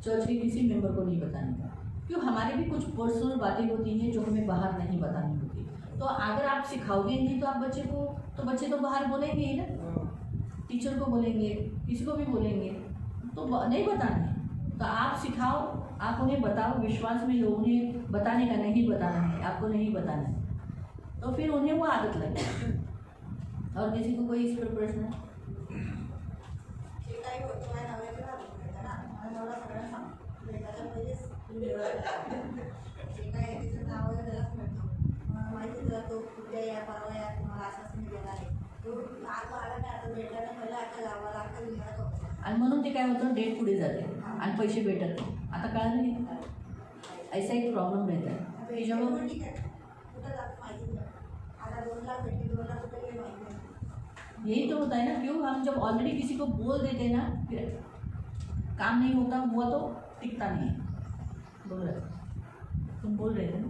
चर्च के किसी मेंबर को नहीं बताने का। क्यों? हमारी भी कुछ पर्सनल बातें होती हैं जो हमें बाहर नहीं बतानी होती। तो अगर आप सिखाओगे नहीं तो आप बच्चे को, तो बच्चे तो बाहर बोलेंगे ही ना, टीचर को बोलेंगे, किसी को भी बोलेंगे, तो नहीं बताना है। तो आप सिखाओ, आप उन्हें बताओ, विश्वास में लोग उन्हें बताने का, नहीं बताना है, आपको नहीं बताना है, तो फिर उन्हें वो आदत लगे। और किसी को कोई इस पर प्रश्न है? माहिती तो उद्या या परवा या आश्वासन दिलेलं आहे तो आता आला नाही आता भेटला नाही मला आता जावं लागतं विमानात होतं. आणि म्हणून ते काय होतं डेट पुढे जाते आणि पैसे भेटत नाही. आता कळलं नाही ऐसा एक प्रॉब्लेम रहता है. त्याच्यामुळे पण ठीक आहे कुठं जातं माहिती नाही आता 2 लाख भेटले 2 लाख कुठे गेले माहिती नाही. यही तो होता है ना, क्यों हम जब ऑलरेडी किसी को बोल देते हैं ना फिर काम नहीं होता हुआ तो टिकता नहीं है. बोल रहे तुम बोल रहे थे ना.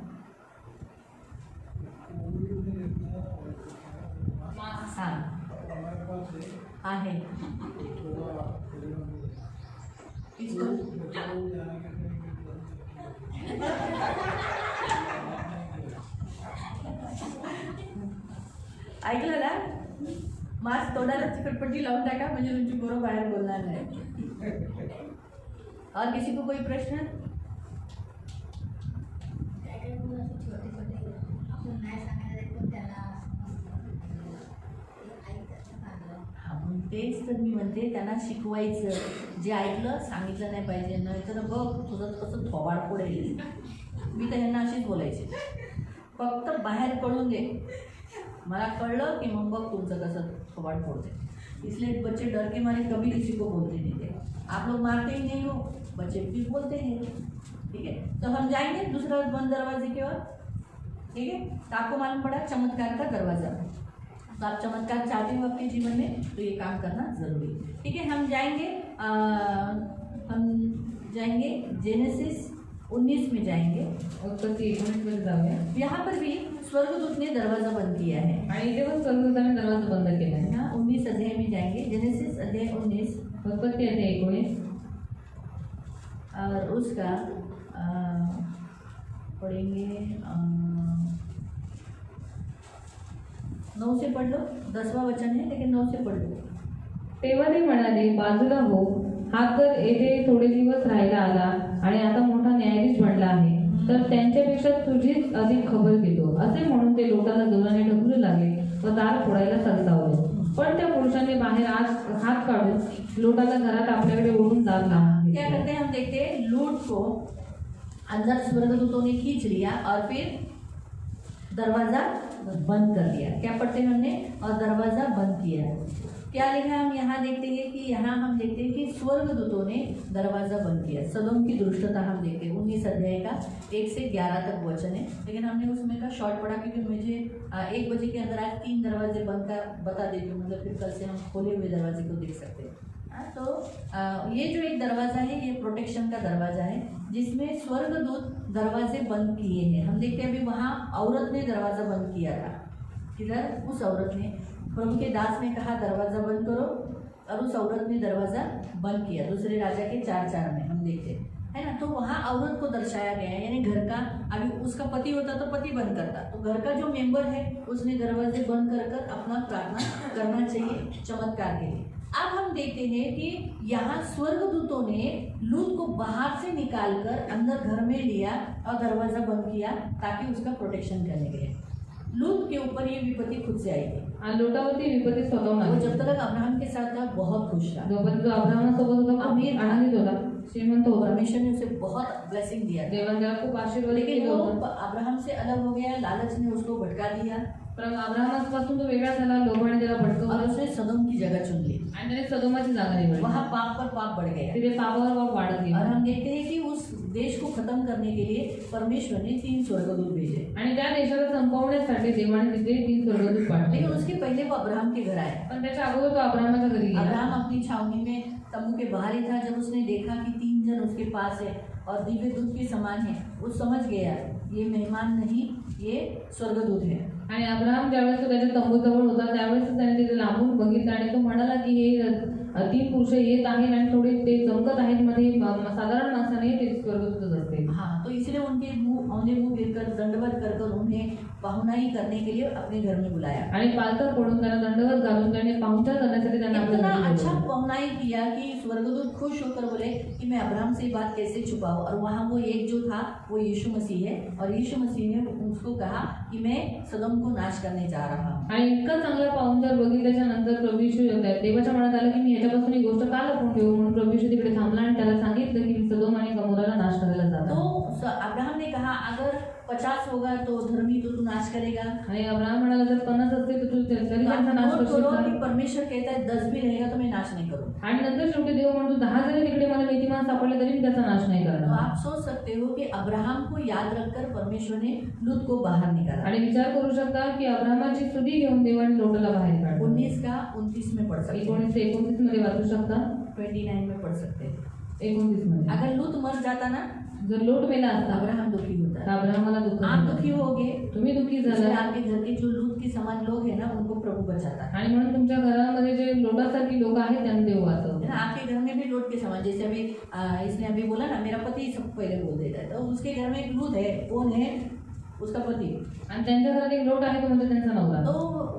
हाँ आहे किसको ऐकलं ना मास्क तोंडाला चिकटपट्टी लावून टाका म्हणजे तुमची पोरं बाहेर बोलणार नाही. और किसी को कोई प्रश्न. काय काय मुलं अशी छोटे छोटे आपण नाही सांगायला पण त्याला ऐकायचं चांगलं. हा मग तेच तर मी म्हणते त्यांना शिकवायचं. जे ऐकलं सांगितलं नाही पाहिजे. नाही तर बघ तुझं कसं थोबाड पडेल. मी तर ह्यांना अशीच बोलायचे फक्त बाहेर पडून दे मला कळलं की मग बघ तुमचं कसं थोबाड फोडते. इसलिए बच्चे डर के मारे कभी किसी को बोलते नहीं थे. आप लोग मारते ही नहीं हो बच्चे भी बोलते हैं. ठीक है तो हम जाएंगे दूसरा बंद दरवाजे की ओर. ठीक है तो आपको मालूम पड़ा चमत्कार का दरवाज़ा. तो आप चमत्कार चाहते हो आपके जीवन में तो ये काम करना ज़रूरी है. ठीक है हम जाएंगे जेनेसिस 19 में जाएंगे. उत्पत्ती 19 मध्ये जाऊया. यहाँ पर भी स्वर्गदूत ने दरवाज़ा बंद किया है. आणि इथे पण स्वर्गदूताने दरवाजा बंद केला आहे. यहाँ 19 अध्याय में जाएंगे. जेनेसिस अध्याय 19 उत्पत्ती अध्याय 19 और उसका पढ़ेंगे 9 से पढ़ लो. 10वां वचन है लेकिन 9 से पढ़ लो. तेव्हा ते म्हणाले बाजूला हो हा तर येथे थोडे दिवस राहायला आला आणि आता मोठा न्यायाधीश बनला आहे तर त्यांच्यापेक्षा तुझीच अधिक खबर घेतो असे म्हणून ते लोटाला जोराने ढकलू लागले व दार फोडायला सरसावले. पण त्या पुरुषाने बाहेर हात काढून लोटाला घरात आपल्याकडे ओढून दार क्या लावून करते हैं हम देखते हैं लूट को अंदर स्वर्गदूतों ने खींच लिया और फिर दरवाज़ा बंद कर दिया. क्या पढ़ते हैं हमने और दरवाज़ा बंद किया. क्या लिखा हम यहाँ देखते हैं कि यहाँ हम देखते हैं कि स्वर्गदूतों ने दरवाज़ा बंद किया. सदोम की दुष्टता हम देखते हैं 19 अध्याय का 1 से 11 तक वचन है. लेकिन हमने उसमें का शॉर्ट पढ़ा क्योंकि मुझे 1 बजे के अंदर आज 3 दरवाजे बंद का बता देती हूँ. मतलब फिर कल से हम खोले हुए दरवाजे को देख सकते हैं. तो ये जो एक दरवाज़ा है ये प्रोटेक्शन का दरवाज़ा है जिसमें स्वर्गदूत दरवाजे बंद किए हैं. हम देखते हैं अभी वहाँ औरत ने दरवाज़ा बंद किया था. किधर उस औरत ने प्रभु के दास ने कहा दरवाज़ा बंद करो और उस औरत ने दरवाज़ा बंद किया. दूसरे राजा के 4:4 में हम देखते है ना. तो वहाँ औरत को दर्शाया गया है. यानी घर का अभी उसका पति होता तो पति बंद करता. तो घर का जो मेंबर है उसने दरवाजे बंद कर अपना प्रार्थना करना चाहिए चमत्कार के लिए. अब हम देखते हैं कि यहाँ स्वर्गदूतों ने लूत को बाहर से निकालकर अंदर घर में लिया और दरवाज़ा बंद किया ताकि उसका प्रोटेक्शन करने के लिए. लूत के ऊपर ये विपत्ति खुद से आई थी. आणि लोटावरती विपत्ती स्वतःहून वो आली. जब तक अब्राहम के साथ था बहुत खुश था. जोपर्यंत तो अब्राहमासोबत होता खूप आमिर था. आनंदित होता श्रीमंत होता. परमेश्वर ने उसे बहुत ब्लेसिंग दिया था. देवाने त्याला खूप आशीर्वाद लेकिन केले वो होते. अब्राहम से अलग हो गया. लालच ने उसको भटका दिया पण अब्राहमापासून तो वेगळा झाला. लोभाने त्याला और भटकवलं उसने सदोम की जगह चुन ली. आणि त्याने सदोमाची जागा निवडली. वहाँ पाप पर पाप बढ़ गया. तिथे पापावर पाप वाढत और गेला. हम देखते हैं कि उस देश को खत्म करने के लिए परमेश्वर ने 3 स्वर्गदूत भेजे. आणि त्या देशाला संपवण्यासाठी देवाने तिथे 3 स्वर्गदूत पाठवले. लेकिन उसके पहले वो अब्राहम के घर आया. पण त्याच्या अगोदर तो अब्राहमाच्या घरी गेला. अब्राहम अपनी छावनी में तंबू के बाहर ही था. जब उसने देखा कि 3 जन उसके पास है और दिव्य दूत के समान है वो समझ गया ये मेहमान नहीं ये स्वर्गदूत है. आणि अब्राहम ज्यावेळेस तो त्याच्या तंबूजवळ होता त्यावेळेस त्याने तिथे लांबून बघितलं आणि तो म्हणाला की हे 3 पुरुष येत आहेत आणि थोडे ते चमकत आहेत. मध्ये साधारण माणसाने ते स्वर्गदूतच असते. हाँ तो इसलिए उनके मुंह गिरकर दंडवत कर उन्हें पाहुनाई करने के लिए अपने घर में बुलाया. आणि पालथर पडून त्यांना दंडवत घालून त्याने पाहुणचार करण्यासाठी त्यांना आपल्या इतना घरी अच्छा बोलावलं. पाहुनाई किया कि स्वर्गदूत खुश होकर बोले कि मैं अब्राहम से ये बात कैसे छुपाऊं. और वहाँ वो एक जो था वो यीशु मसीह है और यीशु मसीह ने उसको कहा कि मैं सदोम को नाश करने जा रहा हूँ. आणि इतका चांगला पाहुणचार बघितल्याच्या नंतर प्रभू येशू देवाच्या मनात आलं की मी याच्यापासून ही गोष्ट का लपवून ठेवू. म्हणून प्रभू येशू तिकडे थांबला आणि त्याला सांगितलं की मी सदोम आणि गमोराला नाश करायला जातो. तो अब्राहम ने कहा अगर 50 होगा तो धर्मी तो तू नाश करेगा। आणि अब्राहम म्हणाला जर 50 असते तर तू तरी तो आप त्यांचा नाश नोट करशील करो का? कि परमेश्वर कहता है 10 भी रहेगा तो मैं नाश नहीं करूँगा। आणि नंतर शेवटी देव म्हणतो 10 जरी तिकडे मला नीतिमान सापडले तरी मी त्याचा नाश नाही तो करणार. आप सोच सकते हो कि अब्राहम को याद रखकर परमेश्वर ने लूत को बाहर निकाला। आणि विचार करू शकता की अब्राहमाची स्तुती घेऊन देवाने लोटाला बाहेर काढलं. 19 का 29 में पढ़ सकते हैं, 1929 मध्ये वाचू शकता. 29 में पढ़ सकते हैं। 29 मध्ये अगर लूत मर जाता ना जर लोट मेला असता अब्राहम दुखी तर होता। अब्राहमाला दुःख आप झालं. दुखी होगे, तुम्ही दुःखी इसलिए झाला आपके घर के जो लूत के समान लोग हैं ना उनको प्रभु बचाता है। आणि म्हणून तुमच्या घरामध्ये जे लोटासारखी लोक आहेत त्यांना देव है वाचवतो. ना, आपके घर में भी लूत के समान, जैसे अभी इसने अभी बोला ना मेरा पति सब पहले बोल देता है, तो उसके घर में एक लूत है, कौन है? उसका पति। आणि त्यांच्या घरात एक लोट आहे तो म्हणजे त्यांचा नवरा. तो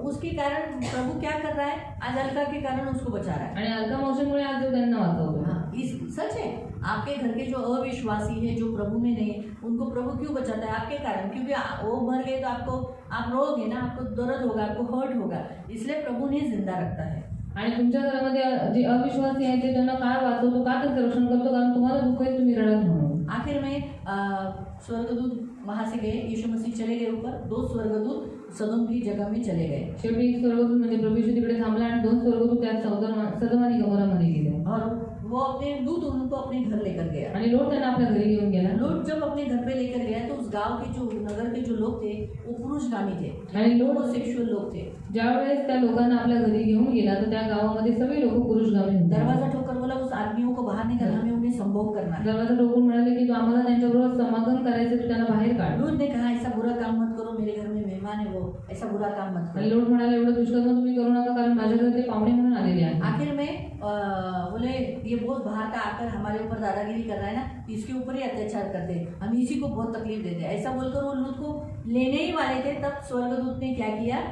उसके कारण प्रभु क्या कर रहा है? आज अलका के कारण उसको बचा रहा है। आणि अलका मावशीमुळे आज देव त्यांना वाचवतो. हाँ, इस सच है। आपके घर के जो अविश्वासी है, जो प्रभु में नहीं, उनको प्रभु क्यों बचाता है? आपके कारण, क्योंकि वो मर गए तो आपको आप रोगे ना, आपको दर्द होगा, आपको हर्ट होगा, इसलिए प्रभु ने जिंदा रखता है। आणि तुमच्या घरामध्ये जे अविश्वासी आहेत ते त्यांना काय वाचवतो, का त्यांचं रक्षण करतो? कारण तुम्हाला दुःख आहे, तुम्ही रडत म्हणून. आखिर में स्वर्गदूत वहां से गए, यीशु मसीह चले गए ऊपर, 2 स्वर्गदूत सदोम की जगह में चले गए शेवटी एक स्वर्गदूत म्हणजे प्रभू येशू तिकडे थांबला आणि 2 स्वर्गदूत त्या सदम आणि गमोरामध्ये गेले. और वो अपने दूत उनको अपने घर लेकर गया। आणि लोट त्यांना आपल्या घरी घेऊन गेला. लोट जब अपने घर पे लेकर गया तो उस गांव के जो नगर के जो लोग थे वो पुरुषगामी थे, आणि लोट सेक्सुअल लोग थे। ज्यावेळेस त्या लोकांना आपल्या घरी घेऊन गेला तर त्या गावामध्ये सगळे लोक पुरुषगामी होते. दरवाजा ठोकर बोला उस आदमियों को बाहर निकाल, हमें उन्हें संभोग करना है। दरवाजा ठोकून म्हणाले की तू आम्हाला त्यांच्याबरोबर समागम करायचं, तू त्यांना बाहेर काढ. लूत ने कहा ऐसा बुरा काम मत करो, मेरे घर में मेहमान है, वो ऐसा बुरा काम मत आणि करो। लोट म्हणाले एवढं दुष्कर्म तुम्ही करू नका कारण माझ्या घरी ते पाहुणे म्हणून आलेले आहेत. आखिर में बोले ये बहुत बाहर का आकर हमारे ऊपर दादागिरी कर रहा है ना, इसके ऊपर ही अत्याचार करते हैं, हम इसी को बहुत तकलीफ देते हैं। ऐसा बोलकर वो लूत को लेने ही वाले थे, तब स्वर्गदूत ने क्या किया?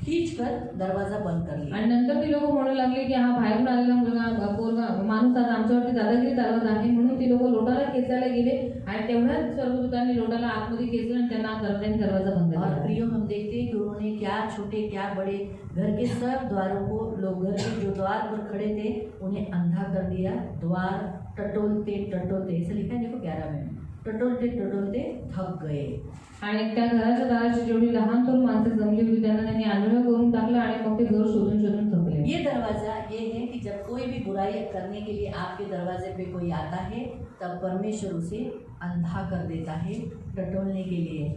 खींचकर दरवाजा बंद कर लिया। आणि नंतर ती लोक म्हणू लागले की हा बाहेरून आलेला मुलगा पोरगा माणूस आज आमच्यावरती दादागिरी चालवत आहे. म्हणून ती लोक लोटाला खेचायला गेले आणि तेवढ्याच स्वर्गदूतांनी लोटाला आतमध्ये खेचलं आणि त्यांना दरवाजा बंद और केला. प्रियो हम देखते हैं कि उन्होंने क्या छोटे क्या बड़े घर के सब द्वारों को, लोग घर के जो द्वार पर खड़े थे उन्हें अंधा कर दिया। द्वार टटोलते टटोलते, ऐसा लिखा है देखो 11 में, टटोलते टटोलते थक गए। आणि त्या घराच्या दाराची जेवढी लहान थोर माणसं जमली होती त्यांना त्यांनी आंधळ करून टाकलं आणि मग ते घर शोधून शोधून थकले. ये दरवाजा ये है कि जब कोई भी बुराई करने के लिए आपके दरवाजे पे कोई आता है तब परमेश्वर उसे अंधा कर देता है, टटोलने के लिए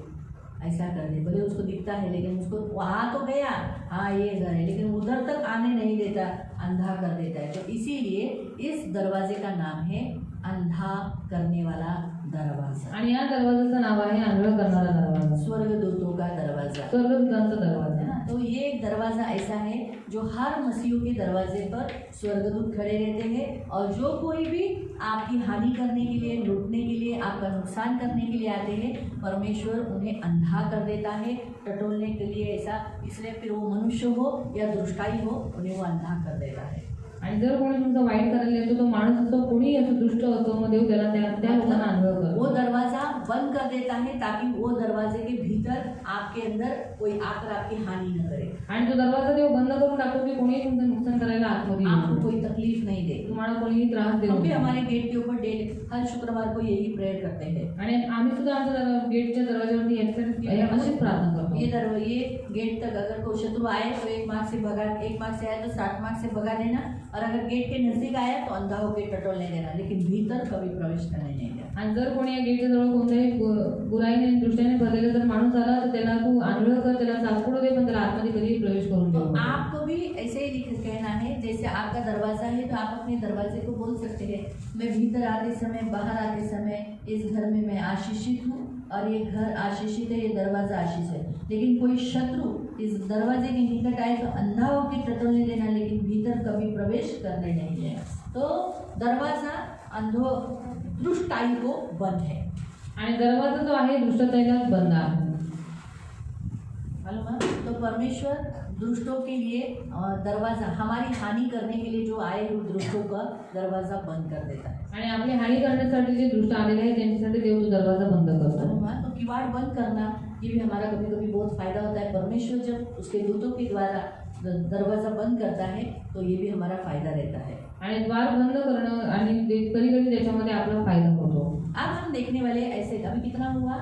ऐसा कर दे। भले उसको दिखता है लेकिन उसको वहाँ तो गया, हाँ ये घर है, लेकिन उधर तक आने नहीं देता, अंधा कर देता है। तो इसीलिए इस दरवाजे का नाम है अंधा करने वाला दरवाजा, आणि या दरवाजाचं नाव आहे आंधळ करणारा दरवाजा, स्वर्गदूतों का दरवाजा, स्वर्गदूतांचा दरवाजा. है ना। तो ये एक दरवाजा ऐसा है जो हर मसीहों के दरवाजे पर स्वर्गदूत खड़े रहते हैं, और जो कोई भी आपकी हानि करने के लिए, लूटने के लिए, आपका नुकसान करने के लिए आते हैं, परमेश्वर उन्हें अंधा कर देता है, टटोलने के लिए ऐसा, इसलिए फिर वो मनुष्य हो या दुष्टाई हो, उन्हें वो अंधा कर देता है। आणि जर कोणी तुमचं वाईट करायला येतो तो माणूस असो, कोणी असो, दुष्ट असो, मग देव त्याला त्या लोकांना आंधळ करतो. वो दरवाजा बंद कर देता है ताकि वो दरवाजे के भीतर आपके अंदर कोई आकर आपकी हानि न करे, आणि तो दरवाजा देव बंद करून टाकतो की कोणीही तुमचं नुकसान करायला आतमध्ये येऊ आपको नये. कोई तकलीफ नहीं दे। तुम्हाला कोणीही त्रास देऊ हम भी नये. हमारे गेट के ऊपर डेली हर शुक्रवार को यही प्रेयर करते हैं। आणि आम्ही सुद्धा आमच्या गेटच्या दरवाजावरती अशीच प्रार्थना करतो. ये गेट तक अगर कोई शत्रु आए तो एक मार्ग से आया तो 60 मार्ग से भगा देना, और अगर गेट के नजदीक आया तो अंधा होकर टटोलने देना, लेकिन भीतर कभी प्रवेश करने नहीं देना। आणि जर कोणी या गेटच्या जवळ कोणत्याही बुराईने दृष्टीने भरलेला जर माणूस आला तर त्याला तू आंधळ कर, त्याला चाकू दे, पण त्याला आतमध्ये कधीही प्रवेश करून तो देऊ नये. आपको भी ऐसे ही कहना है, जैसे आपका दरवाजा है तो आप अपने दरवाजे को बोल सकते हैं, मैं भीतर आते समय, बाहर आते समय इस घर में मैं आशीषित हूँ, और ये घर आशीषित है, ये दरवाजा आशीष है। लेकिन कोई शत्रु इस दरवाजे के निकट आए तो अंधा होकर टटोलने देना, लेकिन भीतर कभी प्रवेश करने नहीं देना। तो दरवाजा अंधो दुष्टाई को बंद है। आणि दरवाजा जो आहे दुष्टतेला बंद आहे. मालूम है? तो परमेश्वर दुष्टों के लिए दरवाजा, हमारी हानि करने के लिए जो आए हुए दुष्टों का दरवाजा बंद कर देता है। आणि आपली हानी करण्यासाठी जे दुष्ट आलेले आहेत त्यांच्यासाठी देव तो दरवाजा बंद करतो. मालूम है? तो किवाड़ बंद करना ये भी हमारा कभी कभी बहुत फायदा होता है। परमेश्वर जब उसके दूतों के द्वारा दरवाजा बंद करता है तो ये भी हमारा फायदा रहता है। आणि द्वार बंद करणं आणि कधी कधी त्याच्यामध्ये आपला फायदा होतो. अब हम देखने वाले ऐसे, अभी कितना हुआ?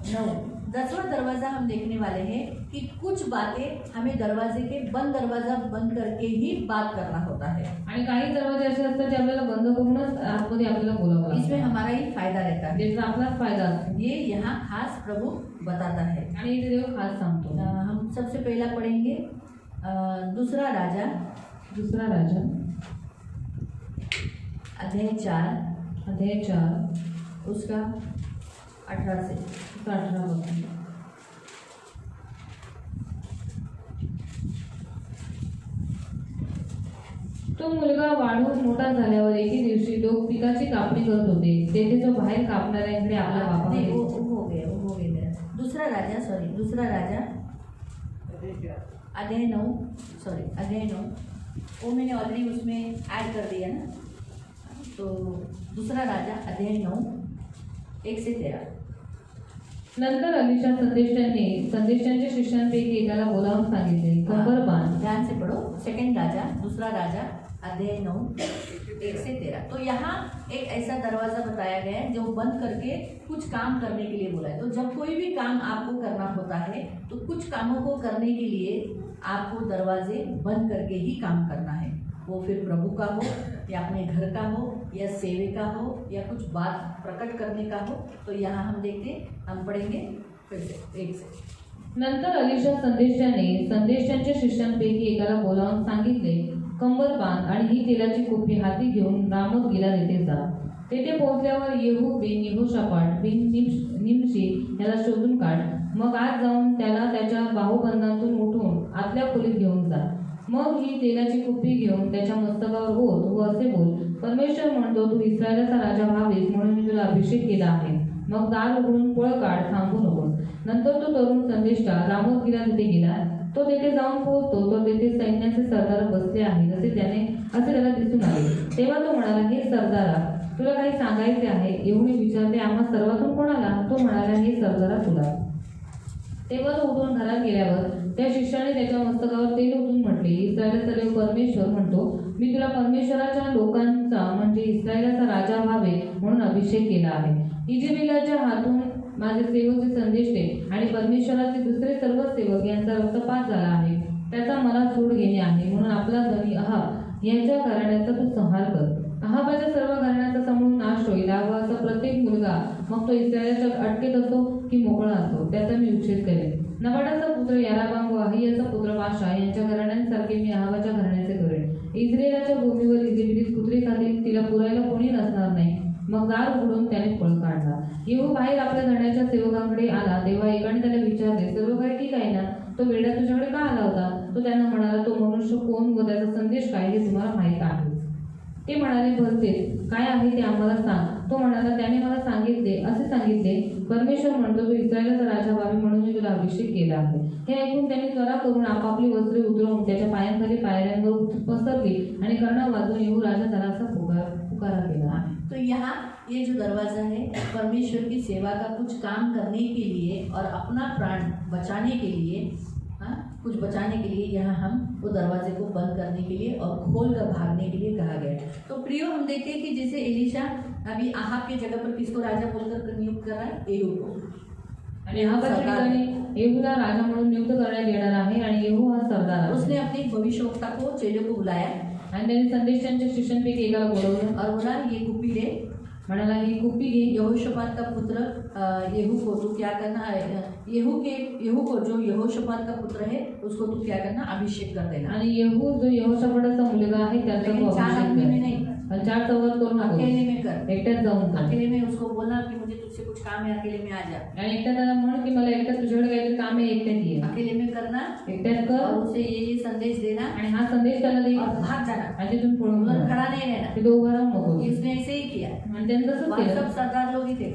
9। 10वां दरवाजा हम देखने वाले हैं कि कुछ बातें हमें दरवाजे के दरवाजा बंद करके ही बात करना होता है। आणि काही दरवाजे असे असतात जे आपल्याला बंद करूनच आतमध्ये आपल्याला बोलावं इसमें लागतं. हमारा ही फायदा रहता है। ज्याचा आपलाच फायदा असतो. ये यहाँ खास प्रभु बताता है। आणि इथे देव खास सांगतो. हम सबसे पहला पढ़ेंगे दूसरा राजा दुसरा राजा अध्याय 4 उसका 18 से 18 पासून. तो मुलगा वाढून मोठा झाल्यावर एके दिवशी लोक पिकाची कापणी करत होते. तेथे जो बाहेर कापणाऱ्यांकडे आपल्या नहीं, बापाकडे वो हो गया मेरा दूसरा राजा अध्याय 9 वो मैंने ऑलरेडी उसमें ऐड कर दिया ना। तो दूसरा राजा अध्याय 9 1 से 13। नंतर अलीशा संदेशांच्या शिष्यांपैकी एकाला बोलावून सांगितले, कंबर बांध. ध्यान से पढ़ो। सेकंड राजा दूसरा राजा अध्याय 9 1 से 13। तो यहाँ एक ऐसा दरवाजा बताया गया है जो बंद करके कुछ काम करने के लिए बोला है। तो जब कोई भी काम आपको करना होता है तो कुछ कामों को करने के लिए आपको दरवाजे बंद करके ही काम करना है। वो फिर प्रभु का हो या अपने घर का हो या सेवे का हो या कुछ बात प्रकट करने का हो। तो यहाँ हम पढ़ेंगे फिर से 1 से। नंतर अलीशा संदेशांच्या शिष्यांपैकी एकाला बोलावून सांगितले, कंबर बांध आणि ही तेलाची कुप्पी हाती घेऊन रामोत गिलाद येथे जा. तेथे पोहोचल्यावर येहू बिन यहोशापाट बिन निमशी याला शोधून काढ. मग आज जाऊन त्याला त्याच्या बाहुबंदातून उठवून आतल्या खोलीत घेऊन जा. मग ही तेलाची कुप्पी घेऊन त्याच्या मस्तकावर ओत व असे बोल, परमेश्वर म्हणतो, तू इस्रायलाचा राजा व्हावीस म्हणून मी तुला अभिषेक केला आहे. मग दार उघडून पळ काढ, थांबू नकोस. नंतर तो तरुण संदेष्टा रामोत गिलाद येथे गेला. तो तेथे जाऊन पोहोचतो तो तेथे सैन्याचे सरदार बसले आहेत असे त्याला दिसून आले. तेव्हा तो म्हणाला, हे सरदारा, तुला काही सांगायचे आहे? येऊन विचारले, आम्हा सर्वातून कोणाला? तो म्हणाला, हे सरदारा तुला. तेव्हा तो उठून घरात गेल्यावर त्या शिष्याने त्याच्या मस्तकावर तेल ओतून म्हटले, इस्रायलाचा देव परमेश्वर म्हणतो, मी तुला परमेश्वराच्या लोकांचा म्हणजे इस्रायलाचा राजा व्हावे म्हणून अभिषेक केला आहे. इजेबेलाच्या हातून माझे सेवक जे संदेष्टे आणि परमेश्वराचे दुसरे सर्व सेवक यांचा रक्तपात झाला आहे, त्याचा मला सूड घेणे आहे. म्हणून आपला धनी अहाब यांच्या घराण्याचा तू संहार कर. अहाबाच्या सर्व घराण्याचा समूळ नाश होईल. अहाबाचा प्रत्येक मुलगा मग तो इस्रायलाच्या अटकेत असो की मोकळा असो त्याचा मी उच्छेद करेन. नबाडाचा पुत्र याराबाम व अहियाचा पुत्र बाशा यांच्या घराण्यांसारखे मी अहाबाच्या घराण्याचे करेन. इस्रायलाच्या भूमीवर इजेबेलीस कुत्रे खातील, तिला पुरायला कोणी नसणार नाही. मग दार उघडून त्याने पळ काढला. येहू बाहेर आपल्या धण्याच्या सेवकांकडे आला तेव्हा एकाने त्याला विचारले, सर्व काही ठीक आहे ना? तो वेडा तुझ्याकडे का आला होता? तो त्यांना म्हणाला, तो मनुष्य कोण व त्याचा संदेश काय हे तुम्हाला माहीत आहे. ते म्हणाले, भरतेच काय आहे ते आम्हाला सांग. तो म्हणाला, त्याने मला असे सांगितले, परमेश्वर म्हणतो, तू इस्रायलाचा राजा व्हावी म्हणून मी तुला अभिषेक केला आहे. हे ऐकून त्यांनी त्वरा करून आपापली वस्त्रे उतरवून त्याच्या पायांखाली पायऱ्यांवर पसरली आणि कर्ण वाजवून येहू राजा झाला असा पुकारा केला. तो यहाँ ये जो दरवाज़ा है परमेश्वर की सेवा का कुछ काम करने के लिए और अपना प्राण बचाने के लिए, कुछ बचाने के लिए यहाँ हम वो दरवाजे को बंद करने के लिए और खोल कर भागने के लिए कहा गया है। तो प्रियो हम देखते हैं कि जैसे एलिशा अभी आहाब के जगह पर किसको राजा बोलकर नियुक्त कर रहा है? येहू को। आणि अहाबाच्या ठिकाणी येहूला राजा म्हणून नियुक्त करण्यात येणार आहे आणि येहू हा सरदार आहे. उसने अपने भविष्यवक्ता को चेलों को बुलाया आणि त्याने संदेशांच्या शिष्यांपैकी एकाला बोलवलं और बोला, ये कुप्पी ले, म्हणाला, ही कुप्पी घे. यहोशापात का पुत्र येहू को तू क्या करना है? येहू को जो यहोशापात का पुत्र है उसको तू क्या करना? अभिषेक कर देना। आणि येहू जो यहोशापाताचा मुलगा आहे त्याचा तू लेकिन 4 अभिषेक आदमी में कर. नहीं, आणि 4 चौघात करू नको, अकेले में कर। एकट्यात जाऊन कर. अकेले में उसको बोलना कि मुझे तुझसे कुछ काम है, अकेले में आ जा। आणि एकट्यात त्याला म्हण की मला एकट्यात तुझ्याकडे काहीतरी काम आहे, एकट्यात ये. अकेले में करना एकट्यात कर और उसे ये संदेश देना आणि हा संदेश त्याला दे और भाग जाना, आणि तिथून पळून उधर जा. खड़ा नहीं रहना। तिथे उभा राहू नको. इसने ऐसे ही किया। आणि त्यांनी तसंच वहाँ केलं. सब सरदार लोग ही थे।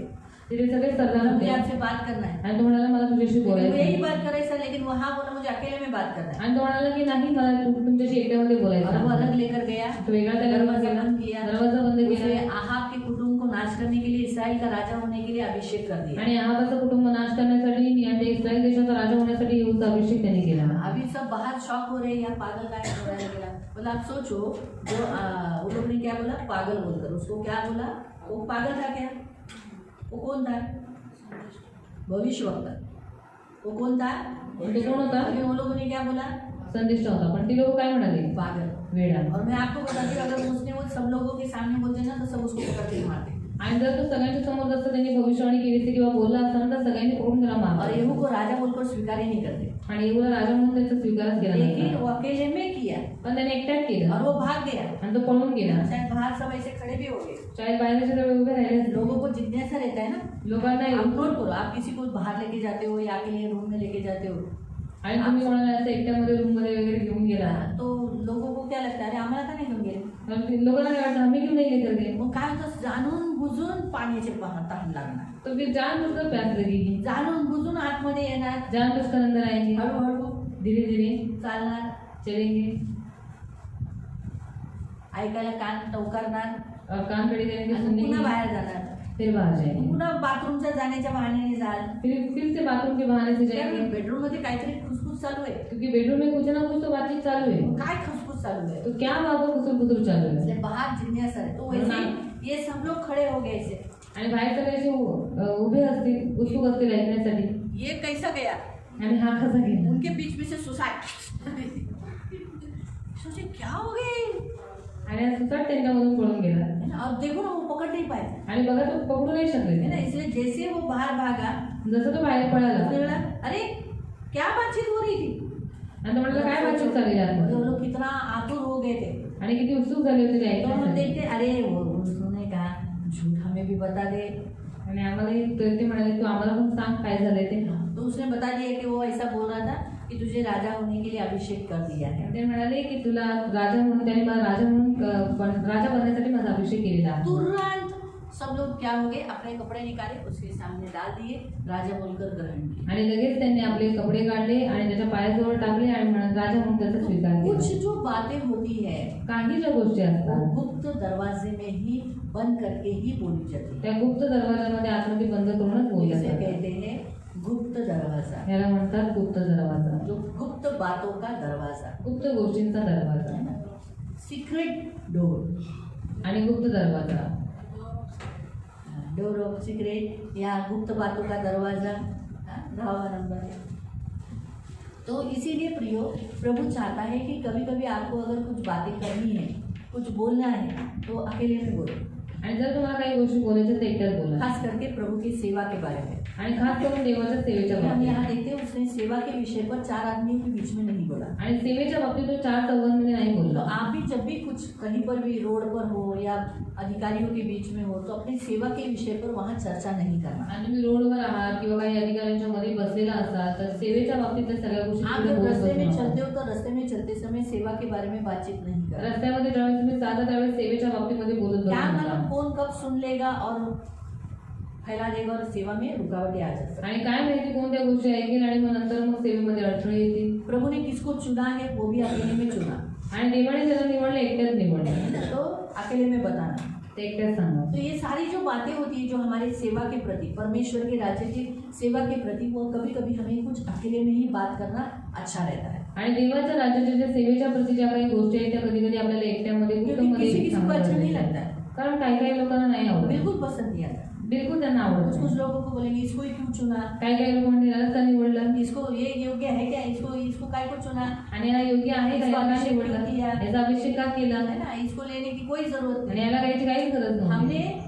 तिथे सगळे सरदार मुझे होते आपसे बात करना है, आणि तो म्हणाला, मला तुझ्याशी लेकिन वो बोलायचं यही आहे. बात करे सर, लेकिन वहाँ बोला मुझे अकेले में बात करना है। आणि तो म्हणाला की नाही, मला तुमच्याशी एकट्यामध्ये बोलायचं और वो आहे. अलग लेकर गया, तो वेगळा त्याला दरवाजा केला, बंद किया, दरवाजा बंद उसे केला आहाब के कुटुंब को नाश करने के लिए, इस्राएल का राजा होने के लिए अभिषेक कर दिया। आणि अहाबाचं कुटुंब नाश करण्यासाठी आणि ते इस्रायल देशाचा राजा होण्यासाठी येहूचा अभिषेक त्याने केला. अभी सब बाहर शॉक हो रहे हैं, यहाँ पागल का हो रहा है। बोला, आप सोचो, जो वो लोग ने क्या बोला? पागल बोलकर उसको क्या बोला? वो पागल था क्या? वो कौन था? भविष्यवक्ता। वो कौन था? तो कौन होता? अभी वो लोगों ने क्या बोला? संदिष्ट होता, पण ती लोक काय म्हणाले? पागल। वेडा। और मैं आपको बताती हूँ, अगर उसने वो सब लोगों के सामने बोलते ना तो सब उसको पकड़ के मारते। आणि जर तो सगळ्यांच्या समोर जसं त्यांनी भविष्यवाणी केली असती किंवा बोलला असता ना, तर सगळ्यांनी पकडून त्याला और मारलं. येहू को राजा बोलकर स्वीकार ही नहीं करते, आणि येहूला राजा म्हणून त्याचा स्वीकारच केला लेकिन नव्हता. वो अकेले में किया पण त्याने एकट्यात और केलं वो भाग गया। आणि तो पळून गेला. शायद बाहर सब ऐसे खड़े भी हो गए। शायद बाहेरचे सगळे उभे राहिले असते. लोगों को जिज्ञासा रहता है ना, लोकांना आप एवढं- नोट करो, आप किसी को बाहर लेके जाते हो या अकेले रूम में लेके जाते हो, आणि तुम्ही कोणाला असं एकट्यामध्ये रूम मध्ये वगैरे घेऊन गेला, तो लोगों को क्या लगता है, अरे आम्हाला का नाही घेऊन गेले? तर लोकांना काय वाटतं आम्ही क्यों नाही लेकर गए. मग काय होतं, जाणून बुजून पाण्याचे तहान लागणार, तो फिर जानबूझकर प्यास लगेगी, जाणून बुजून आतमध्ये येणार, जानबूझकर अंदर आएंगे, हळूहळू धीरे धीरे चालणार, चलेंगे ऐकायला कान टवकारणार और कान खड़ी करेंगे आणि सुनने के पुन्हा लिए, बाहेर जाणार, फिर बाहर जाएंगे, पुन्हा बाथरूमच्या जाण्याच्या बहाण्याने जाल, फिर से बाथरूम के बहाने से कारण जाएंगे, बेडरूम मध्ये काहीतरी खुसखुस चालू आहे. क्योंकि बेडरूम में कुछ ना कुछ तो बातचीत चालू है. काय खुसखुस चालू है? तो क्या वहाँ पर कुसुर कुसुर चालू है. इसलिए बाहर जिज्ञासा है, तो वैसे ही ये सब लोग खड़े हो गए ऐसे, आणि बाहेर सगळे असे उभे असतील, उत्सुक असतील ऐकण्यासाठी. ये कैसा गया, आणि हा कसा गेला. उनके बीच में से सुसाइड सोचे क्या हो गए, आणि हा सुसाट त्यांच्यामधून पळून गेला. है ना? और देखो ना वो पकड़ नहीं पाए, आणि बघा तो पकडू नाही शकले. है ना? इसलिए जैसे वो बाहर भागा, जसं तो बाहेर उसने पळाला बोला अरे क्या बातचीत हो रही थी, आणि तो म्हटलं काय बातचीत चालली आहे वो आतमध्ये? लोग कितना आतुर हो गए थे. आणि किती उत्सुक झाले होते ते तो हम ऐकण्यासाठी. देखते अरे वो उन्होंने कहा झूठ हमें भी बता दे, आणि आम्हालाही ते म्हणाले तू आम्हाला पण सांग काय झालंय ते. तो उसने बता दिया कि वो ऐसा बोल रहा था कि तुझे राजा होने के लिए अभिषेक कर दिया है. ते म्हणाले की तुला राजा म्हणून त्याने मला राजा म्हणून राजा बनण्यासाठी माझा अभिषेक केलेला आहे. तुरंत सब लोग क्या हो गए, अपने कपड़े निकाले, उसके सामने डाल दिए, राजा बोलकर ग्रहण किया. आणि लगेच त्यांनी आपले कपडे काढले आणि त्याच्या पायाजवळ टाकले आणि राजा म्हणून त्याचा स्वीकार कुछ केला. जो बातें होती है काही ज्या गोष्टी वो असतात गुप्त दरवाजे में ही बंद करके ही बोली जाती है. त्या गुप्त दरवाजामध्ये आतमध्ये बंद करूनच बोलल्या इसे जातात. कहते हैं गुप्त दरवाजा, याला म्हणतात गुप्त दरवाजा, जो गुप्त बातों का दरवाजा, गुप्त गोष्टींचा दरवाजा सीक्रेट डोर, आणि गुप्त दरवाजा, डोर ऑफ सीक्रेट या गुप्त बातों का दरवाजा, 10वां नंबर है. तो इसीलिए प्रियो, प्रभु चाहता है कि कभी कभी आपको अगर कुछ बातें करनी है, कुछ बोलना है, तो अकेले में बोलो, आणि जर तुम्हाला काही गोष्टी बोलायच्या तर एकट्यात बोला. खास करके प्रभु की सेवा के बारे में. आणि खास करून देवाच्या सेवेच्या हम बाबतीत. यहाँ देखते हैं उसने सेवा के विषय पर 4 आदमियों के बीच में नहीं बोला. आणि सेवेच्या बाबतीत तो 4 चौघांमध्ये नाही तो बोलला. आप भी जब भी कुछ कहीं पर भी रोड पर हो या अधिकारियों के बीच में हो, तो अपनी सेवा के विषय पर वहाँ चर्चा नहीं करना. आणि तुम्ही रोडवर आहात किंवा काही अधिकाऱ्यांच्या मध्ये बसलेला असाल तर सेवेच्या बाबतीत सगळ्या गोष्टी आप तुम्ही जब बोलत रास्ते में बसू चलते नका. हो तो रास्ते में चलते समय सेवा के बारे में बातचीत नहीं करना. रस्त्यामध्ये ज्यावेळेस तुम्ही जाता त्यावेळेस सेवेच्या बाबतीमध्ये बोलत बसू क्या नका. मालूम कौन कब सुन लेगा और फैला देगा और सेवा में रुकावटें आ जाती. आणि काय माहिती कोणत्या गोष्टी ऐकेल आणि मग नंतर मग सेवेमध्ये अडथळे येतील. प्रभु ने किसको चुना है वो भी अकेले में चुना, आणि देवाने ज्याला निवडलं एकट्यात निवडलं तो अकेले में बताना. ते एकट्यात सांगा. तो ये सारी जो बातें होती है जो हमारे सेवा के प्रति, परमेश्वर के राज्य की सेवा के प्रति, वो कभी कभी हमें कुछ अकेले में ही बात करना अच्छा रहता है. आणि देवाच्या राज्याच्या ज्या सेवेच्या प्रती ज्या काही गोष्टी आहेत त्या कधी कधी आपल्याला एकट्यामध्ये क्योंकि गुप्तमध्ये किसी किसी को सांगाव्या अच्छा नहीं लागतात. लगता है, कारण काही काही लोकांना नाही आवडत. बिल्कुल पसंद नहीं आता. बिलकुल त्यांना आवडत कुछ कुछ नाही. लोगों को बोलेंगे इसको ही क्यों चुना, काही काही लोक म्हणतील यालाच का निवडलं, इसको ये योग्य है क्या, इसको इसको काय को चुना, आणि हा योग्य आहे का, इसको याला का अभिषेक निवडलं, क्यों किया? याचा अभिषेक का केला, है ना, इसको लेने की कोई जरूरत आणि नहीं. याला काहीची काहीच गरज हमने नव्हती.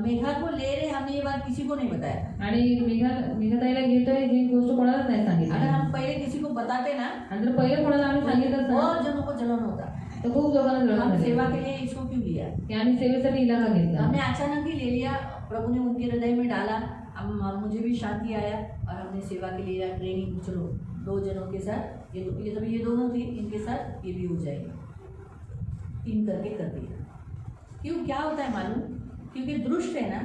मेघा को ले रहे, हमने ये बात किसी को नहीं बताया. आणि मेघाताईला घेतोय ही गोष्ट कोणालाच नाही सांगितली. अगर हम पहले किसी को बताते ना, आणि जर पहिले कोणाला आम्ही सांगितलं असतं बहुत ना, जनों को जलन होता. तर खूप लोकांना हम जळत सेवा नाही के लिए इसको क्यों लिया. की आम्ही सेवेसाठी हिला का घेतला. हमने अचानक ही ले लिया, प्रभु ने उनके हृदय में डाला, मुझे भी शांति आया और हमने सेवा के लिए ट्रेनिंग, चलो 2 जनों के साथ, ये दोनों थी, इनके साथ ये भी हो जाएगी, 3 करके कर दिया. क्यों, क्या होता है मालूम, क्योंकि दुष्ट है ना,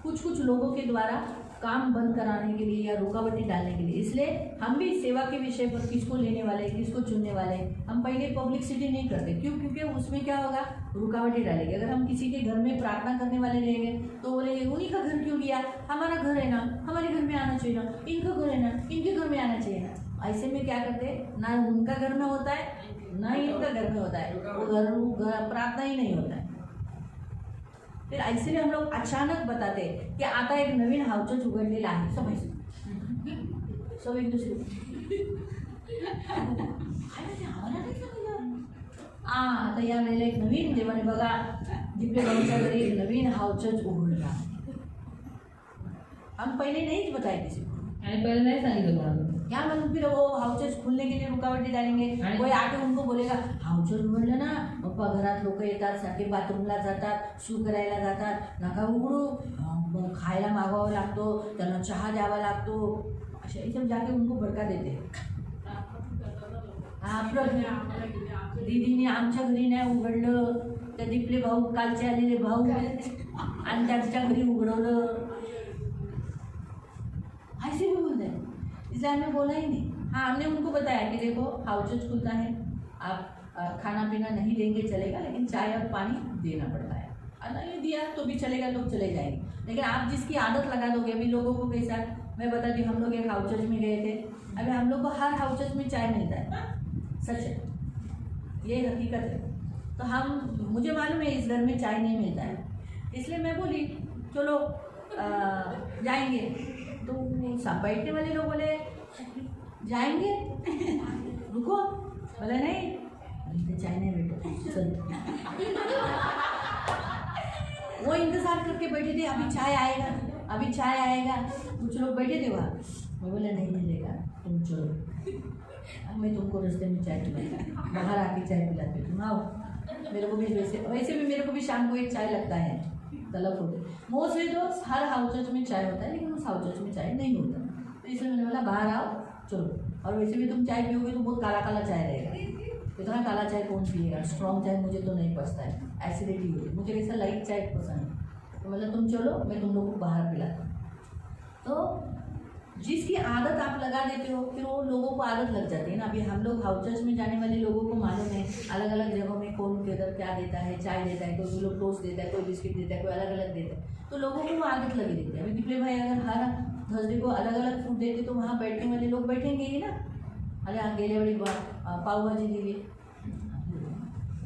कुछ कुछ लोगों के द्वारा काम बंद कराने के लिए या रुकावटें डालने के लिए. इसलिए हम भी सेवा के विषय पर किसको लेने वाले, किसको चुनने वाले, हम पहले पब्लिसिटी नहीं करते. क्यों, क्योंकि उसमें क्या होगा, रुकावटें डालेंगे. अगर हम किसी के घर में प्रार्थना करने वाले रहेंगे तो बोलेंगे उन्हीं का घर क्यों लिया, हमारा घर है ना, हमारे घर में आना चाहिए ना, इनका घर है ना, इनके घर में आना चाहिए ना. ऐसे में क्या करते हैं, ना उनका घर में होता है ना ही इनका घर में होता है, वो घर प्रार्थना ही नहीं होता है. फिर ऐसे में हम लोग अचानक बताते कि आता एक नवीन हावचच उघडलेला आहे, समज सब एक दूसरे आम्हाला नाही सांगितलं. आता या वेळेला एक नवीन देवाने बघा दिपले भाऊच्या घरी एक नवीन हाउचर्च उघडला. हम पहले नहीं बताए किसी को. आणि पहिले नाही सांगितलं कोणाला. क्या मालूम फिर वो हाउचर्च खुलने के लिए रुकावटें डालेंगे. आणि- कोई आके उनको बोलेगा हाउचर्च उघडलं ना पप्पा घरात लोक येतात सारखे बाथरूमला जातात शू करायला जातात नका उघडू. मग खायला मागवावं लागतो त्यांना चहा द्यावा लागतो अशा ये सब जाके उनको भडका देते. दीदीने आमच्या घरी नाही उघडलं त्या दिपले भाऊ कालचे आलेले भाऊ आणि त्यांच्या घरी उघडवलं ऐसे भी बोलते हैं. इसलिए हमने बोला ही नहीं. हाँ हमने उनको बताया कि देखो हाउचर्च खुलता है आप खाना पीना नहीं देंगे चलेगा लेकिन चाय और पानी देना पड़ता है. और नहीं दिया तो भी चलेगा लोग चले जाएंगे. लेकिन आप जिसकी आदत लगा दोगे अभी लोगों को कैसा मैं बताती हूँ. हम लोग एक हाउचर्च में गए थे. अभी हम लोग को हर हाउचर्च में चाय मिलता है. सच है ये हकीकत है. तो हम मुझे मालूम है इस घर में चाय नहीं मिलता है इसलिए मैं बोली चलो जाएंगे. तो सब बैठने वाले लोग बोले जाएंगे रुको. बोले नहीं चाय नहीं बेटे चल. वो इंतज़ार करके बैठे थे अभी चाय आएगा अभी चाय आएगा. कुछ लोग बैठे थे वहाँ. मैं बोले नहीं मिलेगा तुम चलो. मैं तुमको रास्ते में चाय पिलाऊंगा बाहर आके चाय पिलाते तुम आओ. मेरे को भी वैसे भी मेरे को भी शाम को एक चाय लगता है तलब होते. मोस्टली तो हर हाउचर्च में चाय होता है लेकिन उस हाउचर्च में चाय नहीं होता. तो इसलिए मैंने बोला बाहर आओ चलो. और वैसे भी तुम चाय पियोगे तो बहुत काला काला चाय रहेगा. इतना काला चाय कौन पिएगा. स्ट्रॉन्ग चाय मुझे तो नहीं पसंद है एसिडिटी होती है. मुझे ऐसा लाइट चाय पसंद है. तो मतलब तुम चलो मैं तुम लोग को बाहर पिलाता हूँ. तो जिसकी आदत आप लगा देते हो फिर वो लोगों को आदत लग जाती है ना. अभी हम लोग हाउचर्च में जाने वाले लोगों को मालूम है अलग अलग जगहों में कौन किधर क्या देता है. चाय देता है कोई लोग टोस्ट देता है कोई बिस्किट देता है कोई अलग अलग देता है. तो लोगों को वो आदत लगी रहती है. अभी दिपले भाई अगर हर थर्सडे को अलग अलग फूड देते तो वहाँ बैठने वाले लोग बैठेंगे ही ना. अरे हाँ गेल्या वेळी पाव भाजी दिली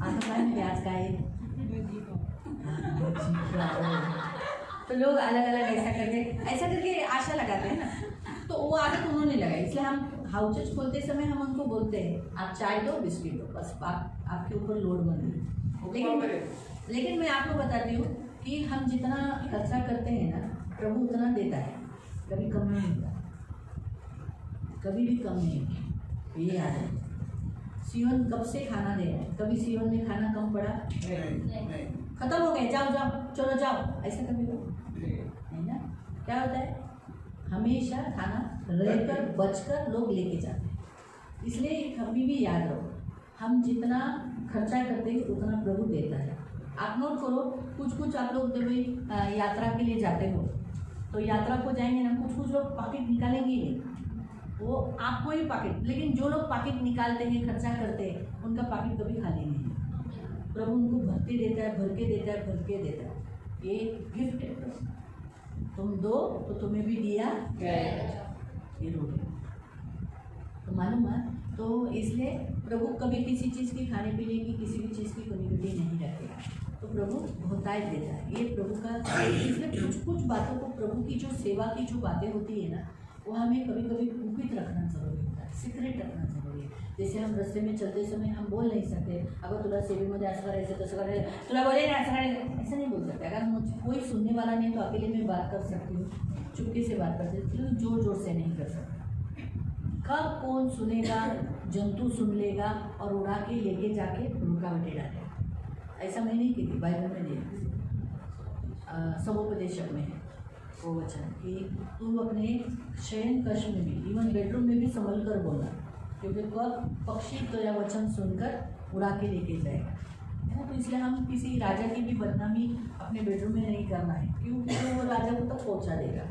आता काय नाही आज काय तो लोग अलग अलग ऐसा करके आशा लगाते हैं ना. तो वो आदत उन्होंने लगाई. इसलिए हम हाउचर्च खोलते समय हम उनको बोलते हैं आप चाय दो बिस्किट दो बस आपके ऊपर लोड बन गई. लेकिन मैं आपको बताती हूँ कि हम जितना खर्चा करते हैं ना प्रभु उतना देता है. कभी कम नहीं होता कभी भी कम नहीं होता. ये याद है. सीवन कब से खाना दे रहा है कभी सीवन में खाना कम पड़ा खत्म हो गए जाओ जाओ चलो जाओ ऐसा कभी हो नहीं ना. क्या होता है हमेशा खाना रहकर बचकर लोग लेके जाते हैं. इसलिए कभी भी याद रहो हम जितना खर्चा करते हैं उतना प्रभु देता है. आप नोट करो कुछ आप लोग जब भाई यात्रा के लिए जाते हो तो यात्रा को जाएंगे ना कुछ लोग पॉकेट निकालेंगे ही नहीं. वो आपको ही पॉकेट. लेकिन जो लोग पॉकेट निकालते हैं खर्चा करते हैं उनका पॉकेट कभी खाली नहीं है. प्रभु उनको भरते देता है भर के देता है भर के देता है. ये गिफ्ट है प्रभु. तुम दो तो तुम्हें भी दिया ये रोटी. तो मालूम है. तो इसलिए प्रभु कभी किसी चीज़ की खाने पीने की किसी भी चीज़ की कमी नहीं रखेगा. तो प्रभु बहुतायत देता है. ये प्रभु का. इसलिए कुछ बातों को प्रभु की जो सेवा की जो बातें होती है ना वो हमें कभी कभी गुपित रखना जरूरी होता है. सिक्रेट रखना जरूरी है. जैसे हम रस्ते में चलते समय हम बोल नहीं सकते अगर तुला सेवेमध्ये असं करायचं तसं करायचं तुला बोले ना असं करायचं ऐसा नहीं बोल सकते. अगर मुझे कोई सुनने वाला नहीं तो अकेले में बात कर सकती हूँ चुपके से बात कर सकती हूँ जोर जोर से नहीं कर सकती. कब कौन सुनेगा जंतु सुन लेगा और उड़ा के लेके जाके रुकावटें डालेगा. ऐसा मैं नहीं की थी. बाइबल में दिया सबोपदेशक में है वो वचन कि तू अपने शयन कक्ष में भी इवन बेडरूम में भी संभल कर बोलना क्योंकि कब पक्षी तो यह वचन सुनकर उड़ा के लेके जाएगा है ना. तो इसलिए हम किसी राजा की भी बदनामी अपने बेडरूम में नहीं करना है क्योंकि वो राजा को तक पहुंचा देगा.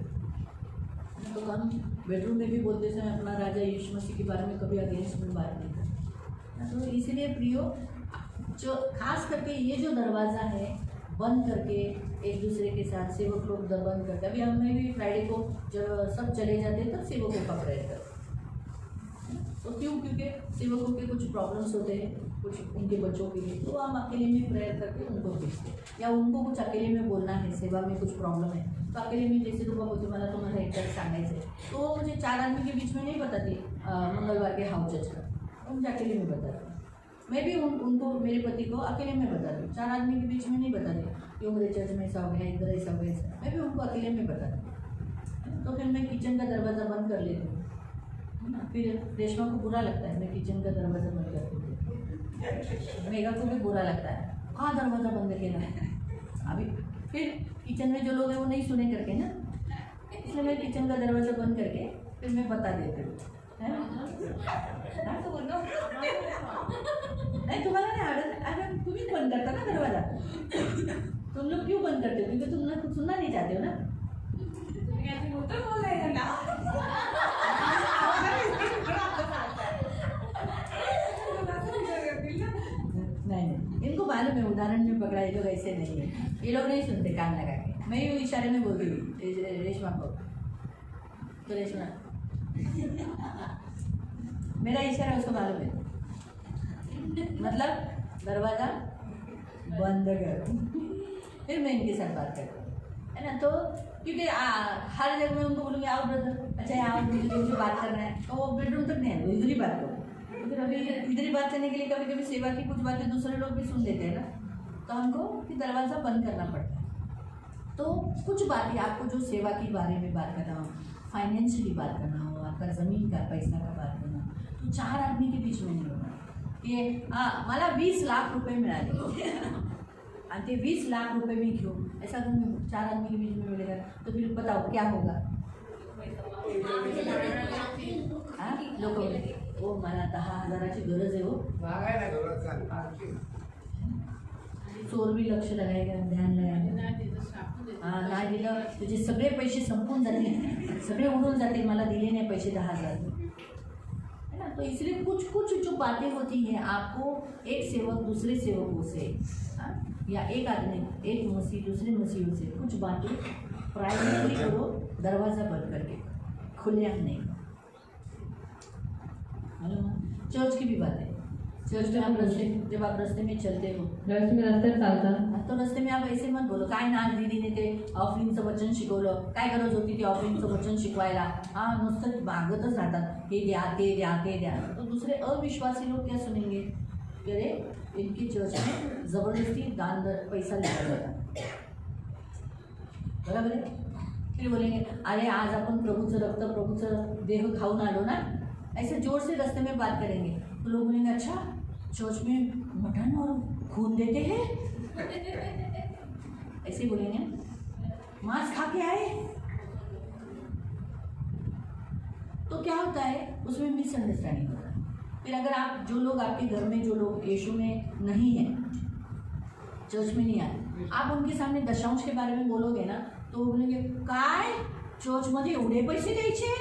तो हम बेडरूम में भी बोलते समय अपना राजा यीशु मसीह के बारे में कभी अगेंस्ट में बात नहीं करते. तो इसीलिए प्रियो जो खास करके ये जो दरवाज़ा है बंद करके एक दूसरे के साथ सेवक लोग बंद करते. अभी हमें भी फ्राइडे को जब सब चले जाते हैं तब सेवकों का प्रेयर करते. तो क्यों क्योंकि सेवकों के कुछ प्रॉब्लम्स होते हैं कुछ उनके बच्चों के लिए तो हम अकेले में प्रेयर करके उनको भेजते. या उनको कुछ अकेले में बोलना है सेवा में कुछ प्रॉब्लम है तो अकेले में जैसे तो बोलती मला तुम्हाला एक तरह सांगायचं है, तो मुझे 4 आदमी के बीच में नहीं बताती मंगलवार के हाउ चर्च का, वो मुझे अकेले में बताती। मैं भी उनको, मेरे पति को अकेले में बताती हूँ, 4 आदमी के बीच में नहीं बताती। ये मेरे चर्च में ऐसा हो गया, इधर ऐसा हो गया, मैं भी उनको अकेले में बताती। तो फिर मैं किचन का दरवाज़ा बंद कर लेती हूँ, है ना। फिर रेशमा को बुरा लगता है मैं किचन का दरवाज़ा बंद कर देती हूँ, मेघा को भी बुरा लगता है, कहाँ दरवाज़ा बंद किया अभी। फिर किचन में जो लोग हैं वो नहीं सुने करके ना, इसलिए मैं किचन का दरवाज़ा बंद करके फिर मैं बता देती हूँ, है ना। तो बोलो नहीं, तुम्हाला नहीं आवडत, अरे तुम्ही बंद करता ना दरवाज़ा, तुम लोग क्यों बंद करते हो? क्योंकि तुम लोग सुनना नहीं चाहते हो ना। नहीं, इनको मालूम है उदाहरण में पकड़ा, ये लोग ऐसे नहीं है, ये लोग नहीं सुनते कान लगा के। मैं यूँ इशारे में बोलती हूँ रेशमा को, तो रेशमा मेरा इशारा उसको मालूम है, मतलब दरवाज़ा बंद करो। फिर मैं इनके साथ बात करती हूँ, है ना। तो क्योंकि हर जगह में उनको बोलूँगी आओ ब्रदर, अच्छा आओ मुझे तुमसे बात करना है, तो वो बेडरूम तक नहीं है, वो इधर ही बात करो। तो फिर अभी इधर ही बात करने के लिए कभी कभी सेवा की कुछ बातें दूसरे लोग भी सुन लेते हैं ना, तो हमको फिर दरवाज़ा बंद करना पड़ता है। तो कुछ बातें आपको जो सेवा के बारे में बात करना हो, फाइनेंशियली बात करना हो, आपका ज़मीन का पैसा का बात करना हो, तो 4 आदमी के बीच में नहीं होना। ये मला 20 लाख रुपये मिळाले आणि ते 20 लाख रुपये मी घेऊ, ऐसा अगर 4 आदमी के बीच में मिलेगा तो फिर बताओ क्या होगा? हाँ, लोक बोलते ओ मला 10,000ची गरज आहे हो, चोर भी लक्ष लगाएगा, ध्यान लगाएगा, हाँ नाही दिलं तुझे सगळे पैसे संपून जातील, सगळे उडून जातील, मला दिले नहीं पैसे 10,000, है ना। तो इसलिए कुछ कुछ जो बातें होती हैं आपको एक सेवक दूसरे सेवकों से, हाँ, या एक आदमी एक मसीह दूसरे मसीहों से कुछ बातें प्राइवेटली करो, दरवाज़ा बंद करके, खुलेआम नहीं। चर्च की भी बात है, चर्च में आप जब आप रास्ते में चलते हो, रस्त्यावर चालता तो रस्ते में आप ऐसे मत बोलो काय ना दीदीने ते ऑफरिंगचं वचन शिकवलं, काय गरज होती ते ऑफरिंगचं वचन शिकवायला, हाँ नुसतं मागतच राहतात, हे द्या ते द्या ते द्या। तो दूसरे अविश्वासी लोग क्या सुनेंगे, अरे इनकी चर्च में ज़बरदस्ती दान पैसा लिया जाता, बराबर है। फिर बोलेंगे अरे आज अपन प्रभुचं रक्त प्रभुचं देह खाऊन आलो ना, ऐसे जोर से रास्ते में बात करेंगे, तो लोग बोलेंगे अच्छा चर्च में मटन और खून देते हैं, ऐसे बोलेंगे, मांस खा के आए। तो क्या होता है उसमें मिसअंडरस्टैंडिंग होता है। फिर अगर आप जो लोग आपके घर में जो लोग यीशु में नहीं हैं, चर्च में नहीं आए, आप उनके सामने दशांश के बारे में बोलोगे ना, तो बोलेंगे काय चर्चमध्ये एवढे पैसे द्यायचे,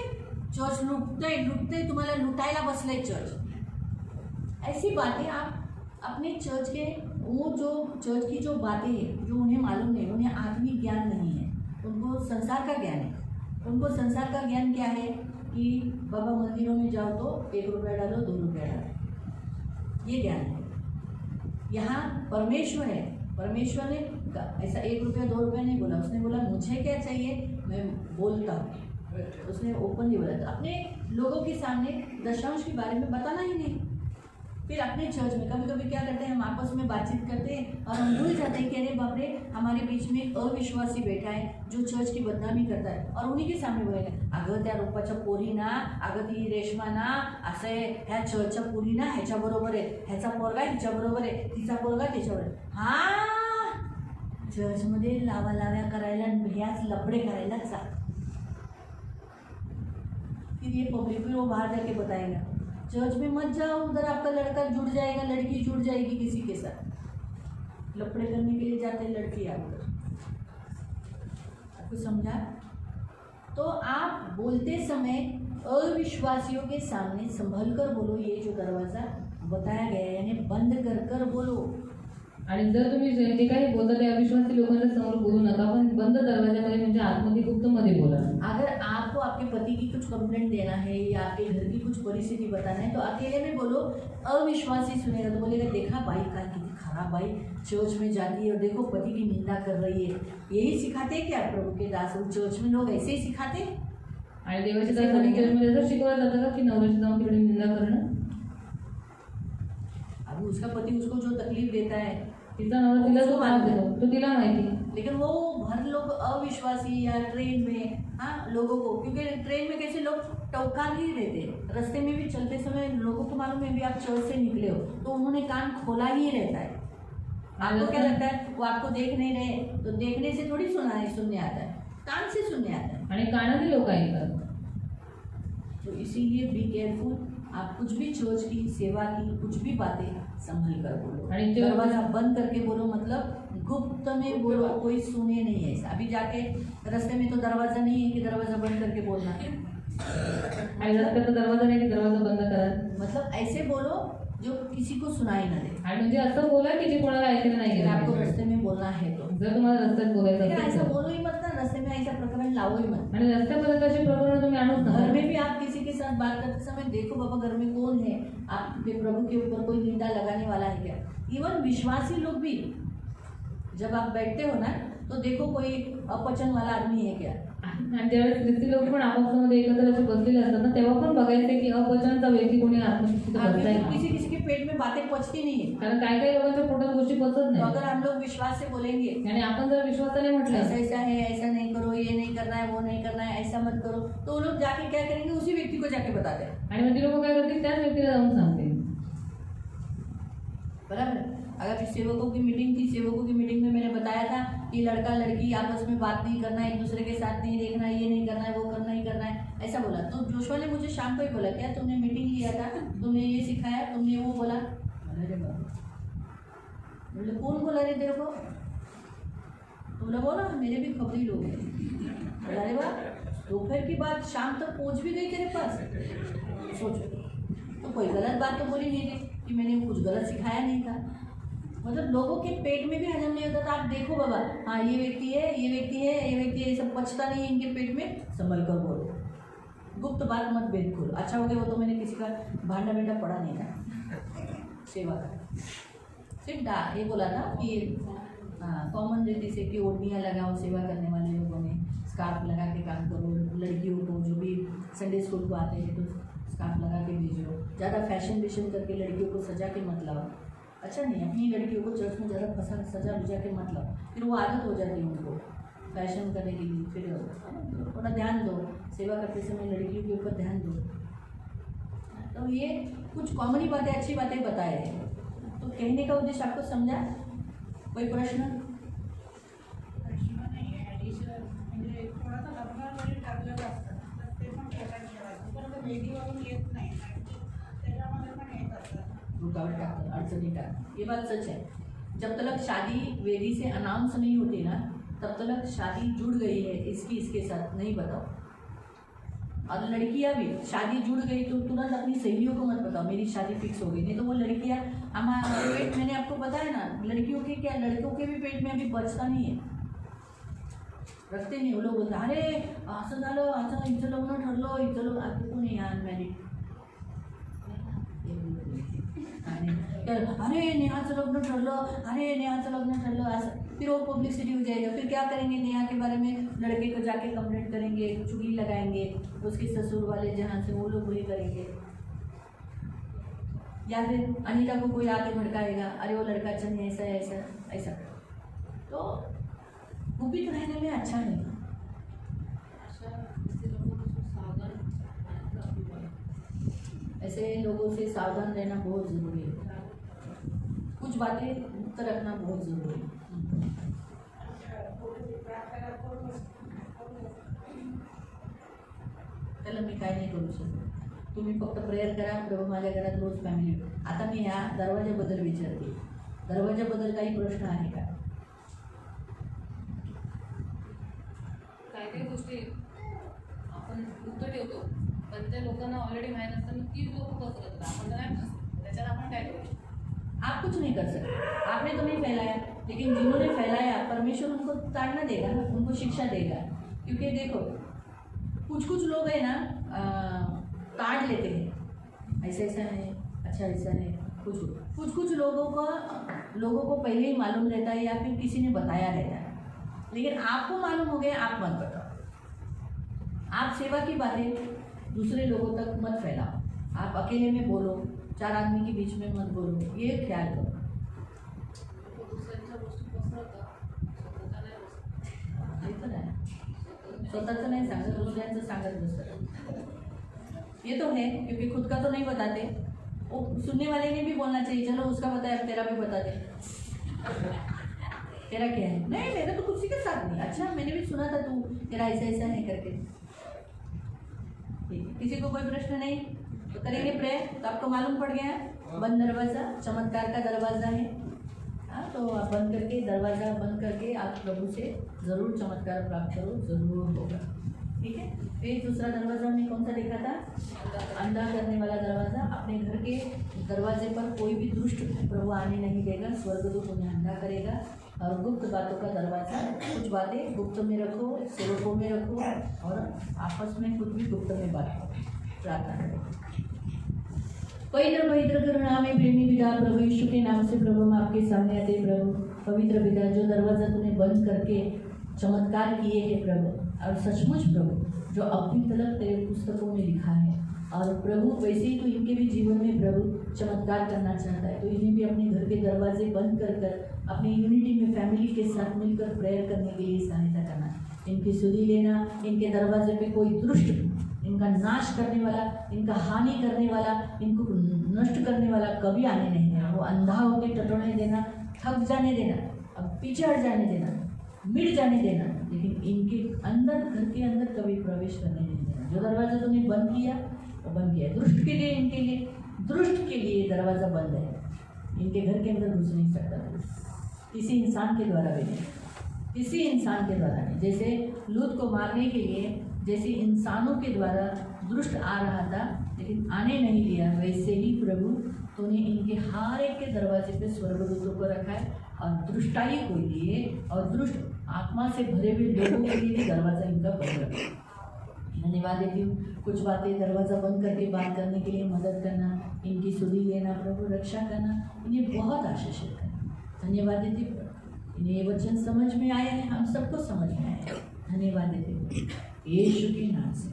चर्च लुटते तुम्हाला लुटायला बसले चर्च। ऐसी बातें आप अपने चर्च के वो जो चर्च की जो बातें हैं जो उन्हें मालूम नहीं, उन्हें आत्मिक ज्ञान नहीं है, उनको संसार का ज्ञान है। उनको संसार का ज्ञान क्या है कि बाबा मंदिरों में जाओ तो 1 रुपया डालो 2 रुपया डालो, ये ज्ञान है। यहाँ परमेश्वर है, परमेश्वर ने ऐसा 1 रुपया 2 रुपया नहीं बोला, उसने बोला मुझे क्या चाहिए मैं बोलता हूँ, उसने ओपनली बोला। तो अपने लोगों के सामने दशांश के बारे में बताना ही नहीं। फिर अपने चर्च में कभी कभी क्या करते हैं, हम आपस में बातचीत करते हैं और हम भूल जाते हैं कि अरे बाप रे हमारे बीच में एक अविश्वासी बैठा है जो चर्च की बदनामी करता है, और उन्हीं के सामने बोलेंगे अगं त्या रूपाच्या पोरी ना, अगं ती रेशमा ना, असं आहे ह्या चर्चच्या पोरी ना ह्याच्याबरोबर आहे, ह्याचा पोरगा ह्याच्याबरोबर आहे, तिचा पोरगा त्याच्याबरोबर। हां, चर्चमध्ये लावालाव्या करायला ह्याच लफडे करायला जा। फिर ये पब्लिक फिर वो बाहर जाके बताएगा चर्च में मत जाओ, उधर आपका लड़का जुड़ जाएगा, लड़की जुड़ जाएगी किसी के साथ, लफड़े करने के लिए जाते हैं लड़की आप। आपको समझा? तो आप बोलते समय अविश्वासियों के सामने संभल कर बोलो, ये जो दरवाज़ा बताया गया है यानी बंद कर कर बोलो, आणि जर तुम्ही जे काही बोलता ते अविश्वासी लोकांच्या समोर बोलू नका, पण बंद दरवाजामध्ये म्हणजे आतमध्ये गुप्त मध्ये बोला. अगर आपको आपके पति की कुछ कंप्लेंट देना है या आपके घर की कुछ परिस्थिति बताना है तो अकेले में बोलो. अविश्वासी सुनेगा तो बोलेगा देखा बाई का कितनी खराब बाई चर्च में जाती है और देखो पति की निंदा कर रही है. यही सिखाते हैं क्या प्रभु के दास? चर्च में लोग ऐसे ही सिखाते हैं. आणि देवाच्या दासांनी चर्चमध्ये असं शिकवलं जातं का की नवऱ्याची जाऊन तिकडे निंदा करणं? अभी उसका पति उसको जो तकलीफ देता है तिचा नवरा तिला जो त्रास देतो तो तिला माहिती. लेकिन वो हर लोग अविश्वासी या ट्रेन में लोगों को, क्योंकि ट्रेन में कैसे लोग टौकार ही रहते हैं, रास्ते में भी चलते समय लोगों को मालूम है भी आप चर्च से निकले हो तो उन्होंने कान खोला ही रहता है. आपको क्या लगता है वो आपको देख नहीं रहे? तो देखने से थोड़ी सुनने आता है, कान से सुनने आता है. आणि कानाने लोक ऐकतात. तो इसीलिए बी केयरफुल. आप कुछ भी चर्च की सेवा की कुछ भी बातें संभल कर बोलो. आणि दरवाजा बंद करके बोलो, मतलब गुप्त में बोलो, कोई सुने नहीं है. अभी जाके रास्ते में तो दरवाजा नहीं है कि दरवाजा बंद करके बोलना है. आणि रस्त्याचा दरवाजा नाही की दरवाजा बंद करा. मतलब ऐसे बोलो जो किसी को सुनाई ना दे. आणि म्हणजे असं बोला की जे कोणाला ऐकायला नाही अगर गेलं आपको पाहिजे. रास्ते में बोलना है तो जर तुम्हाला रस्त्यात बोलायचं लेकिन असेल ऐसा तर. बोलो ही मत ना, रास्ते में ऐसा प्रकरण लाओ ही मत. आणि रस्त्यापर्यंत अशी प्रकरण तुम्ही आणूच घर नका. में भी आप किसी के साथ बात करते समय देखो बाबा घर में कौन है, आपके प्रभु के ऊपर कोई निंदा लगाने वाला है क्या. इवन विश्वासी लोग भी जब आप बैठते हो ना तो देखो कोई अपचन वाला आदमी है क्या. आणि ज्यावेळेस ख्रिस्ती लोक पण आपापसामध्ये एकत्र असे बसलेले असतात ना, तेव्हा पण बघायचं की अपचनचा व्यक्ती कोणी आत्मशक्ती बसलाय का. किसी किसी के पेट में बातें पचती नहीं है. कारण काही काही लोकांच्या पोटात गोष्टी पचत तो नाही. अगर हम लोग विश्वास से बोलेंगे आणि आपण जर विश्वासाने म्हटलं ऐसा ऐसा है, ऐसा नहीं करो, ये नहीं करना है, वो नहीं करना है, ऐसा मत करो, तो वो लोग जाके क्या करेंगे, उसी व्यक्ति को जाके बताते हैं. आणि मग ती लोक काय करतील, त्याच व्यक्तीला जाऊन सांगते. बराबर. अगर सेवकों की मीटिंग थी, सेवकों की मीटिंग में मैंने बताया था कि लड़का लड़की आपस में बात नहीं करना है, एक दूसरे के साथ नहीं देखना है, ये नहीं करना है, वो करना ही करना है, ऐसा बोला. तो जोशुआ ने मुझे शाम को ही बोला क्या तुमने मीटिंग लिया था, तुमने ये सिखाया, तुमने वो बोला. अरे बाबा, बोले कौन बोला रे तेरे को? बोला बोला मेरे भी खबरी लोग हैं. अरे वाह, दोपहर की बात शाम तक पहुंच भी गई तेरे पास. सोचो, तो कोई गलत बात तो बोली नहीं थी कि मैंने कुछ गलत सिखाया नहीं था. मतलब लोगों के पेट में भी हजम नहीं होता था. आप देखो बाबा, हाँ ये व्यक्ति है, ये व्यक्ति है, ये व्यक्ति है, ये सब पचता नहीं है इनके पेट में, संभल कर बोलो. गुप्त बात मत बिल्कुल. अच्छा हो गया वो तो मैंने किसी का भांडा बेटा पड़ा नहीं था सेवा का. सिर्फ ये बोला था कि हाँ कॉमन रीति से कि ओढ़नियाँ लगाओ, सेवा करने वाले लोगों ने स्कार्फ लगा के काम करो. लड़कियों को जो भी संडे स्कूल को आते हैं तो स्कार्फ लगा के भेजो. ज़्यादा फैशन वेशन करके लड़कियों को सजा के मत लाओ. अच्छा नहीं, अपनी लड़कियों को चर्च में ज़्यादा सजा बुझा के मत लाओ, फिर वो आदत हो जाती है उनको फैशन करने की. फिर थोड़ा ध्यान दो, सेवा करते समय लड़कियों के ऊपर ध्यान दो. तो ये कुछ कॉमन ही बातें, अच्छी बातें बताए हैं. तो कहने का उद्देश्य आपको समझा? कोई प्रश्न? प्रश्न नाही आहे. ॲडिशनल म्हणजे थोडासा लग्नावरील टाकलेलं असतं तर ते पण पोटात ठेवायचं, पण ते वेदीवरून येत नाही, त्याच्यामध्ये पण येत असतात. रुकावट टाकते, अड़चनी टाकते. ये बात सच है. जब तक शादी वेदी से अनाउंस नहीं होती ना, तब तक शादी जुड़ गई है इसकी इसके साथ नहीं बताओ. और लड़कियां भी शादी जुड़ गई तो तुरंत अपनी सहेलियों को मत बताओ मेरी शादी फिक्स हो गई. नहीं तो वो लड़कियां हमारे पेट, मैंने आपको बताया ना, लड़कियों के क्या, लड़कों के भी पेट में अभी बचता नहीं है, रखते नहीं. वो लोग बोलते अरे असं झालं, असं हिचं लग्न ठरलं, हिचं लग्न. आता कोण आहे अनमॅरिड? अरे नेहाचं लग्न ठरलं, अरे नेहाचं लग्न ठरलं, असं. फिर वो पब्लिसिटी हो जाएगा. फिर क्या करेंगे, नेहा के बारे में लड़के को जाके कंप्लेंट करेंगे, चुगली लगाएंगे, उसके ससुर वाले जहाँ से वो लोग वही करेंगे. या फिर अनीता को कोई आके भड़काएगा, अरे वो लड़का अच्छा नहीं, ऐसा ऐसा ऐसा. तो गुपित रहने में अच्छा नहीं. ऐसे लोगों से सावधान रहना बहुत ज़रूरी है. कुछ बातें मुक्त रखना बहुत ज़रूरी है. त्याला मी काय नाही करू शकत. तुम्ही फक्त प्रेयर करा, प्रभू माझ्या घरात रोज फॅमिली. आता मी ह्या दरवाजाबद्दल विचारते, दरवाजाबद्दल काही प्रश्न आहे का? काही काही गोष्टी आपण गुप्त ठेवतो, पण त्या लोकांना ऑलरेडी माहीत असतं. तीच लोक पसरतात, आपण तर नाही पसरत. त्याच्यात आपण काय करू शकतो? आप कुछ नहीं कर सकते, आपने तो नहीं फैलाया, लेकिन जिन्होंने फैलाया परमेश्वर उनको ताड़ना देगा ना, उनको शिक्षा देगा। क्योंकि देखो कुछ लोग है ना ताड़ लेते हैं, ऐसा ऐसा है, अच्छा ऐसा है। कुछ लोगों को पहले ही मालूम रहता है या फिर किसी ने बताया रहता है, लेकिन आपको मालूम हो गया, आप मत बताओ। आप सेवा की बातें दूसरे लोगों तक मत फैलाओ, आप अकेले में बोलो, 4 आदमी के बीच में मत बोलो, ये ख्याल करो। स्वतःचं नाही सांगत, दुसऱ्यांचं सांगत बसतात। ये तो है, क्योंकि खुद का तो नहीं बताते, वो सुनने वाले ने भी बोलना चाहिए, चलो उसका बताया अब तेरा भी बता दे, तेरा क्या है? नहीं मेरा तो किसी के साथ नहीं, अच्छा मैंने भी सुना था तू तेरा ऐसा ऐसा है करके। ठीक है, किसी को कोई प्रश्न नहीं तो करेंगे प्रेयर। तो आपको मालूम पड़ गया बंद दरवाज़ा चमत्कार का दरवाज़ा है। हाँ, तो आप बंद करके दरवाज़ा बंद करके आप प्रभु से ज़रूर चमत्कार प्राप्त करो, ज़रूर होगा। ठीक है, फिर दूसरा दरवाज़ा हमने कौन सा देखा था? अंधा करने वाला दरवाज़ा। अपने घर के दरवाजे पर कोई भी दुष्ट प्रभु आने नहीं देगा, स्वर्गदूत उन्हें अंधा करेगा। और गुप्त बातों का दरवाज़ा, कुछ बातें गुप्त में रखो, सेवकों में रखो, और आपस में कुछ भी गुप्त में बात करो, प्रार्थना करो। पवित्र करुणा में प्रेमी पिता, प्रभु यीशु के नाम से प्रभु हम आपके सामने आते हैं। प्रभु पवित्र पिता, जो दरवाज़ा तूने बंद करके चमत्कार किए हैं प्रभु, और सचमुच प्रभु जो अभी तक तेरे पुस्तकों में लिखा है, और प्रभु वैसे ही तो इनके भी जीवन में प्रभु चमत्कार करना चाहता है, तो इन्हें भी अपने घर के दरवाजे बंद कर अपनी यूनिटी में फैमिली के साथ मिलकर प्रेयर करने के लिए सहायता करना, इनकी सुधि लेना। इनके दरवाजे पे कोई दुष्ट इनका नाश करने वाला, इनका हानि करने वाला, इनको नष्ट करने वाला कभी आने नहीं देना। वो अंधा होकर टटोलने देना, थक जाने देना, अब पीछे हट जाने देना, मिट जाने देना, लेकिन इनके अंदर, घर के अंदर कभी प्रवेश करने नहीं देना। जो दरवाजा तुमने बंद किया वो बंद किया। दुष्ट के लिए, इनके लिए, दुष्ट के लिए दरवाज़ा बंद है, इनके घर के अंदर घुस नहीं सकता, किसी इंसान के द्वारा भी नहीं, किसी इंसान के द्वारा नहीं। जैसे लूत को मारने के लिए जैसे इंसानों के द्वारा दुष्ट आ रहा था लेकिन आने नहीं दिया, वैसे ही प्रभु तूने इनके हर एक के दरवाजे पे स्वर्गदूतों को रखा है, और दुष्टाई को लिए और दुष्ट आत्मा से भरे हुए लोगों के लिए दरवाज़ा इनका बंद रखा। धन्यवाद देती हूँ, कुछ बातें दरवाज़ा बंद करके बात करने के लिए मदद करना, इनकी सुधि लेना प्रभु, रक्षा करना, इन्हें बहुत आशीषित करना। धन्यवाद देती हूँ, इन्हें ये वचन समझ में आए हैं, हम सबको समझ में आए। धन्यवाद देती हूँ यीशु के नाम से।